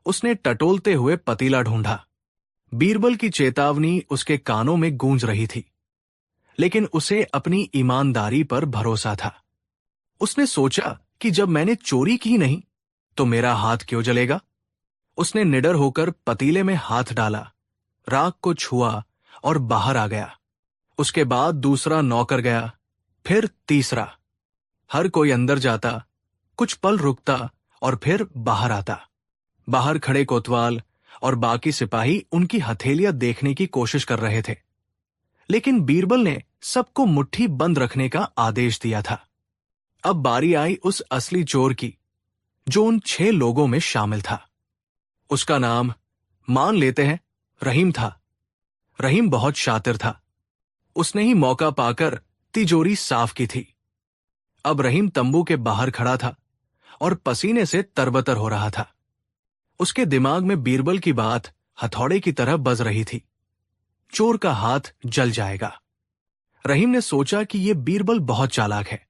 उसने टटोलते हुए पतीला ढूंढा। बीरबल की चेतावनी उसके कानों में गूंज रही थी, लेकिन उसे अपनी ईमानदारी पर भरोसा था। उसने सोचा कि जब मैंने चोरी की नहीं तो मेरा हाथ क्यों जलेगा। उसने निडर होकर पतीले में हाथ डाला, राख को छुआ और बाहर आ गया। उसके बाद दूसरा नौकर गया, फिर तीसरा। हर कोई अंदर जाता, कुछ पल रुकता और फिर बाहर आता। बाहर खड़े कोतवाल और बाकी सिपाही उनकी हथेलियां देखने की कोशिश कर रहे थे, लेकिन बीरबल ने सबको मुट्ठी बंद रखने का आदेश दिया था। अब बारी आई उस असली चोर की, जो उन 6 लोगों में शामिल था। उसका नाम मान लेते हैं रहीम था। रहीम बहुत शातिर था। उसने ही मौका पाकर तिजोरी साफ की थी। अब रहीम तंबू के बाहर खड़ा था और पसीने से तरबतर हो रहा था। उसके दिमाग में बीरबल की बात हथौड़े की तरह बज रही थी। चोर का हाथ जल जाएगा। रहीम ने सोचा कि यह बीरबल बहुत चालाक है।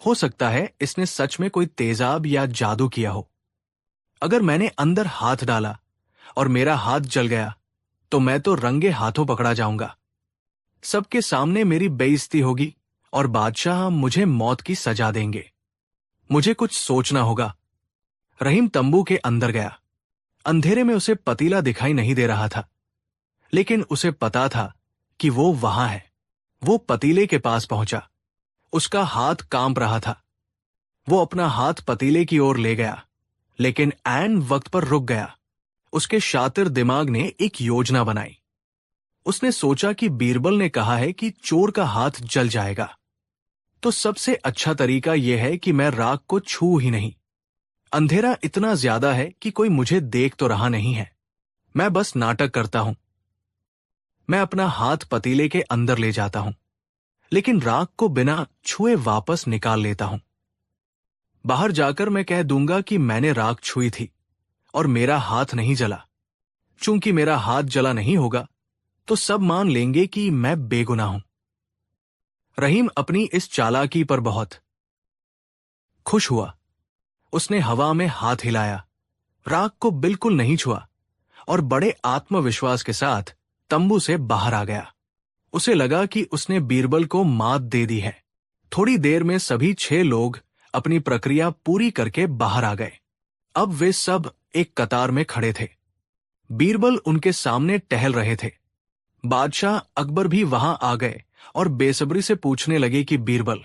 हो सकता है इसने सच में कोई तेजाब या जादू किया हो। अगर मैंने अंदर हाथ डाला और मेरा हाथ जल गया तो मैं तो रंगे हाथों पकड़ा जाऊंगा। सबके सामने मेरी बेइज्जती होगी और बादशाह मुझे मौत की सजा देंगे। मुझे कुछ सोचना होगा। रहीम तंबू के अंदर गया। अंधेरे में उसे पतीला दिखाई नहीं दे रहा था, लेकिन उसे पता था कि वो वहां है। वो पतीले के पास पहुंचा। उसका हाथ कांप रहा था। वो अपना हाथ पतीले की ओर ले गया, लेकिन ऐन वक्त पर रुक गया। उसके शातिर दिमाग ने एक योजना बनाई। उसने सोचा कि बीरबल ने कहा है कि चोर का हाथ जल जाएगा, तो सबसे अच्छा तरीका यह है कि मैं राख को छू ही नहीं। अंधेरा इतना ज्यादा है कि कोई मुझे देख तो रहा नहीं है। मैं बस नाटक करता हूं। मैं अपना हाथ पतीले के अंदर ले जाता हूं, लेकिन राख को बिना छुए वापस निकाल लेता हूं। बाहर जाकर मैं कह दूंगा कि मैंने राख छुई थी और मेरा हाथ नहीं जला। चूंकि मेरा हाथ जला नहीं होगा तो सब मान लेंगे कि मैं बेगुनाह हूं। रहीम अपनी इस चालाकी पर बहुत खुश हुआ। उसने हवा में हाथ हिलाया, राख को बिल्कुल नहीं छुआ और बड़े आत्मविश्वास के साथ तंबू से बाहर आ गया। उसे लगा कि उसने बीरबल को मात दे दी है। थोड़ी देर में सभी 6 लोग अपनी प्रक्रिया पूरी करके बाहर आ गए। अब वे सब एक कतार में खड़े थे। बीरबल उनके सामने टहल रहे थे। बादशाह अकबर भी वहां आ गए और बेसब्री से पूछने लगे कि बीरबल,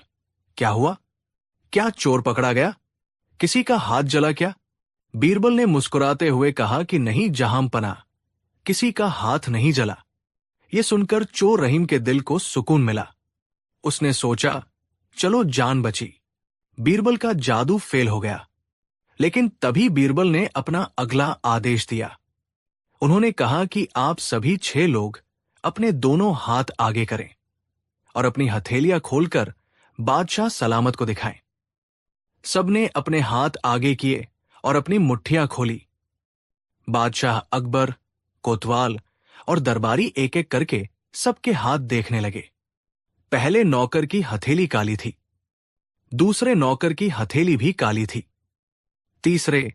क्या हुआ? क्या चोर पकड़ा गया? किसी का हाथ जला क्या? बीरबल ने मुस्कुराते हुए कहा कि नहीं जहां पना, किसी का हाथ नहीं जला। यह सुनकर चोर रहीम के दिल को सुकून मिला। उसने सोचा, चलो जान बची। बीरबल का जादू फेल हो गया। लेकिन तभी बीरबल ने अपना अगला आदेश दिया। उन्होंने कहा कि आप सभी 6 लोग अपने दोनों हाथ आगे करें और अपनी हथेलियां खोलकर बादशाह सलामत को दिखाएं। सबने अपने हाथ आगे किए और अपनी मुट्ठियां खोली। बादशाह अकबर, कोतवाल और दरबारी एक एक करके सबके हाथ देखने लगे। पहले नौकर की हथेली काली थी, दूसरे नौकर की हथेली भी काली थी, तीसरे,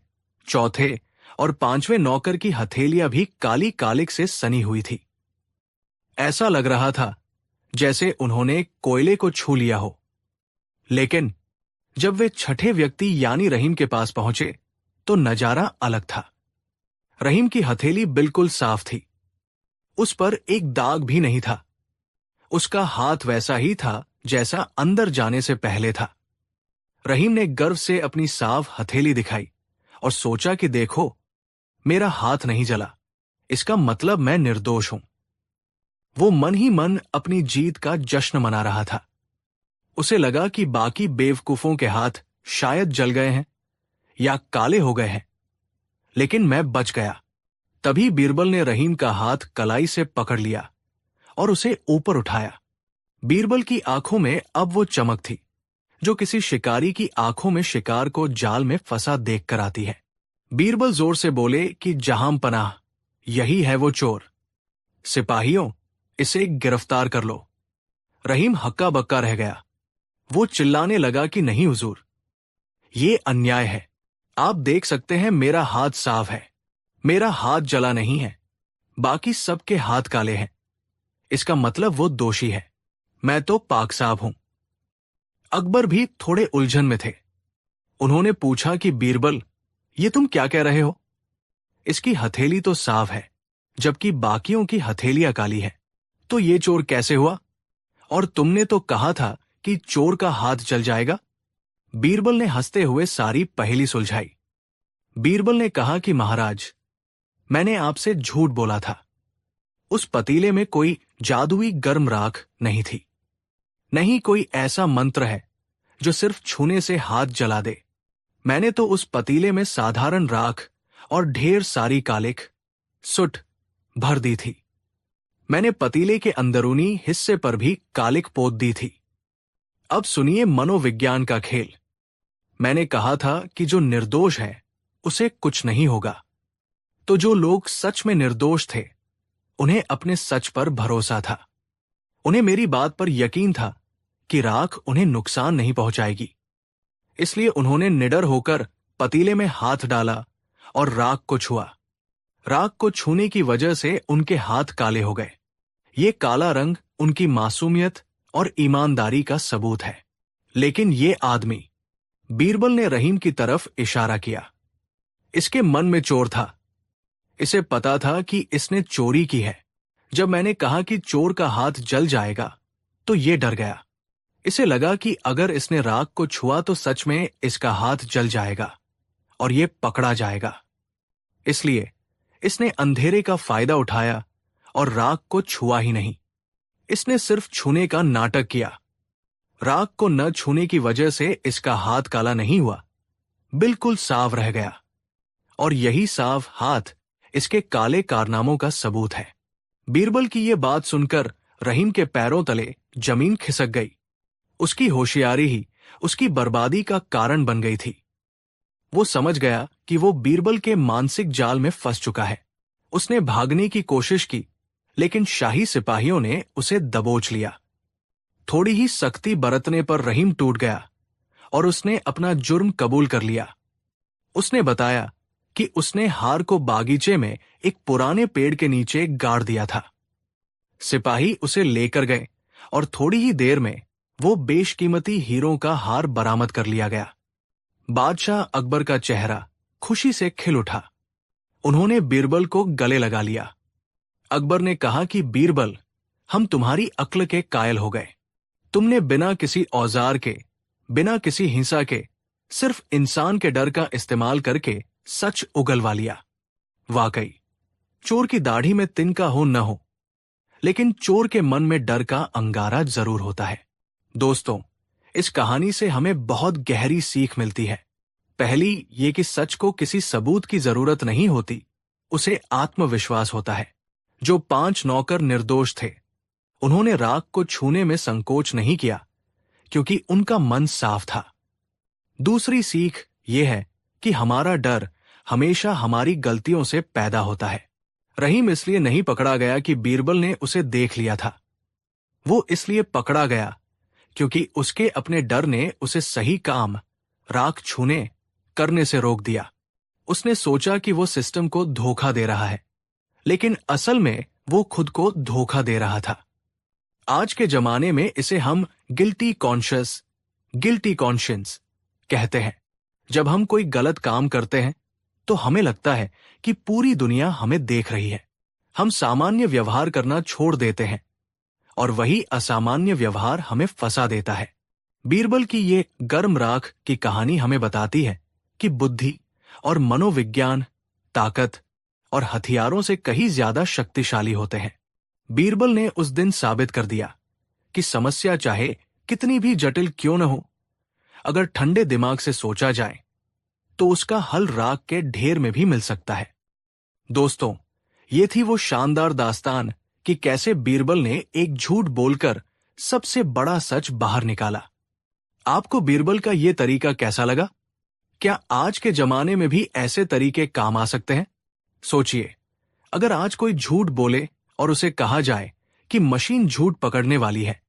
चौथे और 5वें नौकर की हथेलियां भी काली कालिक से सनी हुई थी। ऐसा लग रहा था जैसे उन्होंने कोयले को छू लिया हो। लेकिन जब वे छठे व्यक्ति यानी रहीम के पास पहुंचे तो नजारा अलग था। रहीम की हथेली बिल्कुल साफ थी, उस पर एक दाग भी नहीं था। उसका हाथ वैसा ही था जैसा अंदर जाने से पहले था। रहीम ने गर्व से अपनी साफ हथेली दिखाई और सोचा कि देखो, मेरा हाथ नहीं जला, इसका मतलब मैं निर्दोष हूं। वो मन ही मन अपनी जीत का जश्न मना रहा था। उसे लगा कि बाकी बेवकूफों के हाथ शायद जल गए हैं या काले हो गए हैं, लेकिन मैं बच गया। तभी बीरबल ने रहीम का हाथ कलाई से पकड़ लिया और उसे ऊपर उठाया। बीरबल की आंखों में अब वो चमक थी जो किसी शिकारी की आंखों में शिकार को जाल में फंसा देखकर आती है। बीरबल जोर से बोले कि जहां पनाह, यही है वो चोर। सिपाहियों, इसे गिरफ्तार कर लो। रहीम हक्का बक्का रह गया। वो चिल्लाने लगा कि नहीं हुजूर, ये अन्याय है। आप देख सकते हैं मेरा हाथ साफ है, मेरा हाथ जला नहीं है, बाकी सबके हाथ काले हैं। इसका मतलब वो दोषी है, मैं तो पाक साफ हूं। अकबर भी थोड़े उलझन में थे। उन्होंने पूछा कि बीरबल, ये तुम क्या कह रहे हो? इसकी हथेली तो साफ है, जबकि बाकियों की हथेलियां काली है, तो ये चोर कैसे हुआ? और तुमने तो कहा था कि चोर का हाथ जल जाएगा। बीरबल ने हंसते हुए सारी पहेली सुलझाई। बीरबल ने कहा कि महाराज, मैंने आपसे झूठ बोला था। उस पतीले में कोई जादुई गर्म राख नहीं थी, नहीं कोई ऐसा मंत्र है जो सिर्फ छूने से हाथ जला दे। मैंने तो उस पतीले में साधारण राख और ढेर सारी कालिक, सुट भर दी थी। मैंने पतीले के अंदरूनी हिस्से पर भी कालिक पोत दी थी। अब सुनिए मनोविज्ञान का खेल। मैंने कहा था कि जो निर्दोष है उसे कुछ नहीं होगा, तो जो लोग सच में निर्दोष थे उन्हें अपने सच पर भरोसा था। उन्हें मेरी बात पर यकीन था कि राख उन्हें नुकसान नहीं पहुंचाएगी, इसलिए उन्होंने निडर होकर पतीले में हाथ डाला और राख को छुआ। राख को छूने की वजह से उनके हाथ काले हो गए। ये काला रंग उनकी मासूमियत और ईमानदारी का सबूत है। लेकिन ये आदमी, बीरबल ने रहीम की तरफ इशारा किया, इसके मन में चोर था। इसे पता था कि इसने चोरी की है। जब मैंने कहा कि चोर का हाथ जल जाएगा तो ये डर गया। इसे लगा कि अगर इसने राख को छुआ तो सच में इसका हाथ जल जाएगा और ये पकड़ा जाएगा। इसलिए इसने अंधेरे का फायदा उठाया और राख को छुआ ही नहीं। इसने सिर्फ छूने का नाटक किया। राख को न छूने की वजह से इसका हाथ काला नहीं हुआ, बिल्कुल साफ रह गया। और यही साफ हाथ इसके काले कारनामों का सबूत है। बीरबल की यह बात सुनकर रहीम के पैरों तले जमीन खिसक गई। उसकी होशियारी ही उसकी बर्बादी का कारण बन गई थी। वो समझ गया कि वो बीरबल के मानसिक जाल में फंस चुका है। उसने भागने की कोशिश की, लेकिन शाही सिपाहियों ने उसे दबोच लिया। थोड़ी ही सख्ती बरतने पर रहीम टूट गया और उसने अपना जुर्म कबूल कर लिया। उसने बताया कि उसने हार को बागीचे में एक पुराने पेड़ के नीचे गाड़ दिया था। सिपाही उसे लेकर गए और थोड़ी ही देर में वो बेशकीमती हीरों का हार बरामद कर लिया गया। बादशाह अकबर का चेहरा खुशी से खिल उठा। उन्होंने बीरबल को गले लगा लिया। अकबर ने कहा कि बीरबल, हम तुम्हारी अक्ल के कायल हो गए। तुमने बिना किसी औजार के, बिना किसी हिंसा के, सिर्फ इंसान के डर का इस्तेमाल करके सच उगलवा लिया। वाकई चोर की दाढ़ी में तिनका हो न हो, लेकिन चोर के मन में डर का अंगारा जरूर होता है। दोस्तों, इस कहानी से हमें बहुत गहरी सीख मिलती है। पहली ये कि सच को किसी सबूत की जरूरत नहीं होती, उसे आत्मविश्वास होता है। जो 5 नौकर निर्दोष थे, उन्होंने राख को छूने में संकोच नहीं किया क्योंकि उनका मन साफ था। दूसरी सीख ये है कि हमारा डर हमेशा हमारी गलतियों से पैदा होता है। रहीम इसलिए नहीं पकड़ा गया कि बीरबल ने उसे देख लिया था। वो इसलिए पकड़ा गया क्योंकि उसके अपने डर ने उसे सही काम, राख छूने, करने से रोक दिया। उसने सोचा कि वो सिस्टम को धोखा दे रहा है, लेकिन असल में वो खुद को धोखा दे रहा था। आज के जमाने में इसे हम गिल्टी कॉन्शियंस कहते हैं। जब हम कोई गलत काम करते हैं तो हमें लगता है कि पूरी दुनिया हमें देख रही है। हम सामान्य व्यवहार करना छोड़ देते हैं और वही असामान्य व्यवहार हमें फंसा देता है। बीरबल की ये गर्म राख की कहानी हमें बताती है कि बुद्धि और मनोविज्ञान ताकत और हथियारों से कहीं ज्यादा शक्तिशाली होते हैं। बीरबल ने उस दिन साबित कर दिया कि समस्या चाहे कितनी भी जटिल क्यों न हो, अगर ठंडे दिमाग से सोचा जाए तो उसका हल राख के ढेर में भी मिल सकता है। दोस्तों, ये थी वो शानदार दास्तान कि कैसे बीरबल ने एक झूठ बोलकर सबसे बड़ा सच बाहर निकाला। आपको बीरबल का ये तरीका कैसा लगा? क्या आज के जमाने में भी ऐसे तरीके काम आ सकते हैं? सोचिए, अगर आज कोई झूठ बोले और उसे कहा जाए कि मशीन झूठ पकड़ने वाली है,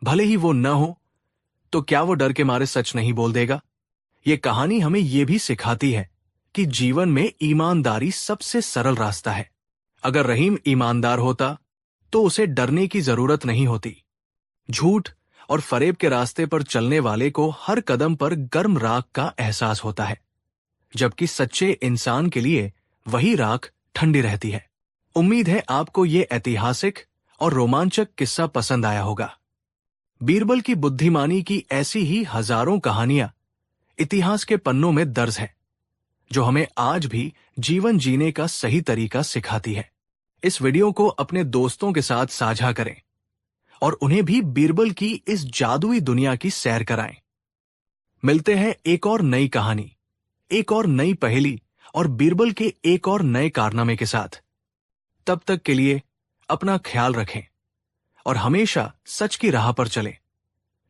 भले ही वो न हो, तो क्या वो डर के मारे सच नहीं बोल देगा? ये कहानी हमें ये भी सिखाती है कि जीवन में ईमानदारी सबसे सरल रास्ता है। अगर रहीम ईमानदार होता तो उसे डरने की जरूरत नहीं होती। झूठ और फरेब के रास्ते पर चलने वाले को हर कदम पर गर्म राख का एहसास होता है, जबकि सच्चे इंसान के लिए वही राख ठंडी रहती है। उम्मीद है आपको ये ऐतिहासिक और रोमांचक किस्सा पसंद आया होगा। बीरबल की बुद्धिमानी की ऐसी ही हजारों कहानियां इतिहास के पन्नों में दर्ज है, जो हमें आज भी जीवन जीने का सही तरीका सिखाती है। इस वीडियो को अपने दोस्तों के साथ साझा करें और उन्हें भी बीरबल की इस जादुई दुनिया की सैर कराएं। मिलते हैं एक और नई कहानी, एक और नई पहेली और बीरबल के एक और नए कारनामे के साथ। तब तक के लिए अपना ख्याल रखें और हमेशा सच की राह पर चलें,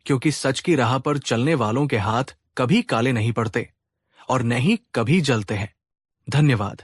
क्योंकि सच की राह पर चलने वालों के हाथ कभी काले नहीं पड़ते और न ही कभी जलते हैं। धन्यवाद।